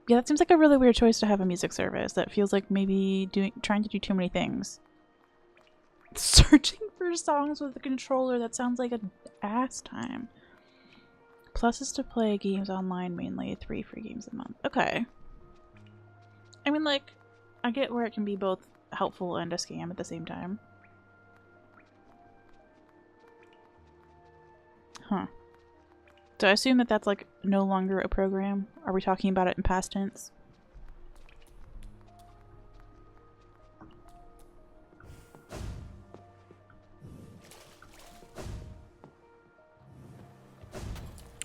Speaker 1: Yeah, that seems like a really weird choice to have a music service. That feels like maybe trying to do too many things. Searching for songs with a controller, that sounds like an ass time. Plus is to play games online mainly, 3 free games a month. Okay. I mean, like, I get where it can be both helpful and a scam at the same time. Huh. So I assume that that's like no longer a program? Are we talking about it in past tense?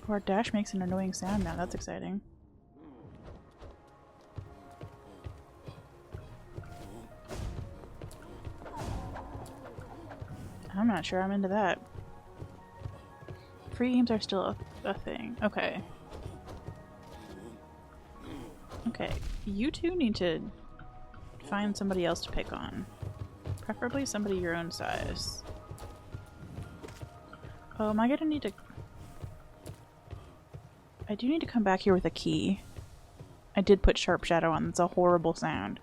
Speaker 1: Our dash makes an annoying sound now. That's exciting. I'm not sure I'm into that. Free games are still a thing. Okay. Okay. You two need to find somebody else to pick on. Preferably somebody your own size. Oh, am I gonna need to... I do need to come back here with a key. I did put Sharp Shadow on. That's a horrible sound.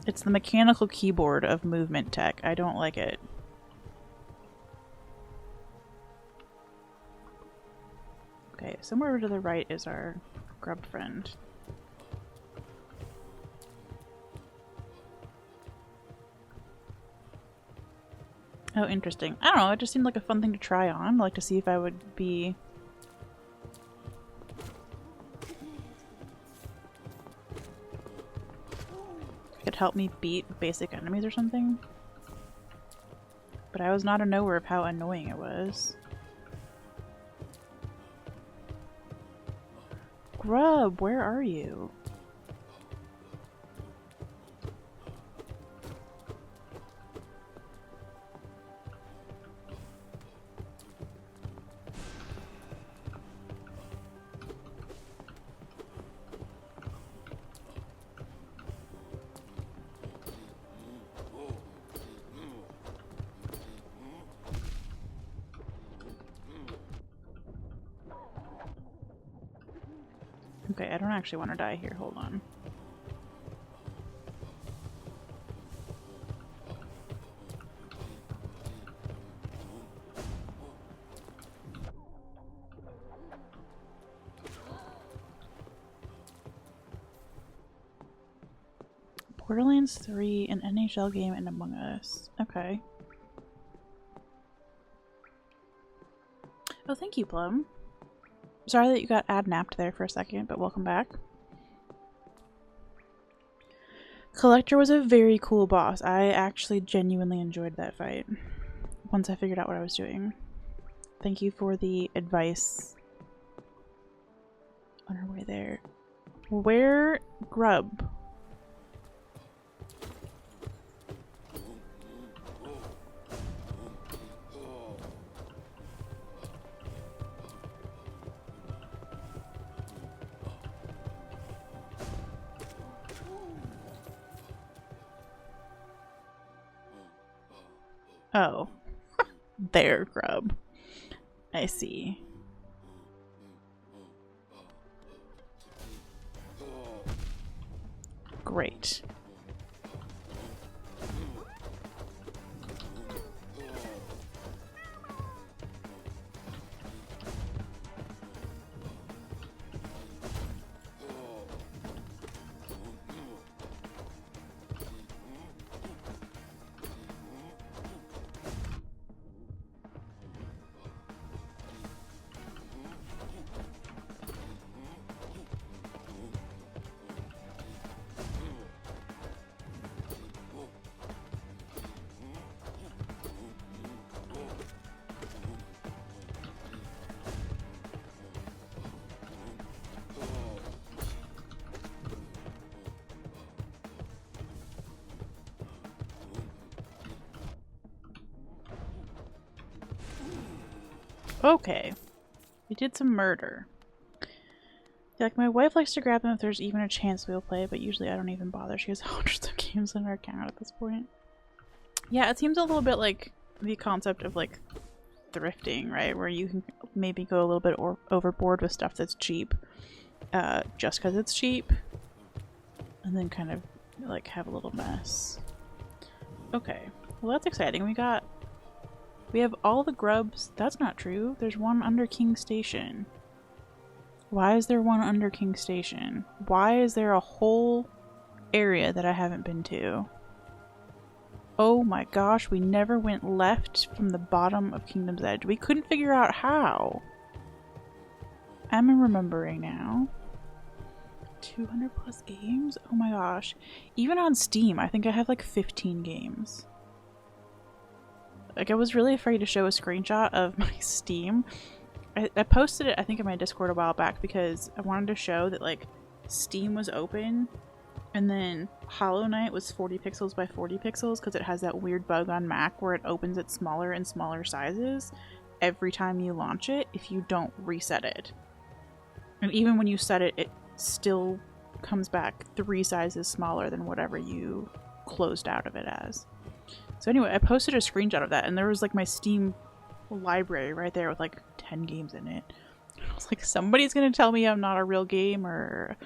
Speaker 1: It's the mechanical keyboard of movement tech. I don't like it. Okay, somewhere to the right is our grub friend. Oh, interesting. I don't know, it just seemed like a fun thing to try on. Like to see if I would be... Could help me beat basic enemies or something. But I was not aware of how annoying it was. Grub, where are you? Okay, I don't actually want to die here. Hold on. Borderlands 3, an NHL game, and Among Us. Okay. Oh, thank you, Plum. Sorry that you got ad-napped there for a second, but welcome back. Collector was a very cool boss. I actually genuinely enjoyed that fight once I figured out what I was doing. Thank you for the advice on our way there. Where grub? Oh, there, grub. I see. Great. Okay. We did some murder. Like, my wife likes to grab them if there's even a chance we'll play, but usually I don't even bother. She has hundreds of games on her account at this point. Yeah, it seems a little bit like the concept of, like, thrifting, right? Where you can maybe go a little bit overboard with stuff that's cheap, just because it's cheap, and then kind of, like, have a little mess. Okay. Well, that's exciting. We got We have all the grubs. That's not true. There's one under King Station. Why is there one under King Station? Why is there a whole area that I haven't been to? Oh my gosh, we never went left from the bottom of Kingdom's Edge. We couldn't figure out how. I'm remembering now. 200 plus games? Oh my gosh. Even on Steam, I think I have like 15 games. Like, I was really afraid to show a screenshot of my Steam. I posted it, I think, in my Discord a while back because I wanted to show that, like, Steam was open and then Hollow Knight was 40 pixels by 40 pixels because it has that weird bug on Mac where it opens at smaller and smaller sizes every time you launch it if you don't reset it. And even when you set it, it still comes back 3 sizes smaller than whatever you closed out of it as. So anyway, I posted a screenshot of that and there was like my Steam library right there with like 10 games in it. I was like, somebody's gonna tell me I'm not a real gamer.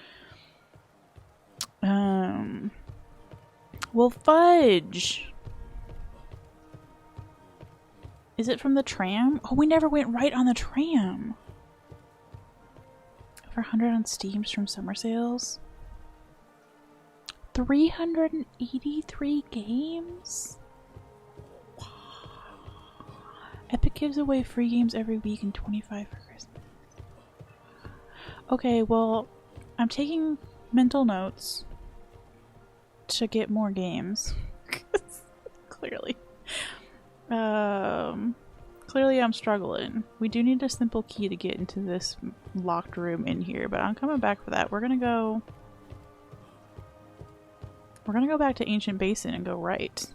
Speaker 1: Well, fudge. Is it from the tram? Oh, we never went right on the tram. Over 100 on Steam from summer sales. 383 games? Epic gives away free games every week and 25 for Christmas. Okay, well, I'm taking mental notes to get more games. Clearly. Clearly I'm struggling. We do need a simple key to get into this locked room in here, but I'm coming back for that. We're gonna go back to Ancient Basin and go right.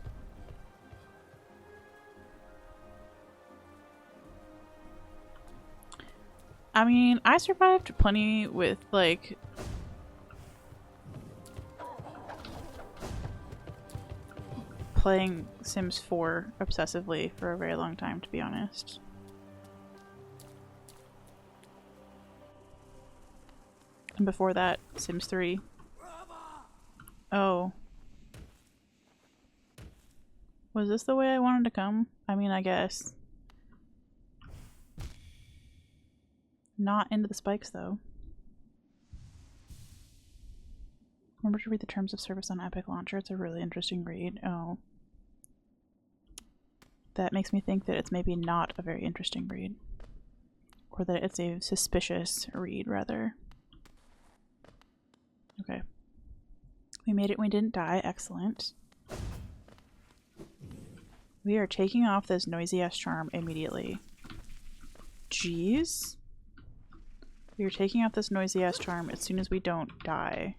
Speaker 1: I mean, I survived plenty with, like, playing Sims 4 obsessively for a very long time, to be honest. And before that, Sims 3. Oh. Was this the way I wanted to come? I mean, I guess. Not into the spikes, though. Remember to read the terms of service on Epic Launcher. It's a really interesting read. Oh. That makes me think that it's maybe not a very interesting read. Or that it's a suspicious read, rather. Okay. We made it. We didn't die. Excellent. We are taking off this noisy-ass charm immediately. Jeez. We are taking off this noisy-ass charm as soon as we don't die.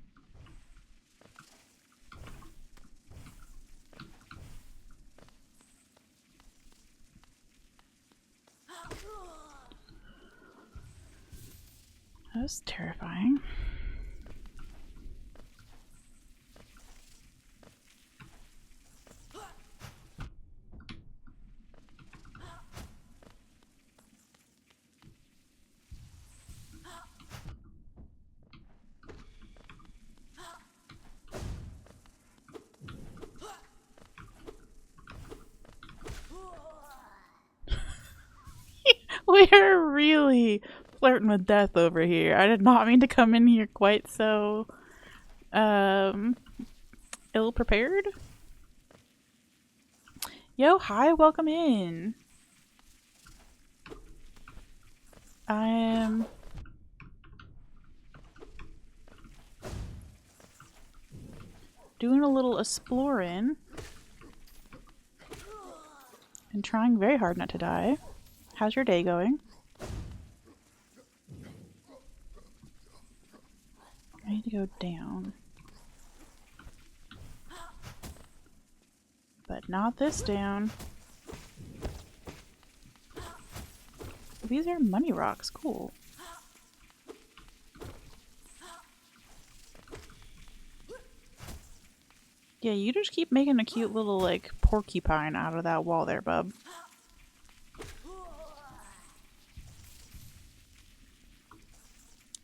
Speaker 1: That was terrifying. We're really flirting with death over here. I did not mean to come in here quite so ill-prepared. Yo, hi, welcome in. I'm doing a little exploring and trying very hard not to die. How's your day going? I need to go down. But not this down. These are money rocks. Cool. Yeah, you just keep making a cute little, like, porcupine out of that wall there, bub.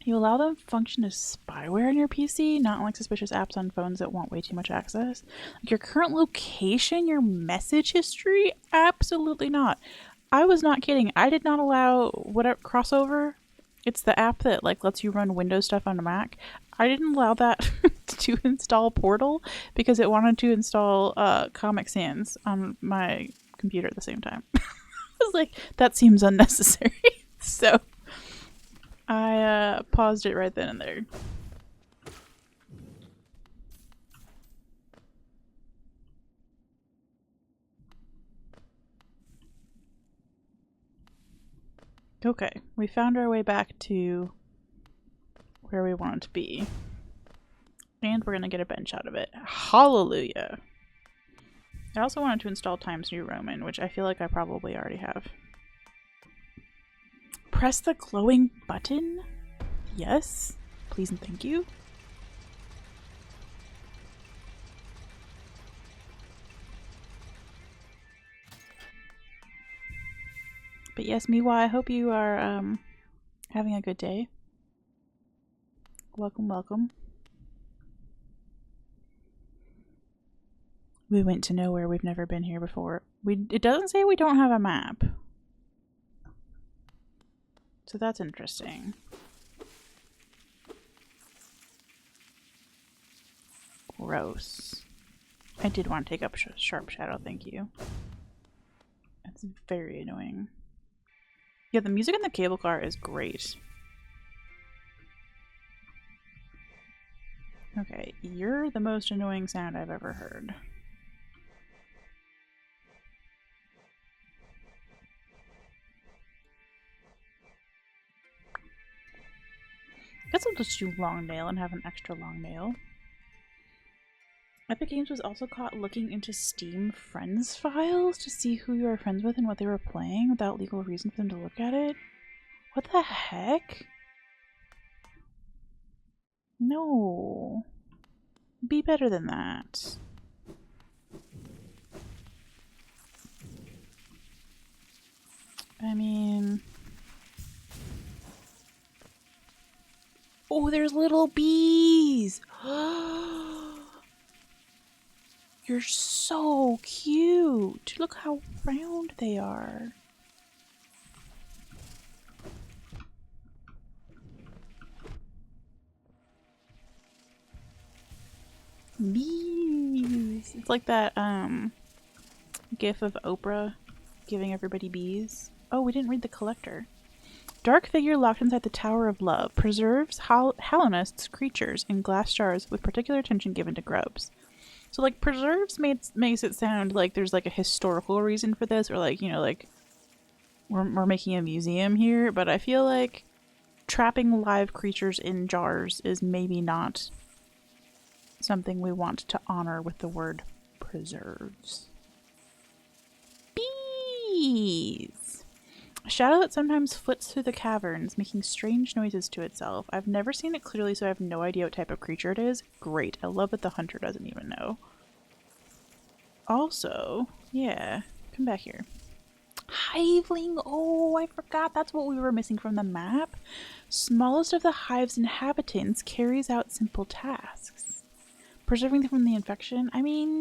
Speaker 1: You allow them to function as spyware on your PC, not like suspicious apps on phones that want way too much access. Like your current location, your message history? Absolutely not. I was not kidding. I did not allow whatever crossover. It's the app that like lets you run Windows stuff on a Mac. I didn't allow that to install Portal because it wanted to install Comic Sans on my computer at the same time. I was like, that seems unnecessary. So I paused it right then and there. Okay, we found our way back to where we want to be. And we're going to get a bench out of it. Hallelujah! I also wanted to install Times New Roman, which I feel like I probably already have. Press the glowing button? Yes. Please and thank you. But yes, Miwa, I hope you are having a good day. Welcome, welcome. We went to nowhere. We've never been here before. It doesn't say we don't have a map. So that's interesting. Gross. I did want to take up Sharp Shadow, thank you. That's very annoying. Yeah, the music in the cable car is great. Okay, you're the most annoying sound I've ever heard. I guess I'll just do long nail and have an extra long nail. Epic Games was also caught looking into Steam Friends files to see who you were friends with and what they were playing without legal reason for them to look at it. What the heck? No. Be better than that. I mean... Oh, there's little bees! You're so cute! Look how round they are. Bees! It's like that, gif of Oprah giving everybody bees. Oh, we didn't read the collector. Dark figure locked inside the Tower of Love preserves Hallownest's creatures in glass jars with particular attention given to grubs. So, like, preserves makes it sound like there's, like, a historical reason for this, or, like, you know, like, we're making a museum here, but I feel like trapping live creatures in jars is maybe not something we want to honor with the word preserves. Bees! A shadow that sometimes flits through the caverns, making strange noises to itself. I've never seen it clearly, so I have no idea what type of creature it is. Great. I love that the hunter doesn't even know. Also, yeah, come back here. Hiveling! Oh, I forgot. That's what we were missing from the map. Smallest of the hive's inhabitants carries out simple tasks. Preserving them from the infection? I mean...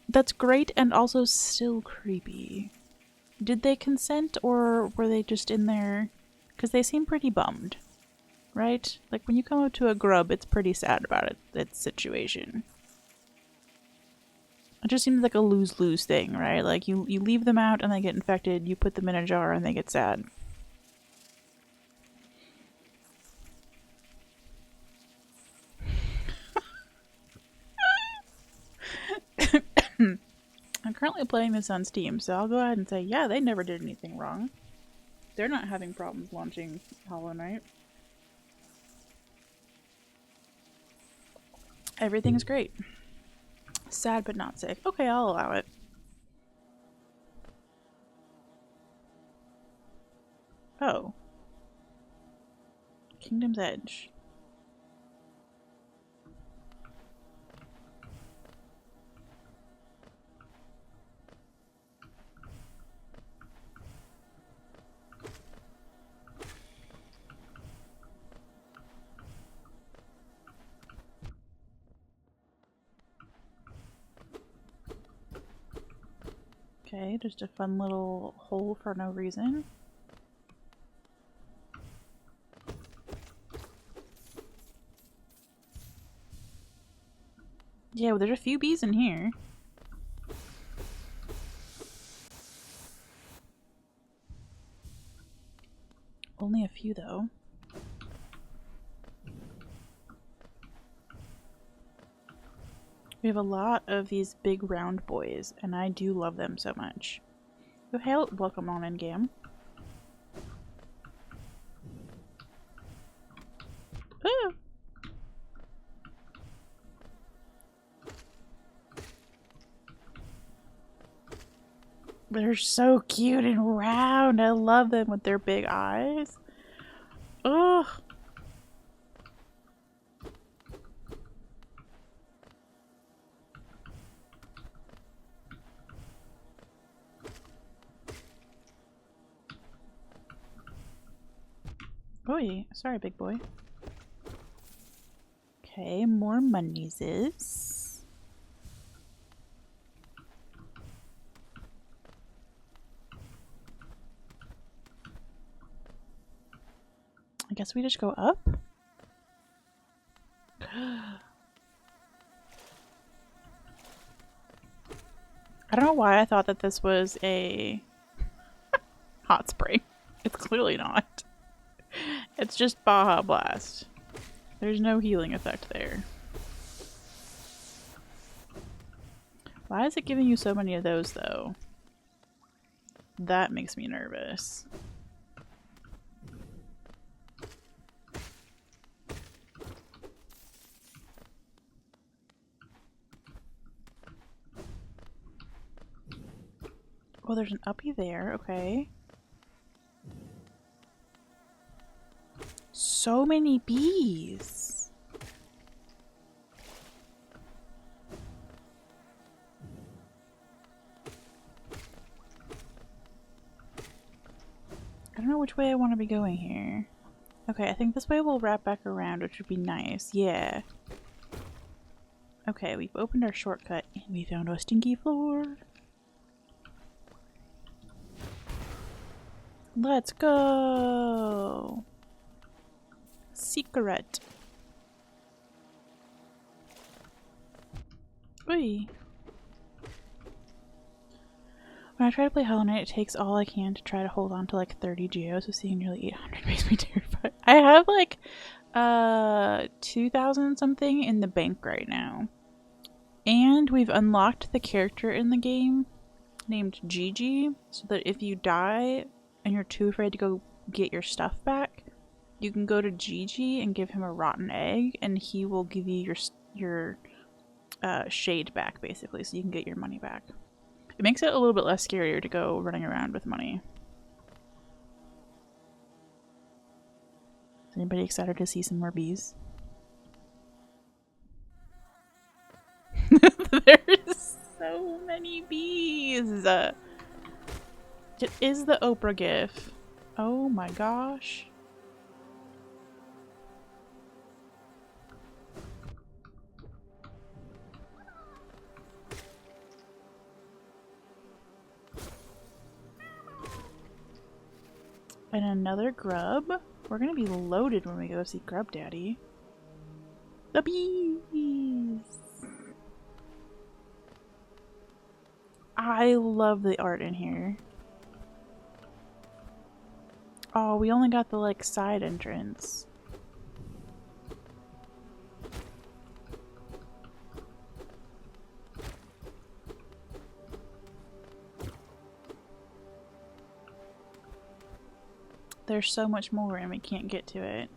Speaker 1: That's great and also still creepy. Did they consent or were they just in there? Because they seem pretty bummed, right? Like when you come up to a grub, it's pretty sad about its situation. It just seems like a lose-lose thing, right? Like you leave them out and they get infected, you put them in a jar and they get sad. I'm currently playing this on Steam, so I'll go ahead and say, yeah, they never did anything wrong. They're not having problems launching Hollow Knight. Everything's great. Sad but not safe. Okay, I'll allow it. Oh. Kingdom's Edge. Okay, just a fun little hole for no reason. Yeah, well, there's a few bees in here. Only a few, though. We have a lot of these big round boys, and I do love them so much. Oh, hey, welcome on in, Gam. Ooh. They're so cute and round. I love them with their big eyes. Ugh. Boy, sorry, big boy. Okay, more monies. I guess we just go up? I don't know why I thought that this was a hot spring. It's clearly not. It's just Baja Blast. There's no healing effect there. Why is it giving you so many of those, though? That makes me nervous. Oh, there's an uppy there. Okay. So many bees. I don't know which way I want to be going here. Okay, I think this way will wrap back around, which would be nice. Yeah. Okay, we've opened our shortcut and we found a stinky floor. Let's go! Secret. Oi. When I try to play Hollow Knight, it takes all I can to try to hold on to like 30 geos, so seeing nearly 800 makes me terrified. I have like 2,000 something in the bank right now. And we've unlocked the character in the game named Gigi, so that if you die and you're too afraid to go get your stuff back, you can go to Gigi and give him a rotten egg, and he will give you your shade back, basically, so you can get your money back. It makes it a little bit less scarier to go running around with money. Is anybody excited to see some more bees? There's so many bees! It is the Oprah gif. Oh my gosh. And another grub. We're gonna be loaded when we go see Grub Daddy. The bees! I love the art in here. Oh, we only got the like side entrance. There's so much more and we can't get to it.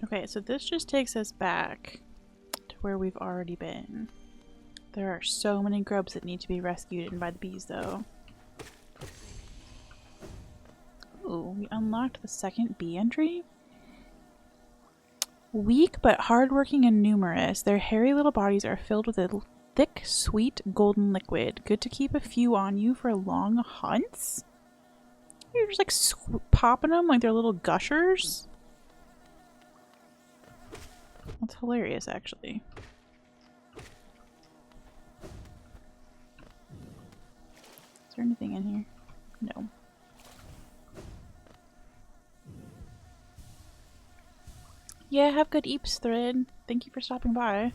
Speaker 1: Okay, so this just takes us back to where we've already been. There are so many grubs that need to be rescued in by the bees, though. Ooh, we unlocked the second bee entry? Weak but hardworking and numerous, their hairy little bodies are filled with a thick, sweet, golden liquid. Good to keep a few on you for long hunts? You're just like popping them like they're little gushers? That's hilarious, actually. Is there anything in here? No. Yeah, have good eeps, Thread. Thank you for stopping by.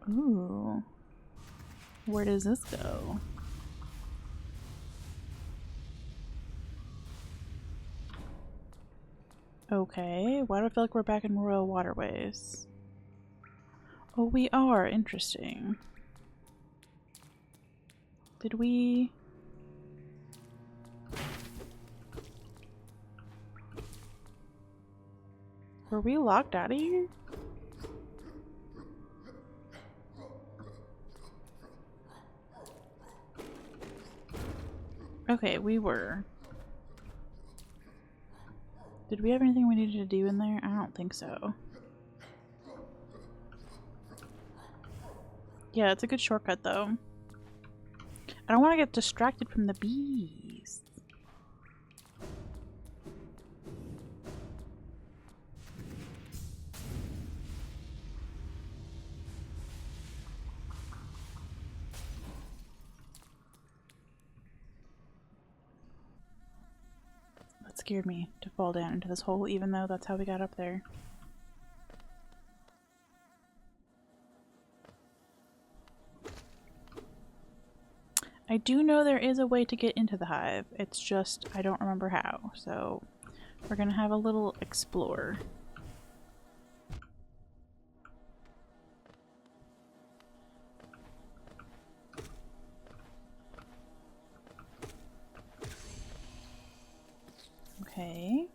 Speaker 1: Ooh. Where does this go? Okay, why do I feel like we're back in Royal Waterways? Oh, we are. Interesting. Did we... Were we locked out of here? Okay, we were. Did we have anything we needed to do in there? I don't think so. Yeah, it's a good shortcut though. I don't want to get distracted from the bees. That scared me to fall down into this hole, even though that's how we got up there. I do know there is a way to get into the hive. It's just I don't remember how, so we're gonna have a little explore. Okay.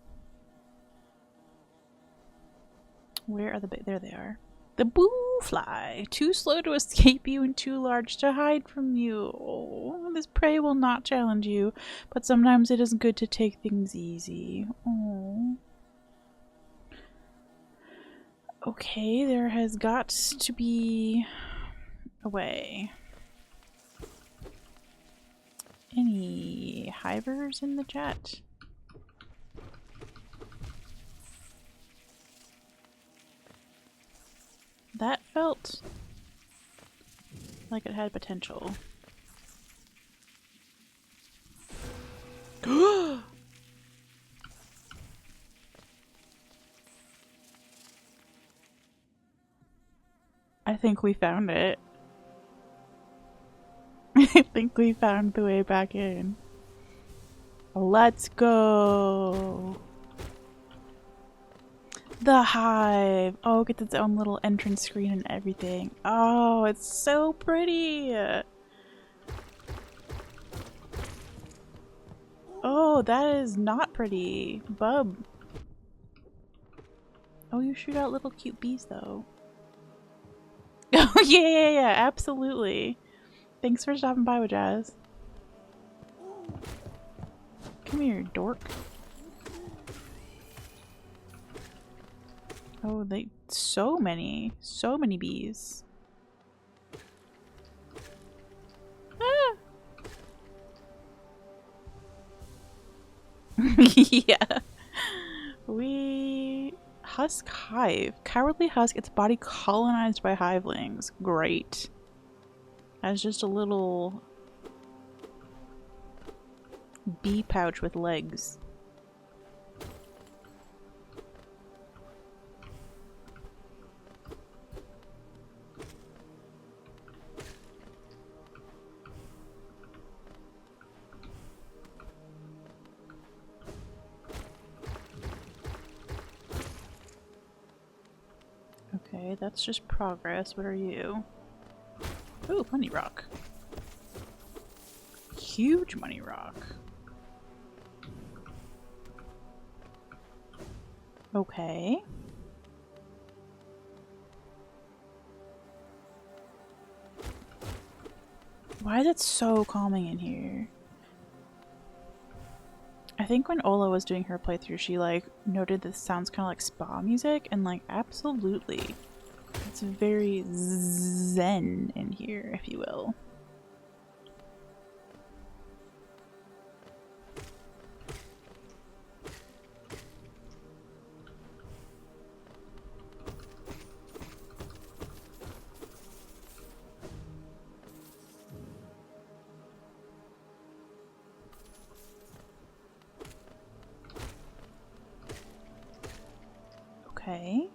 Speaker 1: Where are the there they are. The boo fly, too slow to escape you and too large to hide from you. Oh, this prey will not challenge you, but sometimes it is good to take things easy. Oh. Okay, there has got to be a way. Any hivers in the chat? That felt like it had potential. I think we found it. I think we found the way back in. Let's go! The hive! Oh, it gets its own little entrance screen and everything. Oh, it's so pretty! Oh, that is not pretty. Bub. Oh, you shoot out little cute bees though. Oh, yeah, absolutely. Thanks for stopping by with Jazz. Come here, dork. Oh, so many bees. Ah! Yeah. Husk hive. Cowardly husk, its body colonized by hivelings. Great. As just a little bee pouch with legs. Okay, that's just progress. What are you? Ooh, money rock. Huge money rock. Okay. Why is it so calming in here? I think when Ola was doing her playthrough, she like noted this sounds kind of like spa music, and like absolutely, it's very zen in here, if you will. Okay.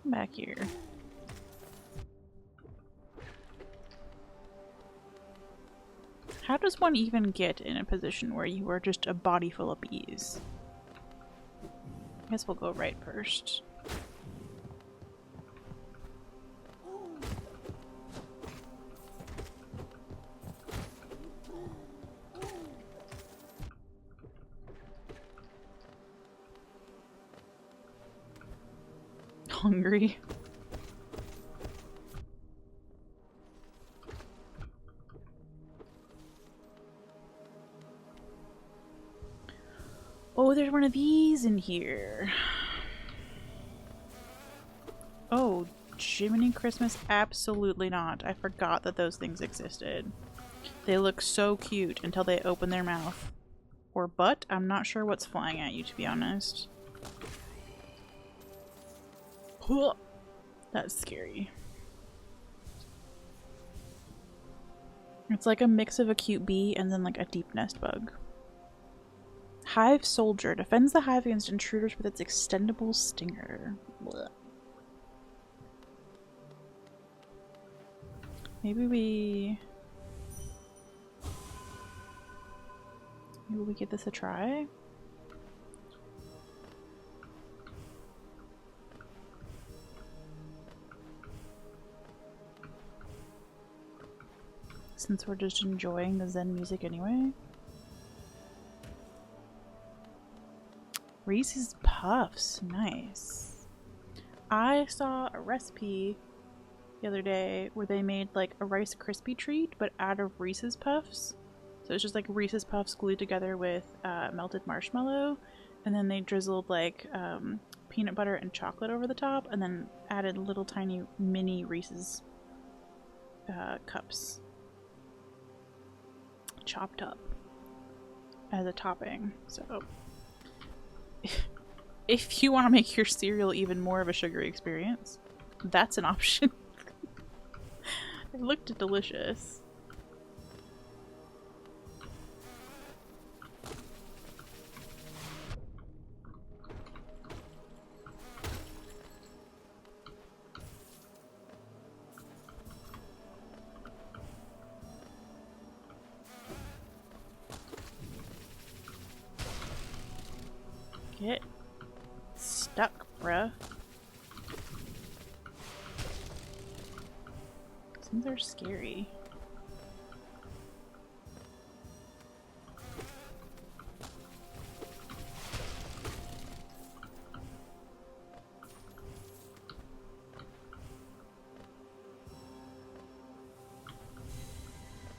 Speaker 1: Back here. How does one even get in a position where you are just a body full of bees? I guess we'll go right first. Hungry. Oh, there's one of these in here. Oh, Jiminy Christmas, absolutely not. I forgot that those things existed. They look so cute until they open their mouth. Or butt? I'm not sure what's flying at you, to be honest. That's scary. It's like a mix of a cute bee and then like a deep nest bug. Hive soldier defends the hive against intruders with its extendable stinger. Blech. Maybe we give this a try. Since we're just enjoying the Zen music anyway. Reese's Puffs, nice. I saw a recipe the other day where they made like a Rice Krispie treat but out of Reese's Puffs. So it's just like Reese's Puffs glued together with melted marshmallow, and then they drizzled like peanut butter and chocolate over the top, and then added little tiny mini Reese's cups chopped up as a topping. So if you want to make your cereal even more of a sugary experience, that's an option. It looked delicious. Get stuck, bruh. Things are scary.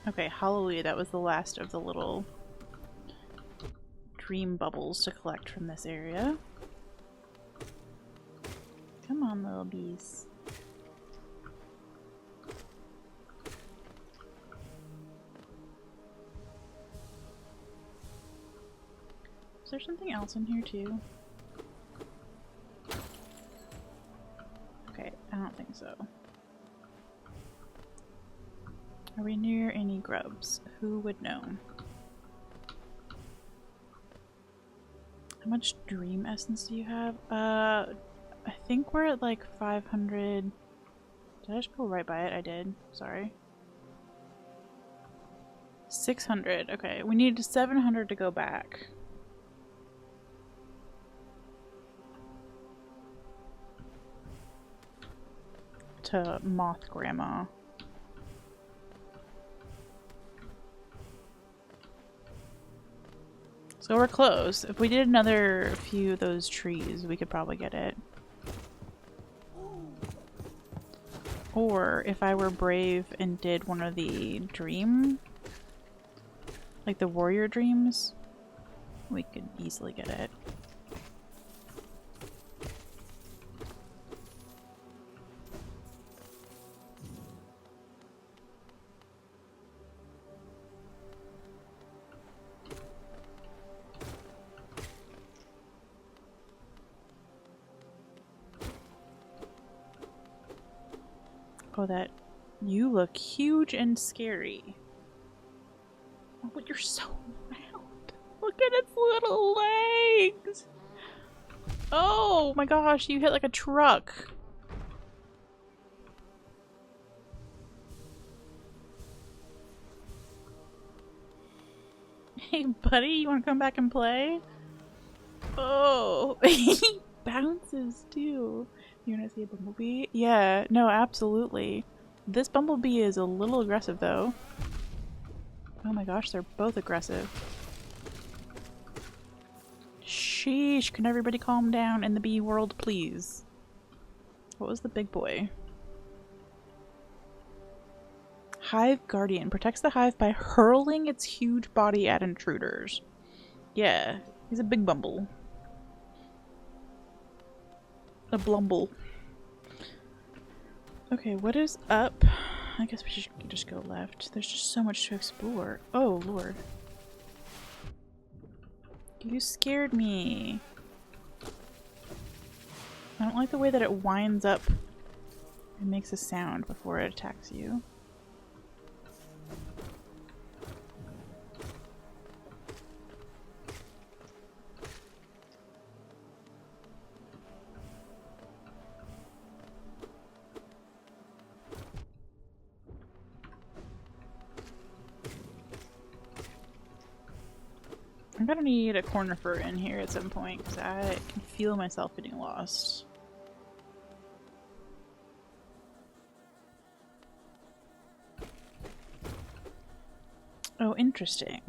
Speaker 1: Okay, hallelujah, that was the last of the little dream bubbles to collect from this area. Come on, little bees. Is there something else in here too? Okay, I don't think so. Are we near any grubs? Who would know? How much dream essence do you have? I think we're at like 500. Did I just go right by it? I did. Sorry. 600. Okay, we need 700 to go back. To Moth Grandma. So So we're close. If we did another few of those trees, we could probably get it. Or if I were brave and did one of the dream, like the warrior dreams, we could easily get it. Oh, that you look huge and scary. Oh, but you're so round. Look at its little legs. Oh my gosh, you hit like a truck. Hey buddy, you wanna come back and play? Oh, he bounces too. You wanna see a bumblebee? Yeah, no, absolutely. This bumblebee is a little aggressive though. Oh my gosh, they're both aggressive. Sheesh, can everybody calm down in the bee world, please? What was the big boy? Hive Guardian. Protects the hive by hurling its huge body at intruders. Yeah, he's a big bumble. A blumble. Okay, what is up? I guess we should just go left. There's just so much to explore. Oh, lord. You scared me. I don't like the way that it winds up and makes a sound before it attacks you. I'm gonna need a cornifer in here at some point because I can feel myself getting lost. Oh, interesting.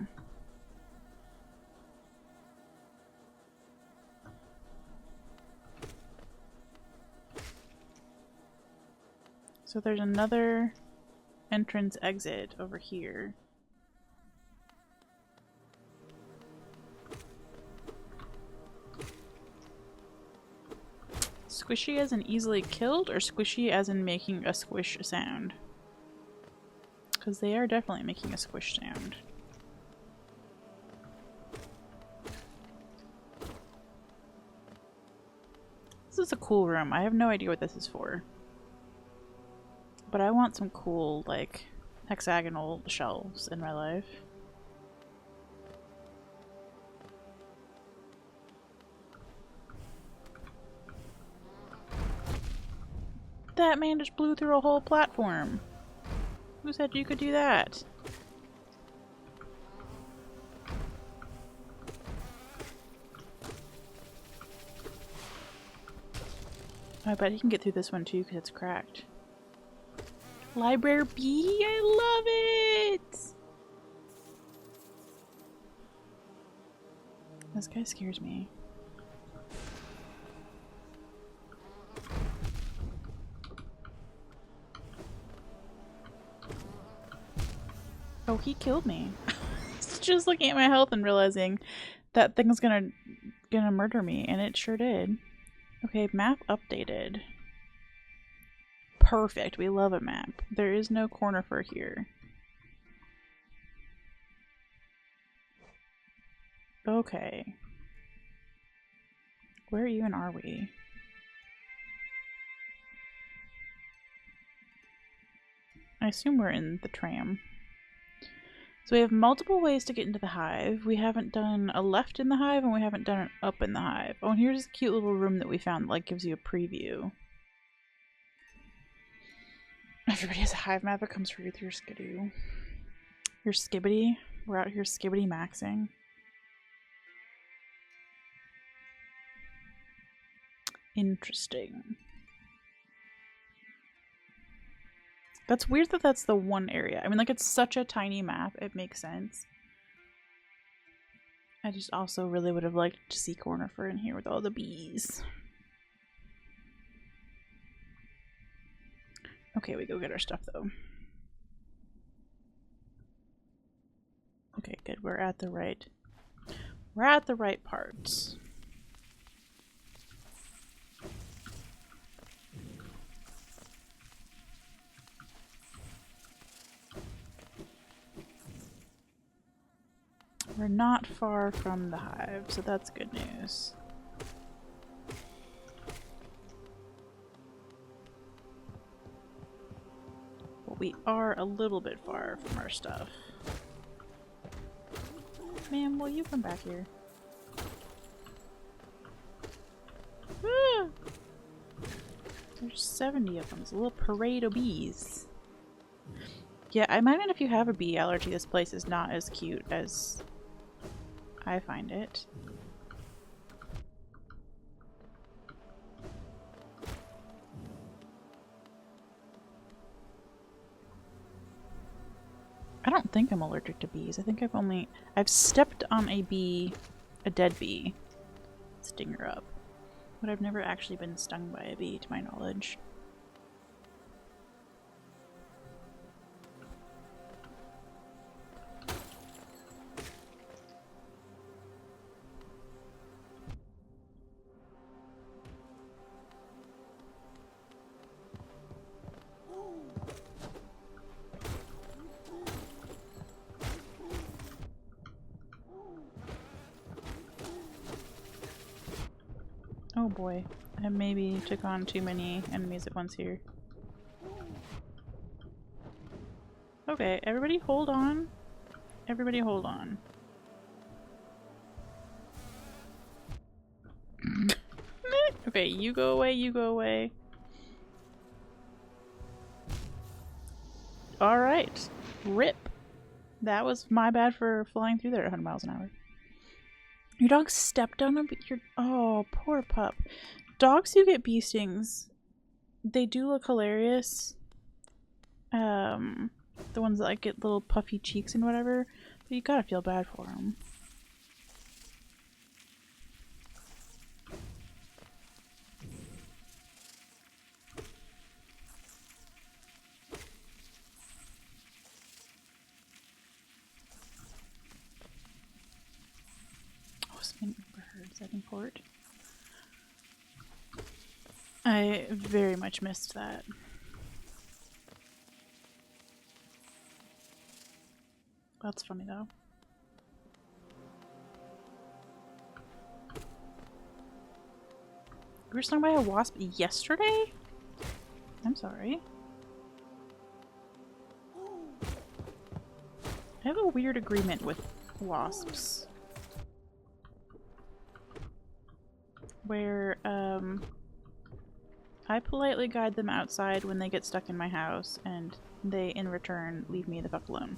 Speaker 1: So there's another entrance exit over here. Squishy as in easily killed, or squishy as in making a squish sound? Because they are definitely making a squish sound. This is a cool room. I have no idea what this is for. But I want some cool, like, hexagonal shelves in my life. That man just blew through a whole platform. Who said you could do that? I bet he can get through this one too because it's cracked. Library bee, I love it! This guy scares me. Oh, he killed me. Just looking at my health and realizing that thing's gonna murder me, and it sure did. Okay, map updated. Perfect, we love a map. There is no cornifer here. Okay. Where even are we? I assume we're in the tram. So we have multiple ways to get into the hive. We haven't done a left in the hive and we haven't done an up in the hive. Oh, and here's a cute little room that we found that like gives you a preview. Everybody has a hive map that comes free with your skidoo. Your skibbity. We're out here skibbity maxing. Interesting. That's weird that that's the one area. I mean, like, it's such a tiny map, it makes sense. I just also really would have liked to see Cornifer in here with all the bees. Okay, we go get our stuff though. Okay, good. We're at the right parts. We're not far from the hive, so that's good news. But we are a little bit far from our stuff. Ma'am, will you come back here? Ah! There's 70 of them. It's a little parade of bees. Yeah, I imagine if you have a bee allergy, this place is not as cute as I find it. I don't think I'm allergic to bees. I think I've stepped on a bee, a dead bee, sting her up. But I've never actually been stung by a bee, to my knowledge. Oh boy, I maybe took on too many enemies at once here. Okay, everybody hold on. Everybody hold on. Okay, you go away, you go away. Alright. RIP. That was my bad for flying through there at 100 miles an hour. Your dog stepped on him, but you're... Oh, poor pup. Dogs who get bee stings, they do look hilarious. The ones that like get little puffy cheeks and whatever, but you gotta feel bad for them. Oh, something overheard second port. I very much missed that. That's funny though. You were stung by a wasp yesterday? I'm sorry. I have a weird agreement with wasps. Where, I politely guide them outside when they get stuck in my house, and they, in return, leave me the fuck alone.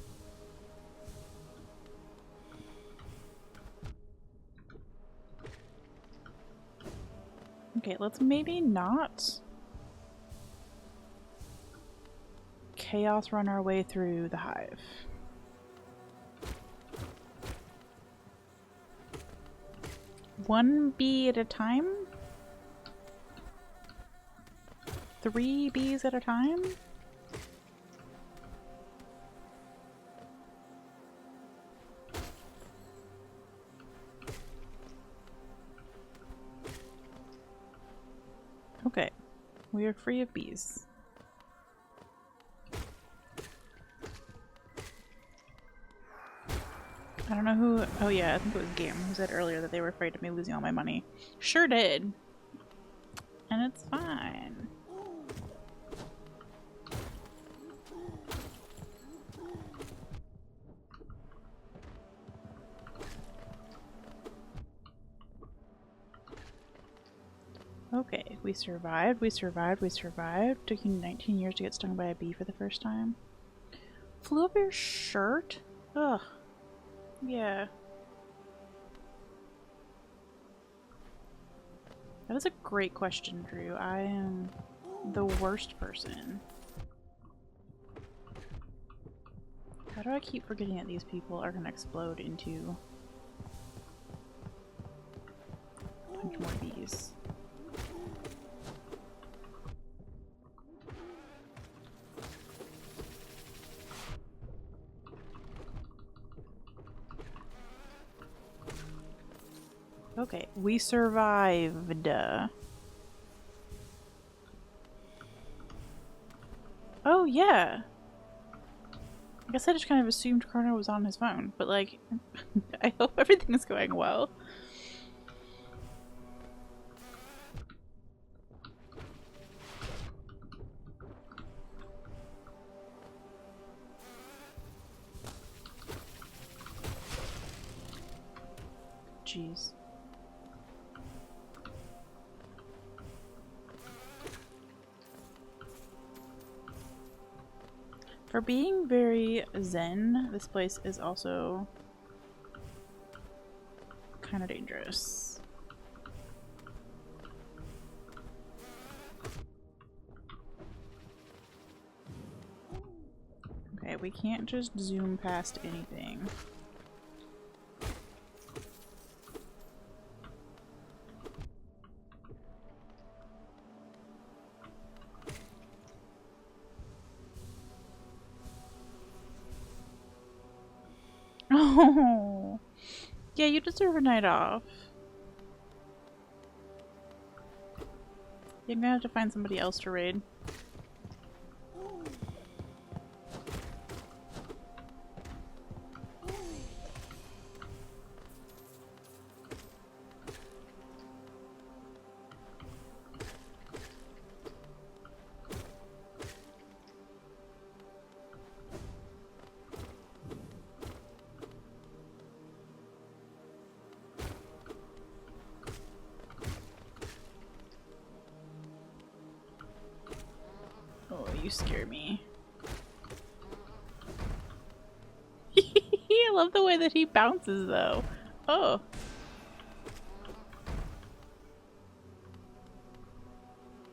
Speaker 1: Okay, let's maybe not chaos run our way through the hive. One bee at a time? 3 bees at a time? Okay, we are free of bees. I don't know who... Oh yeah, I think it was Gam who said earlier that they were afraid of me losing all my money. Sure did. And it's fine. Okay, we survived, we survived, we survived. Took you 19 years to get stung by a bee for the first time. Flew up your shirt? Ugh. Yeah. That is a great question, Drew. I am the worst person. How do I keep forgetting that these people are gonna explode into bunch more bees. Okay, we survived. Oh, yeah. I guess I just kind of assumed Chrono was on his phone, but like, I hope everything is going well. Jeez. For being very zen, this place is also kind of dangerous. Okay, we can't just zoom past anything. Oh, yeah, you deserve a night off. You're gonna have to find somebody else to raid. Oh, you scare me. I love the way that he bounces, though. Oh.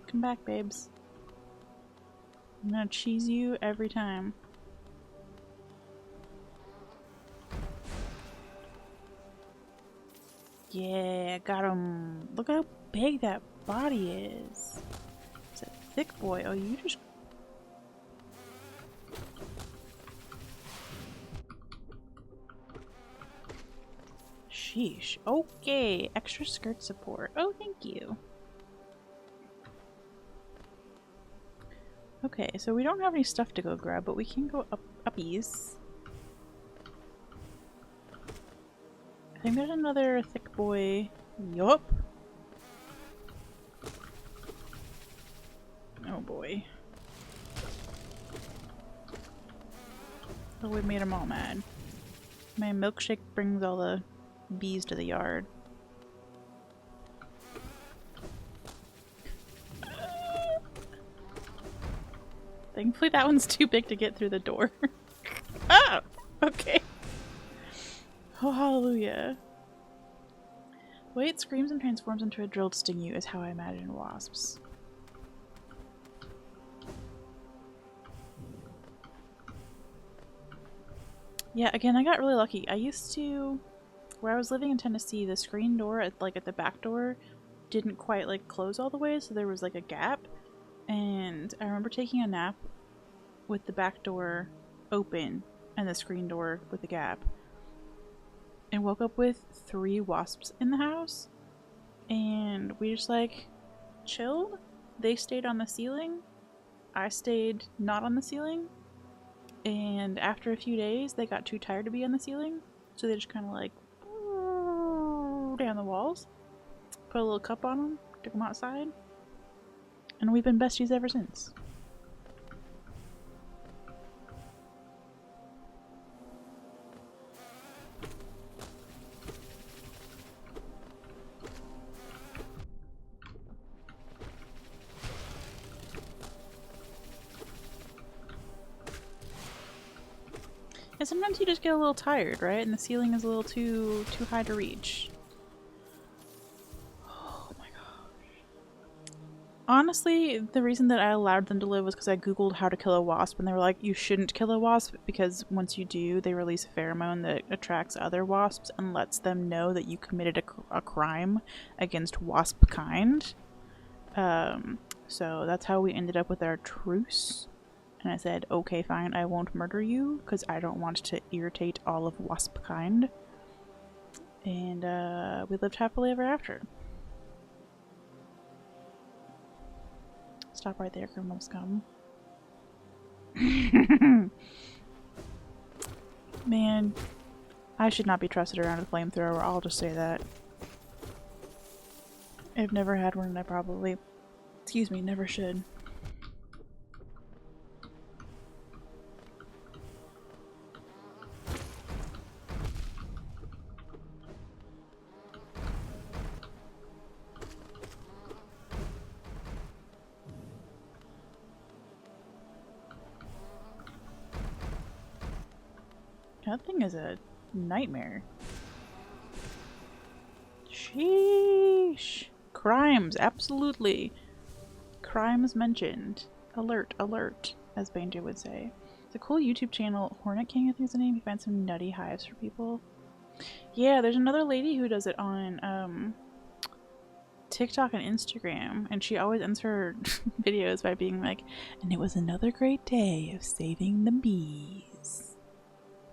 Speaker 1: Come back, babes. I'm gonna cheese you every time. Yeah, got him. Look how big that body is. It's a thick boy. Oh, you just... Sheesh. Okay, extra skirt support. Oh, thank you. Okay, so we don't have any stuff to go grab, but we can go uppies. I think there's another thick boy. Yup. Oh boy. Oh, we made them all mad. My milkshake brings all the bees to the yard. Thankfully that one's too big to get through the door. Oh! Okay. Oh, hallelujah. The way it screams and transforms into a drill to sting you is how I imagine wasps. Yeah, again, I got really lucky. I used to... Where I was living in Tennessee, the screen door at the back door didn't quite like close all the way, so there was like a gap. And I remember taking a nap with the back door open and the screen door with the gap. And woke up with 3 wasps in the house. And we just like chilled. They stayed on the ceiling. I stayed not on the ceiling. And after a few days, they got too tired to be on the ceiling. So they just kind of like down the walls. Put a little cup on them. Took them outside. And we've been besties ever since. And sometimes you just get a little tired, right? And the ceiling is a little too high to reach. Oh my gosh. Honestly, the reason that I allowed them to live was because I googled how to kill a wasp, and they were like, you shouldn't kill a wasp because once you do, they release a pheromone that attracts other wasps and lets them know that you committed a crime against wasp kind. So that's how we ended up with our truce. And I said, okay, fine, I won't murder you because I don't want to irritate all of wasp kind. And we lived happily ever after. Stop right there, criminal scum. Man, I should not be trusted around a flamethrower, I'll just say that. I've never had one and I probably, excuse me, never should. That thing is a nightmare. Sheesh. Crimes, absolutely. Crimes mentioned. Alert, alert, as Banjo would say. It's a cool YouTube channel. Hornet King, I think is the name. He finds some nutty hives for people. Yeah, there's another lady who does it on TikTok and Instagram, and she always ends her videos by being like, and it was another great day of saving the bees.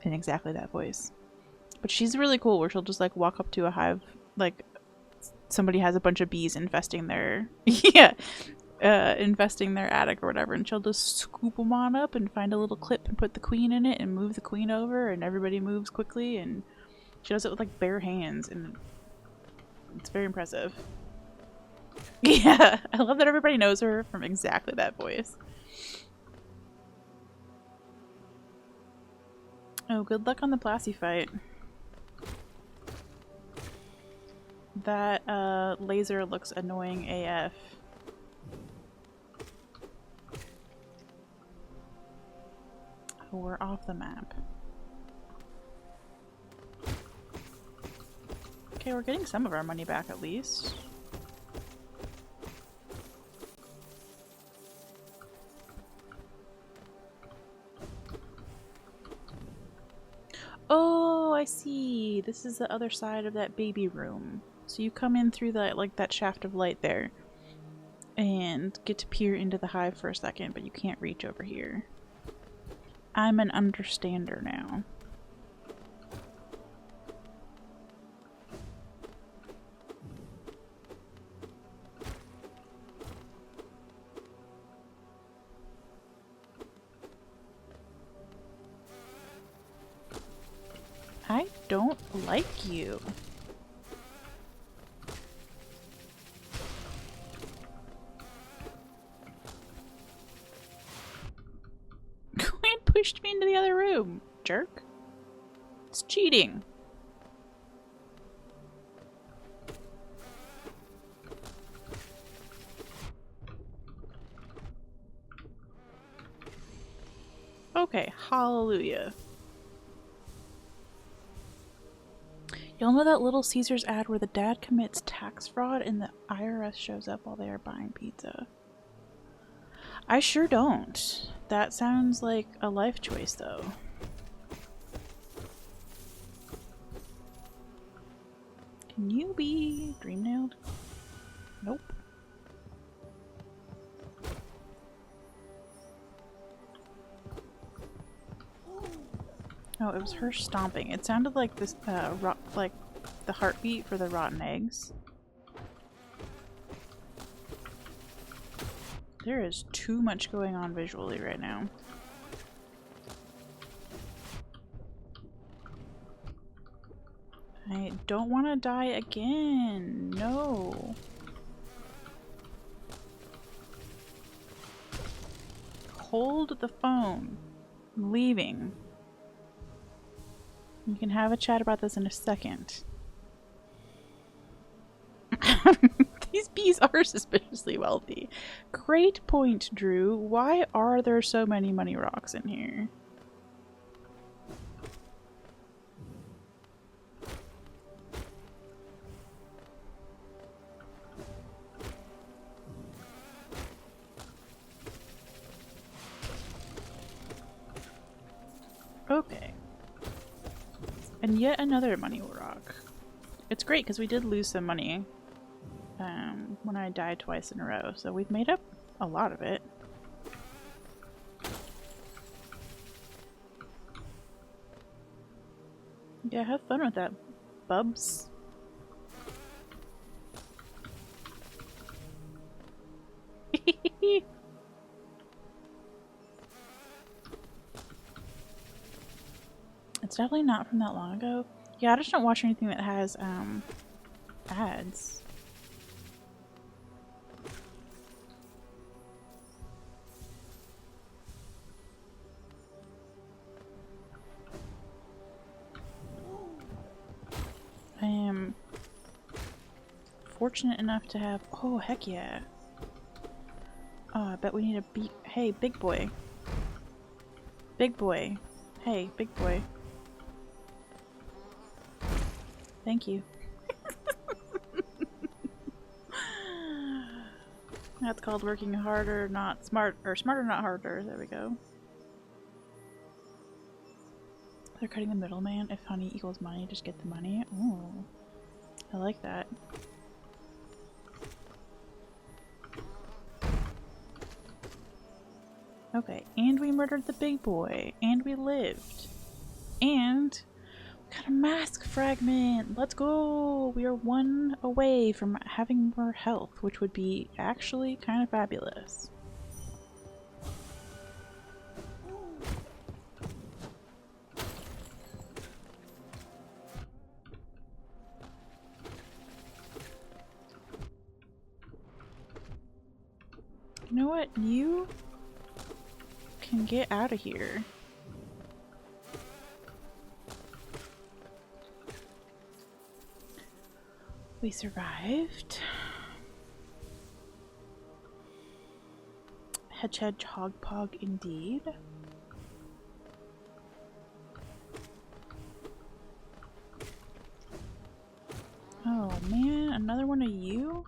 Speaker 1: In exactly that voice. But she's really cool where she'll just like walk up to a hive, like somebody has a bunch of bees infesting their infesting their attic or whatever, and she'll just scoop them on up and find a little clip and put the queen in it and move the queen over, and everybody moves quickly, and she does it with like bare hands, and it's very impressive. Yeah, I love that everybody knows her from exactly that voice. Oh, good luck on the Plasty fight. That laser looks annoying AF. Oh, we're off the map. Okay, we're getting some of our money back at least. Oh, I see. This is the other side of that baby room. So you come in through that, like, that shaft of light there and get to peer into the hive for a second, but you can't reach over here. I'm an understander now. I don't like you. Quinn pushed me into the other room, jerk. It's cheating. Okay, hallelujah. Y'all know that Little Caesars ad where the dad commits tax fraud and the IRS shows up while they are buying pizza? I sure don't. That sounds like a life choice, though. Can you be dream-nailed? Nope. Oh, it was her stomping. It sounded like this, like the heartbeat for the rotten eggs. There is too much going on visually right now. I don't want to die again. No. Hold the phone. I'm leaving. We can have a chat about this in a second. These bees are suspiciously wealthy. Great point, Drew. Why are there so many money rocks in here? Okay. And yet another money rock. It's great because we did lose some money when I died twice in a row, so we've made up a lot of it. Yeah, have fun with that, bubs. It's definitely not from that long ago. Yeah, I just don't watch anything that has ads. I am fortunate enough to have— oh, heck yeah. Oh, I bet we need a beat. Hey, big boy. Big boy. Hey, big boy. Thank you. That's called working harder, not smart, or smarter, not harder. There we go. They're cutting the middleman. If honey equals money, just get the money. Oh, I like that. Okay, and we murdered the big boy, and we lived, and we got a mask fragment. Let's go! We are one away from having more health, which would be actually kind of fabulous. You know what? You can get out of here. We survived. Hedgehog pog indeed. Oh man, another one of you?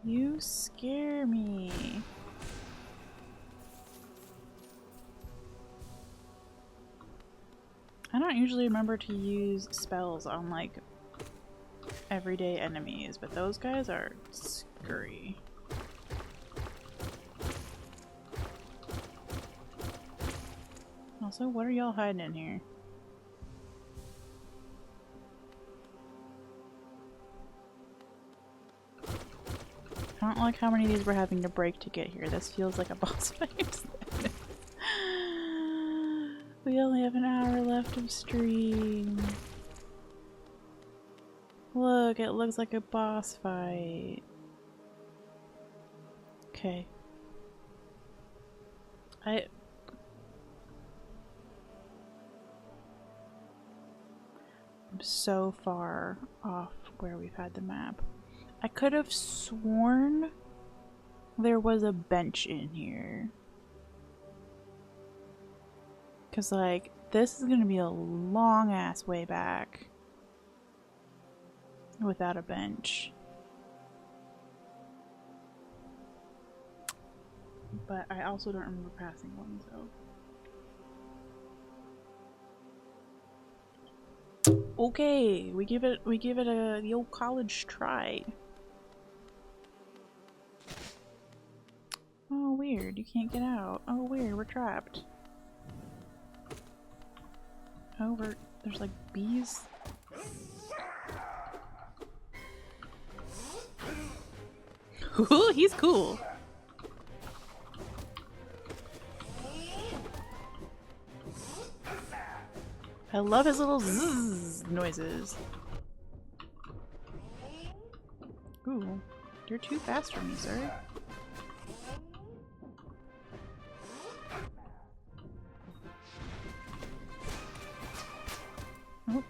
Speaker 1: You scare me. I don't usually remember to use spells on like everyday enemies, but those guys are scurry. Also, what are y'all hiding in here? I don't like how many of these we're having to break to get here. This feels like a boss fight. We only have an hour left of stream. Look, it looks like a boss fight. Okay. I'm so far off where we've had the map. I could have sworn there was a bench in here. Cause like, this is gonna be a long ass way back without a bench. But I also don't remember passing one, so. Okay, we give it the old college try. Oh weird, you can't get out. Oh weird, we're trapped. Oh, there's like bees. Ooh, he's cool. I love his little zzz noises. Ooh, you're too fast for me, sir. Oh.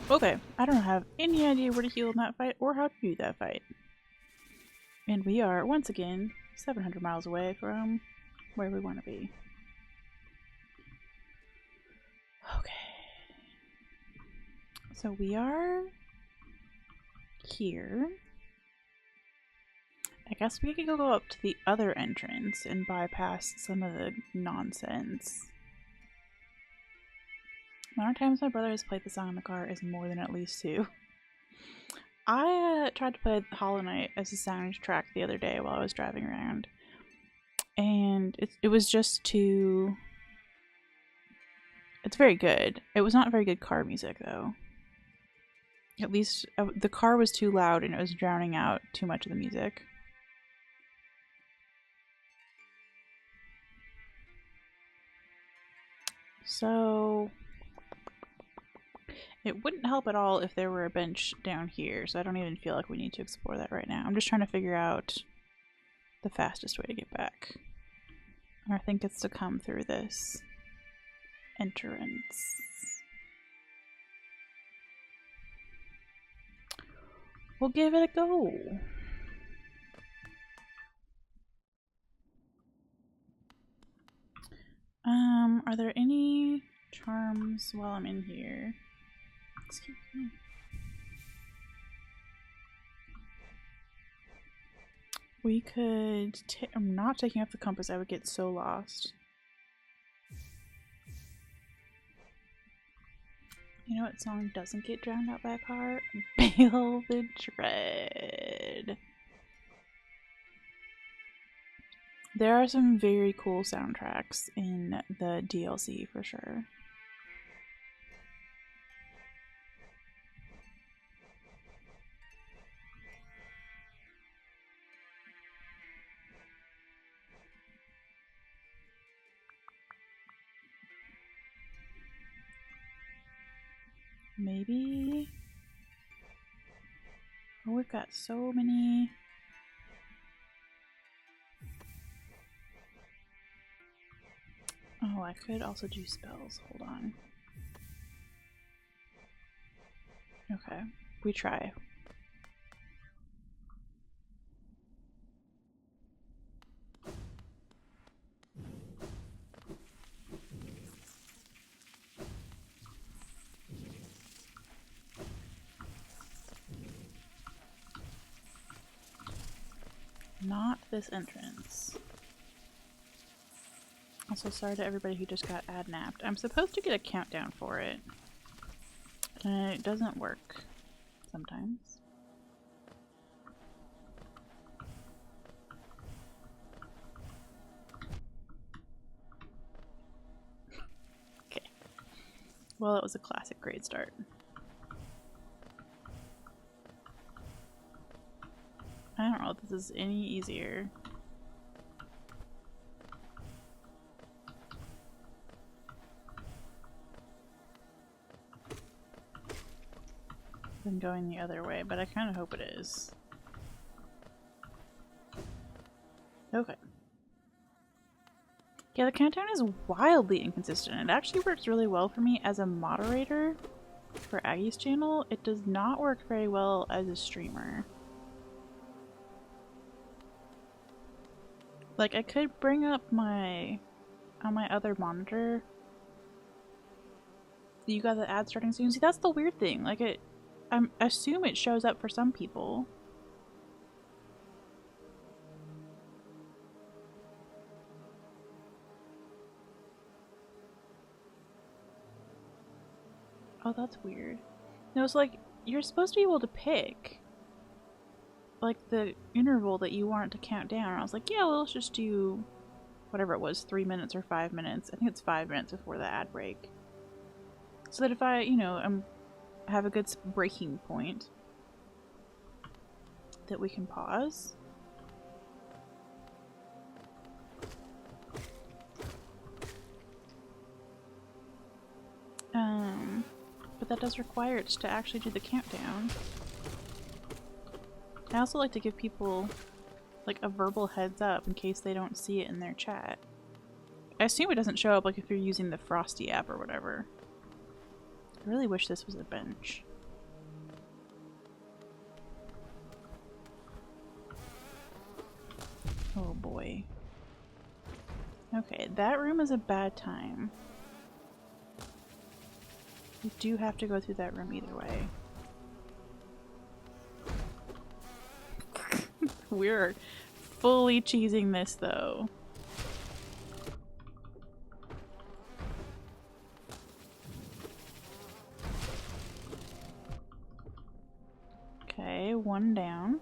Speaker 1: Okay, I don't have any idea where to heal in that fight or how to do that fight. And we are, once again, 700 miles away from where we want to be. Okay. So we are here. I guess we could go up to the other entrance and bypass some of the nonsense. The amount of times my brother has played the song in the car is more than at least 2. I tried to play Hollow Knight as a soundtrack the other day while I was driving around. And it was just too... It's very good. It was not very good car music, though. At least the car was too loud and it was drowning out too much of the music. So... It wouldn't help at all if there were a bench down here, so I don't even feel like we need to explore that right now. I'm just trying to figure out the fastest way to get back. And I think it's to come through this entrance. We'll give it a go. Are there any charms while I'm in here? Excuse me. We could I'm not taking off the compass, I would get so lost. You know what song doesn't get drowned out by a car? Bale the Dread. There are some very cool soundtracks in the DLC for sure. Maybe... Oh, we've got so many... Oh, I could also do spells. Hold on. Okay, we try. Not this entrance. Also, sorry to everybody who just got ad-napped. I'm supposed to get a countdown for it. And it doesn't work sometimes. Okay. Well, it was a classic great start. I don't know if this is any easier. Than going the other way, but I kind of hope it is. Okay. Yeah, the countdown is wildly inconsistent. It actually works really well for me as a moderator for Aggie's channel. It does not work very well as a streamer. Like, I could bring up on my other monitor. You got the ad starting soon. See, that's the weird thing. Like, I assume it shows up for some people. Oh, that's weird. No, it's like, you're supposed to be able to pick, like, the interval that you want it to count down. And I was like, yeah, well, let's just do whatever it was, 3 minutes or 5 minutes. I think it's 5 minutes before the ad break. So that if I, you know, have a good breaking point, that we can pause. But that does require it to actually do the countdown. I also like to give people like a verbal heads up in case they don't see it in their chat. I assume it doesn't show up like if you're using the Frosty app or whatever. I really wish this was a bench. Oh boy. Okay, that room is a bad time. We do have to go through that room either way. fully cheesing this though. Okay, one down.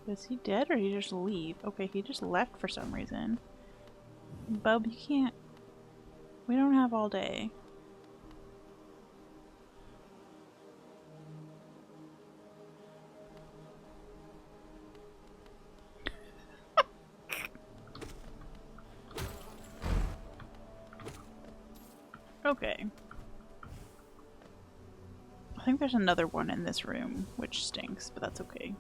Speaker 1: Is he dead or did he just leave? Okay, he just left for some reason. Bub, you can't... We don't have all day. Okay. I think there's another one in this room, which stinks, but that's okay.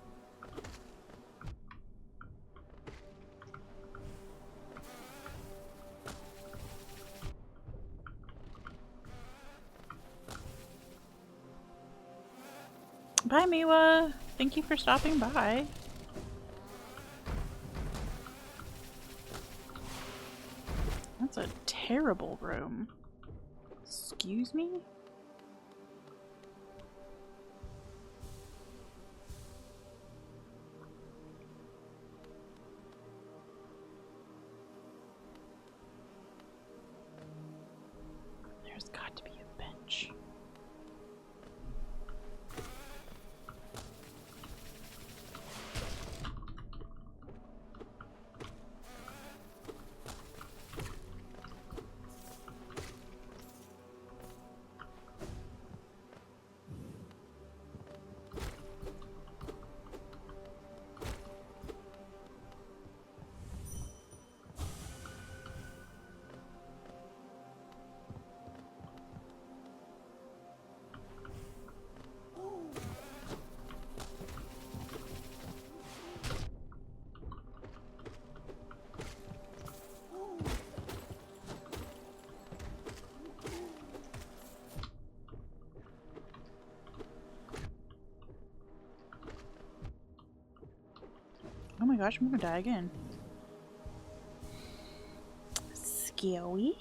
Speaker 1: Bye, Miwa! Thank you for stopping by. That's a terrible room. Excuse me? There's got to be a bench. Oh my gosh, I'm gonna die again. Scary.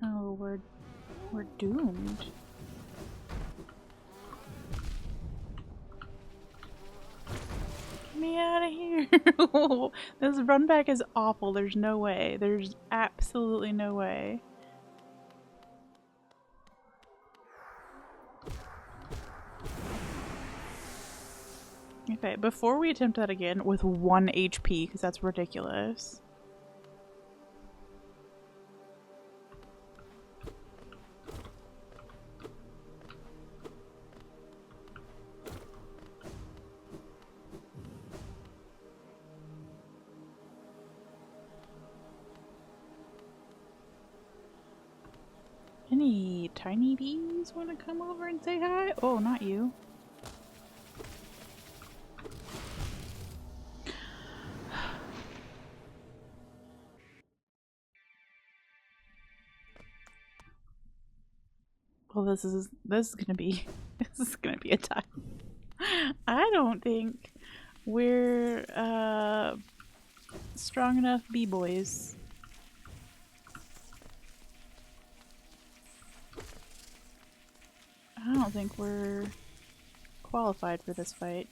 Speaker 1: Oh, we're doomed. Get me out of here. This run back is awful. There's no way. There's absolutely no way. Okay, before we attempt that again with 1 HP, because that's ridiculous. Any tiny bees want to come over and say hi? Oh, not you. Well, this is gonna be a time. I don't think we're strong enough b-boys. I don't think we're qualified for this fight.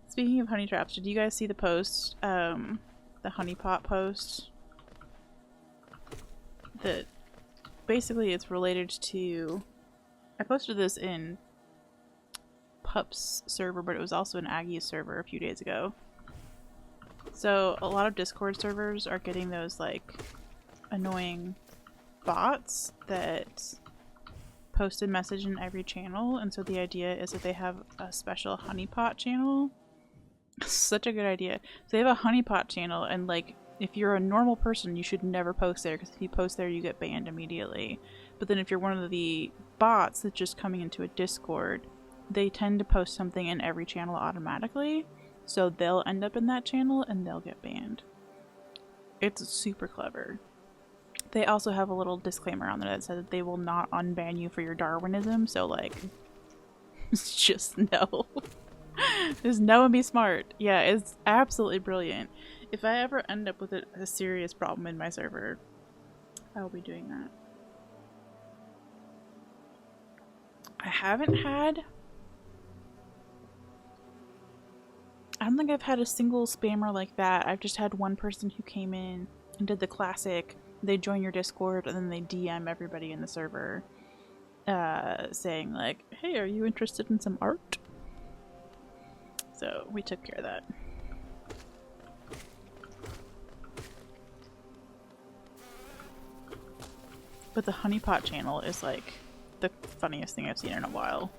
Speaker 1: Speaking of honey traps, did you guys see the post, the honeypot post? That basically it's related to... I posted this in Pup's server, but it was also in Aggie's server a few days ago. So a lot of Discord servers are getting those like annoying bots that post a message in every channel, and so the idea is that they have a special honeypot channel. Such a good idea. So they have a honeypot channel, and like if you're a normal person you should never post there, because if you post there you get banned immediately. But then if you're one of the bots that's just coming into a Discord, they tend to post something in every channel automatically. So they'll end up in that channel and they'll get banned. It's super clever. They also have a little disclaimer on there that says that they will not unban you for your Darwinism, so like, just no. Just know and be smart. Yeah, it's absolutely brilliant. If I ever end up with a serious problem in my server, I will be doing that. I haven't had... I don't think I've had a single spammer like that. I've just had one person who came in and did the classic. They join your Discord and then they DM everybody in the server saying like, hey, are you interested in some art? So we took care of that. But the honeypot channel is like the funniest thing I've seen in a while.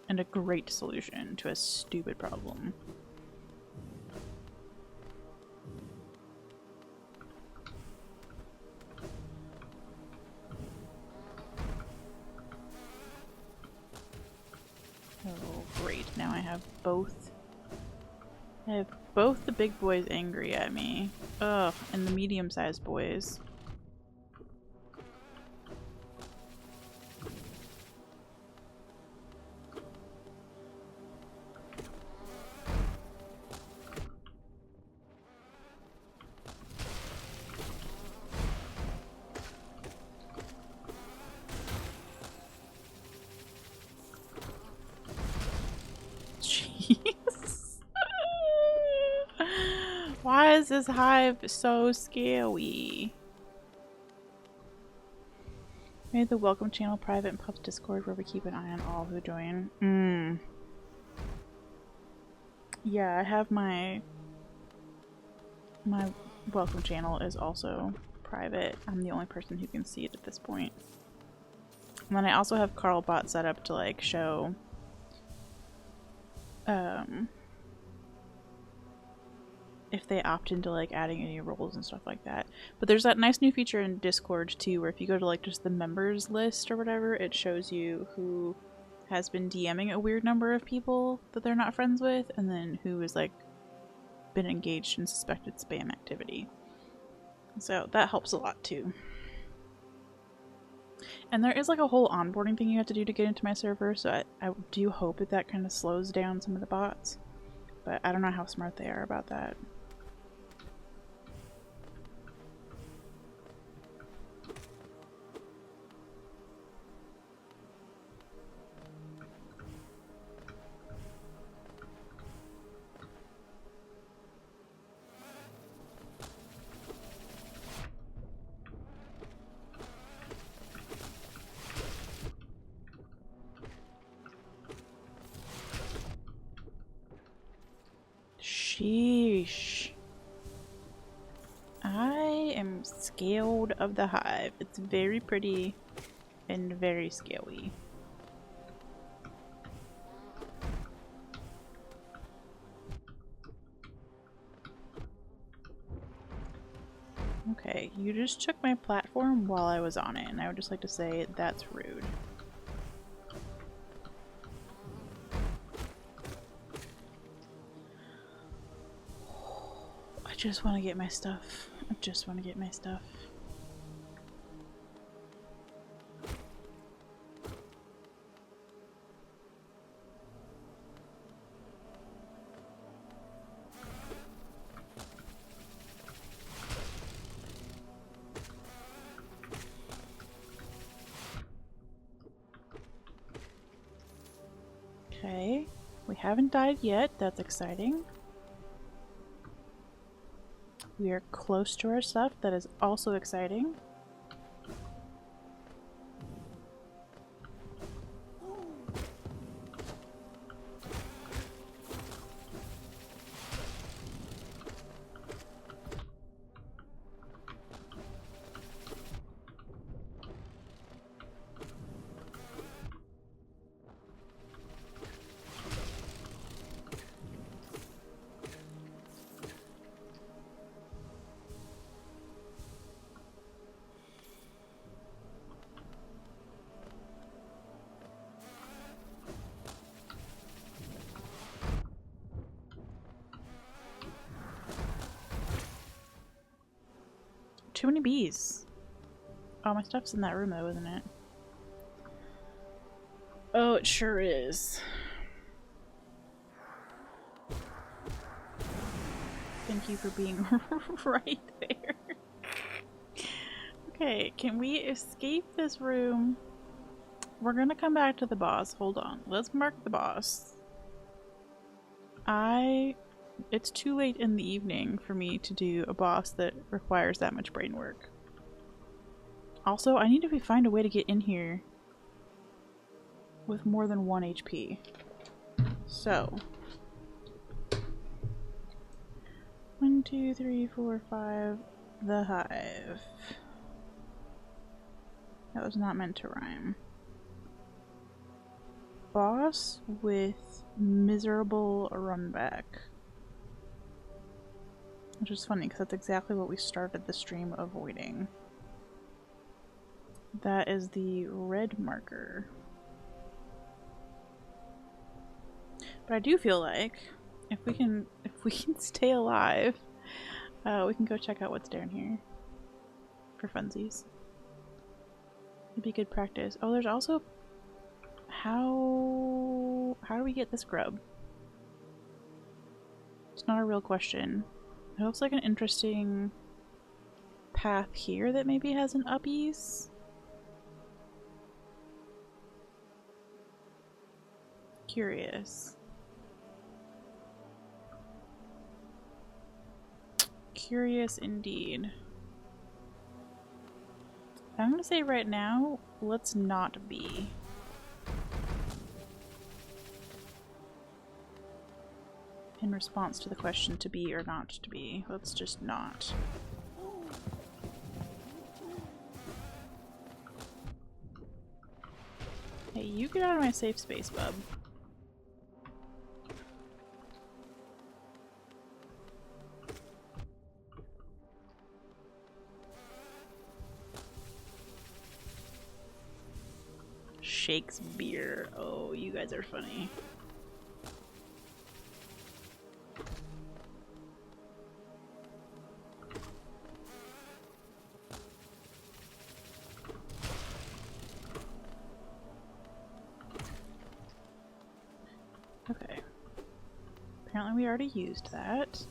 Speaker 1: And a great solution to a stupid problem. Oh, great. Now I have both. I have both the big boys angry at me. Ugh, and the medium-sized boys. Why is this hive so scary? Made the welcome channel private and public Discord where we keep an eye on all who join. Yeah, I have my welcome channel is also private. I'm the only person who can see it at this point. And then I also have Carlbot set up to like show if they opt into like adding any roles and stuff like that. But there's that nice new feature in Discord too where if you go to like just the members list or whatever, it shows you who has been DMing a weird number of people that they're not friends with and then who has like been engaged in suspected spam activity. So that helps a lot too. And there is like a whole onboarding thing you have to do to get into my server, so I do hope that that kind of slows down some of the bots. But I don't know how smart they are about that. Sheesh. I am scared of the hive. It's very pretty and very scary. Okay, you just took my platform while I was on it, and I would just like to say that's rude. I just want to get my stuff. I just want to get my stuff. Okay, we haven't died yet. That's exciting. We are close to our stuff. That is also exciting. many bees. Oh, my stuff's in that room though, isn't it? Oh, it sure is. Thank you for being right there. Okay, can we escape this room? We're gonna come back to the boss. Hold on. Let's mark the boss. It's too late in the evening for me to do a boss that requires that much brain work. Also, I need to find a way to get in here with more than 1 HP. So 1, 2, 3, 4, 5. The Hive. That was not meant to rhyme. Boss with miserable run back. Which is funny because that's exactly what we started the stream avoiding. That is the red marker. But I do feel like if we can stay alive, we can go check out what's down here for funsies. It'd be good practice. Oh, there's also how do we get this grub? It's not a real question. It looks like an interesting path here that maybe has an uppies. Curious. Curious indeed. I'm gonna say right now, let's not be. In response to the question to be or not to be, let's just not. Hey, you get out of my safe space, bub. Shakespeare. Oh, you guys are funny. Okay. Apparently we already used that.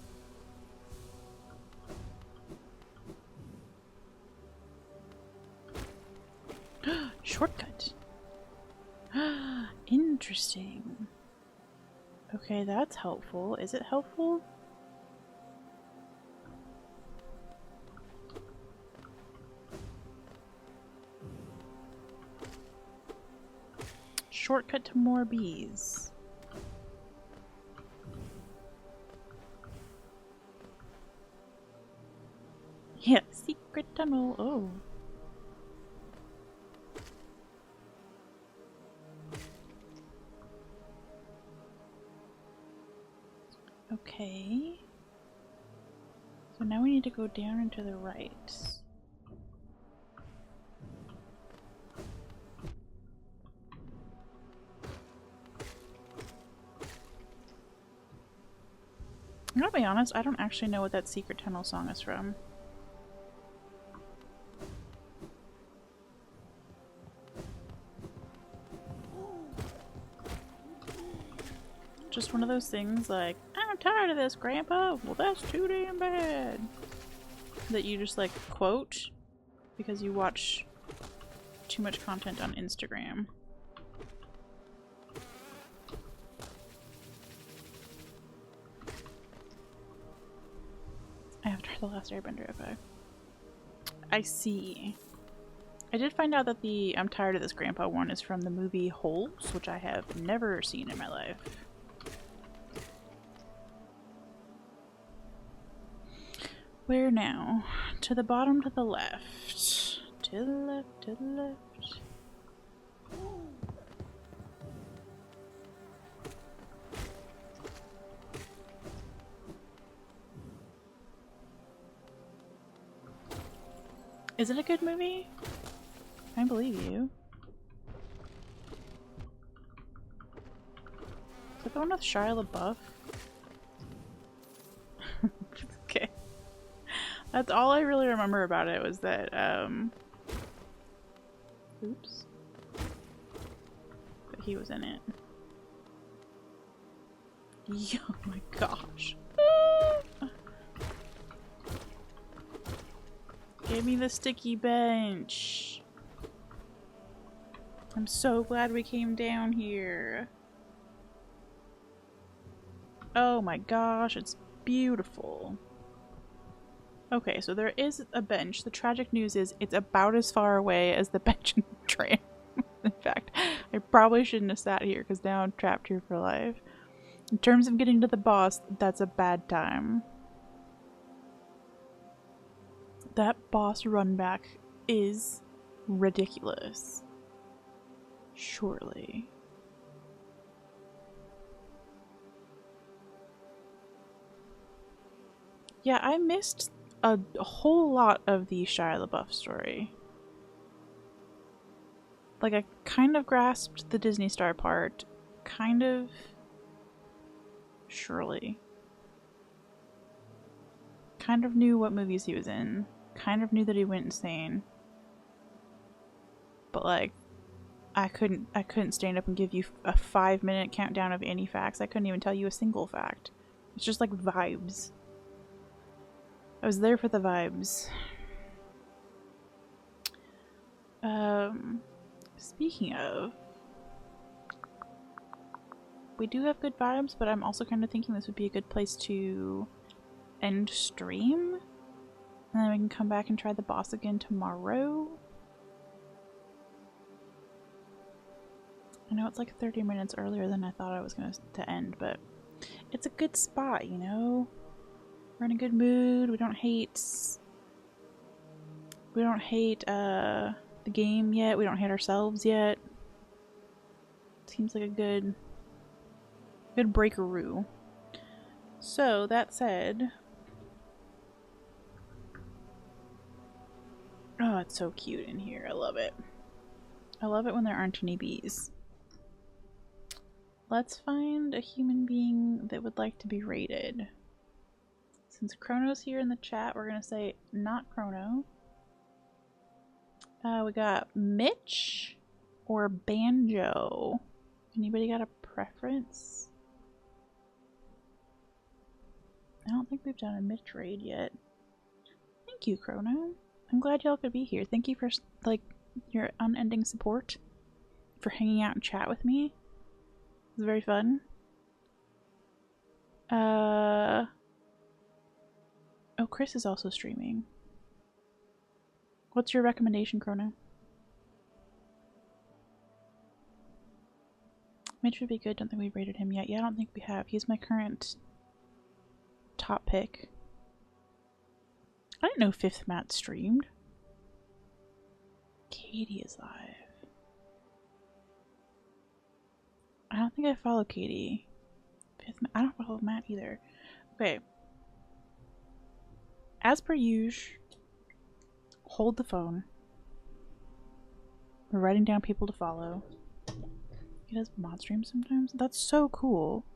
Speaker 1: Shortcut. Interesting. Okay, that's helpful. Is it helpful? Shortcut to more bees. Yeah, secret tunnel. Oh. Okay. So now we need to go down and to the right. I'm gonna be honest, I don't actually know what that secret tunnel song is from. Just one of those things like, I'm tired of this, Grandpa. Well, that's too damn bad. That you just like quote because you watch too much content on Instagram. After the last Airbender, okay. I see. I did find out that the I'm tired of this, Grandpa one is from the movie Holes, which I have never seen in my life. Where now? To the bottom, to the left. To the left, to the left. Is it a good movie? I believe you. Is that the one with Shia LaBeouf? Okay. That's all I really remember about it was that, oops. That he was in it. Oh my gosh. Give me the sticky bench. I'm so glad we came down here. Oh my gosh, it's beautiful. Okay, so there is a bench. The tragic news is it's about as far away as the bench in the tram. In fact, I probably shouldn't have sat here because now I'm trapped here for life. In terms of getting to the boss, that's a bad time. That boss run back is ridiculous. Surely. Yeah, I missed a whole lot of the Shia LaBeouf story. Like, I kind of grasped the Disney Star part. Kind of. Surely. Kind of knew what movies he was in. Kind of knew that he went insane. But like, I couldn't stand up and give you a 5-minute countdown of any facts. I couldn't even tell you a single fact. It's just like vibes. I was there for the vibes. Speaking of, we do have good vibes, but I'm also kind of thinking this would be a good place to end stream. And then we can come back and try the boss again tomorrow. I know it's like 30 minutes earlier than I thought I was going to end, but it's a good spot, you know? We're in a good mood. We don't hate the game yet. We don't hate ourselves yet. Seems like a good breakaroo. So, that said, oh, it's so cute in here. I love it. I love it when there aren't any bees. Let's find a human being that would like to be rated. Since Chrono's here in the chat, we're gonna say not Chrono. We got Mitch or Banjo. Anybody got a preference? I don't think we've done a Mitch raid yet. Thank you, Chrono. I'm glad y'all could be here. Thank you for like your unending support, for hanging out and chat with me. It was very fun. Oh, Chris is also streaming. What's your recommendation, Chrono? Mitch would be good. Don't think we've rated him yet. Yeah, I don't think we have. He's my current top pick. I didn't know Fifth Matt streamed. Katie is live. I don't think I follow Katie. Fifth Matt. I don't follow Matt either. Okay. As per usual, hold the phone. We're writing down people to follow. He does mod streams sometimes. That's so cool.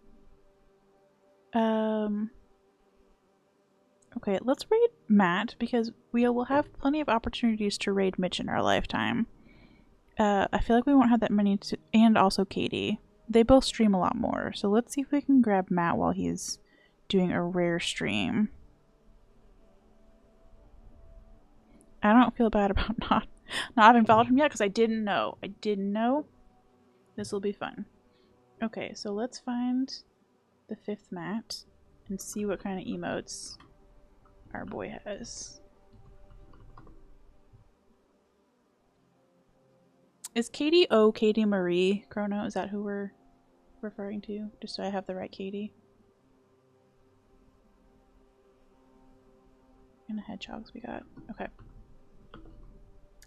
Speaker 1: Okay, let's raid Matt because we will have plenty of opportunities to raid Mitch in our lifetime. I feel like we won't have that many to, and also Katie. They both stream a lot more, so let's see if we can grab Matt while he's doing a rare stream. I don't feel bad about not having followed him yet because I didn't know. I didn't know. This will be fun. Okay, so let's find the fifth Matt and see what kind of emotes our boy has. Is Katie Katie Marie Chrono? Is that who we're referring to? Just so I have the right Katie. And the hedgehogs we got. Okay.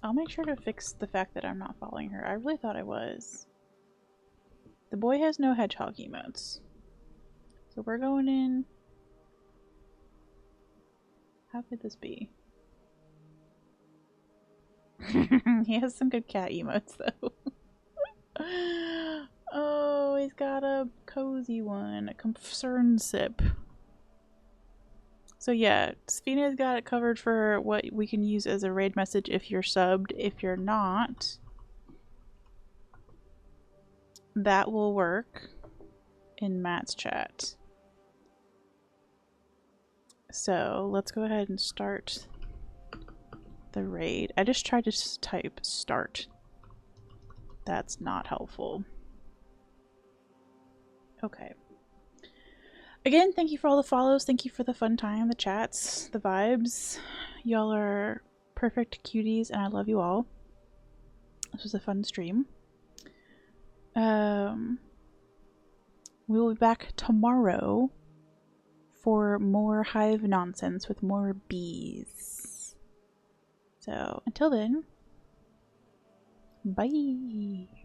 Speaker 1: I'll make sure to fix the fact that I'm not following her. I really thought I was. The boy has no hedgehog emotes. So we're going in. How could this be? He has some good cat emotes though. Oh, he's got a cozy one. A concern sip. So yeah, Sphina's got it covered for what we can use as a raid message if you're subbed. If you're not, that will work in Matt's chat. So let's go ahead and start the raid. I just tried to type start. That's not helpful. Okay. Again, thank you for all the follows. Thank you for the fun time, the chats, the vibes. Y'all are perfect cuties, and I love you all. This was a fun stream. We will be back tomorrow for more Hive nonsense with more bees. So, until then, bye!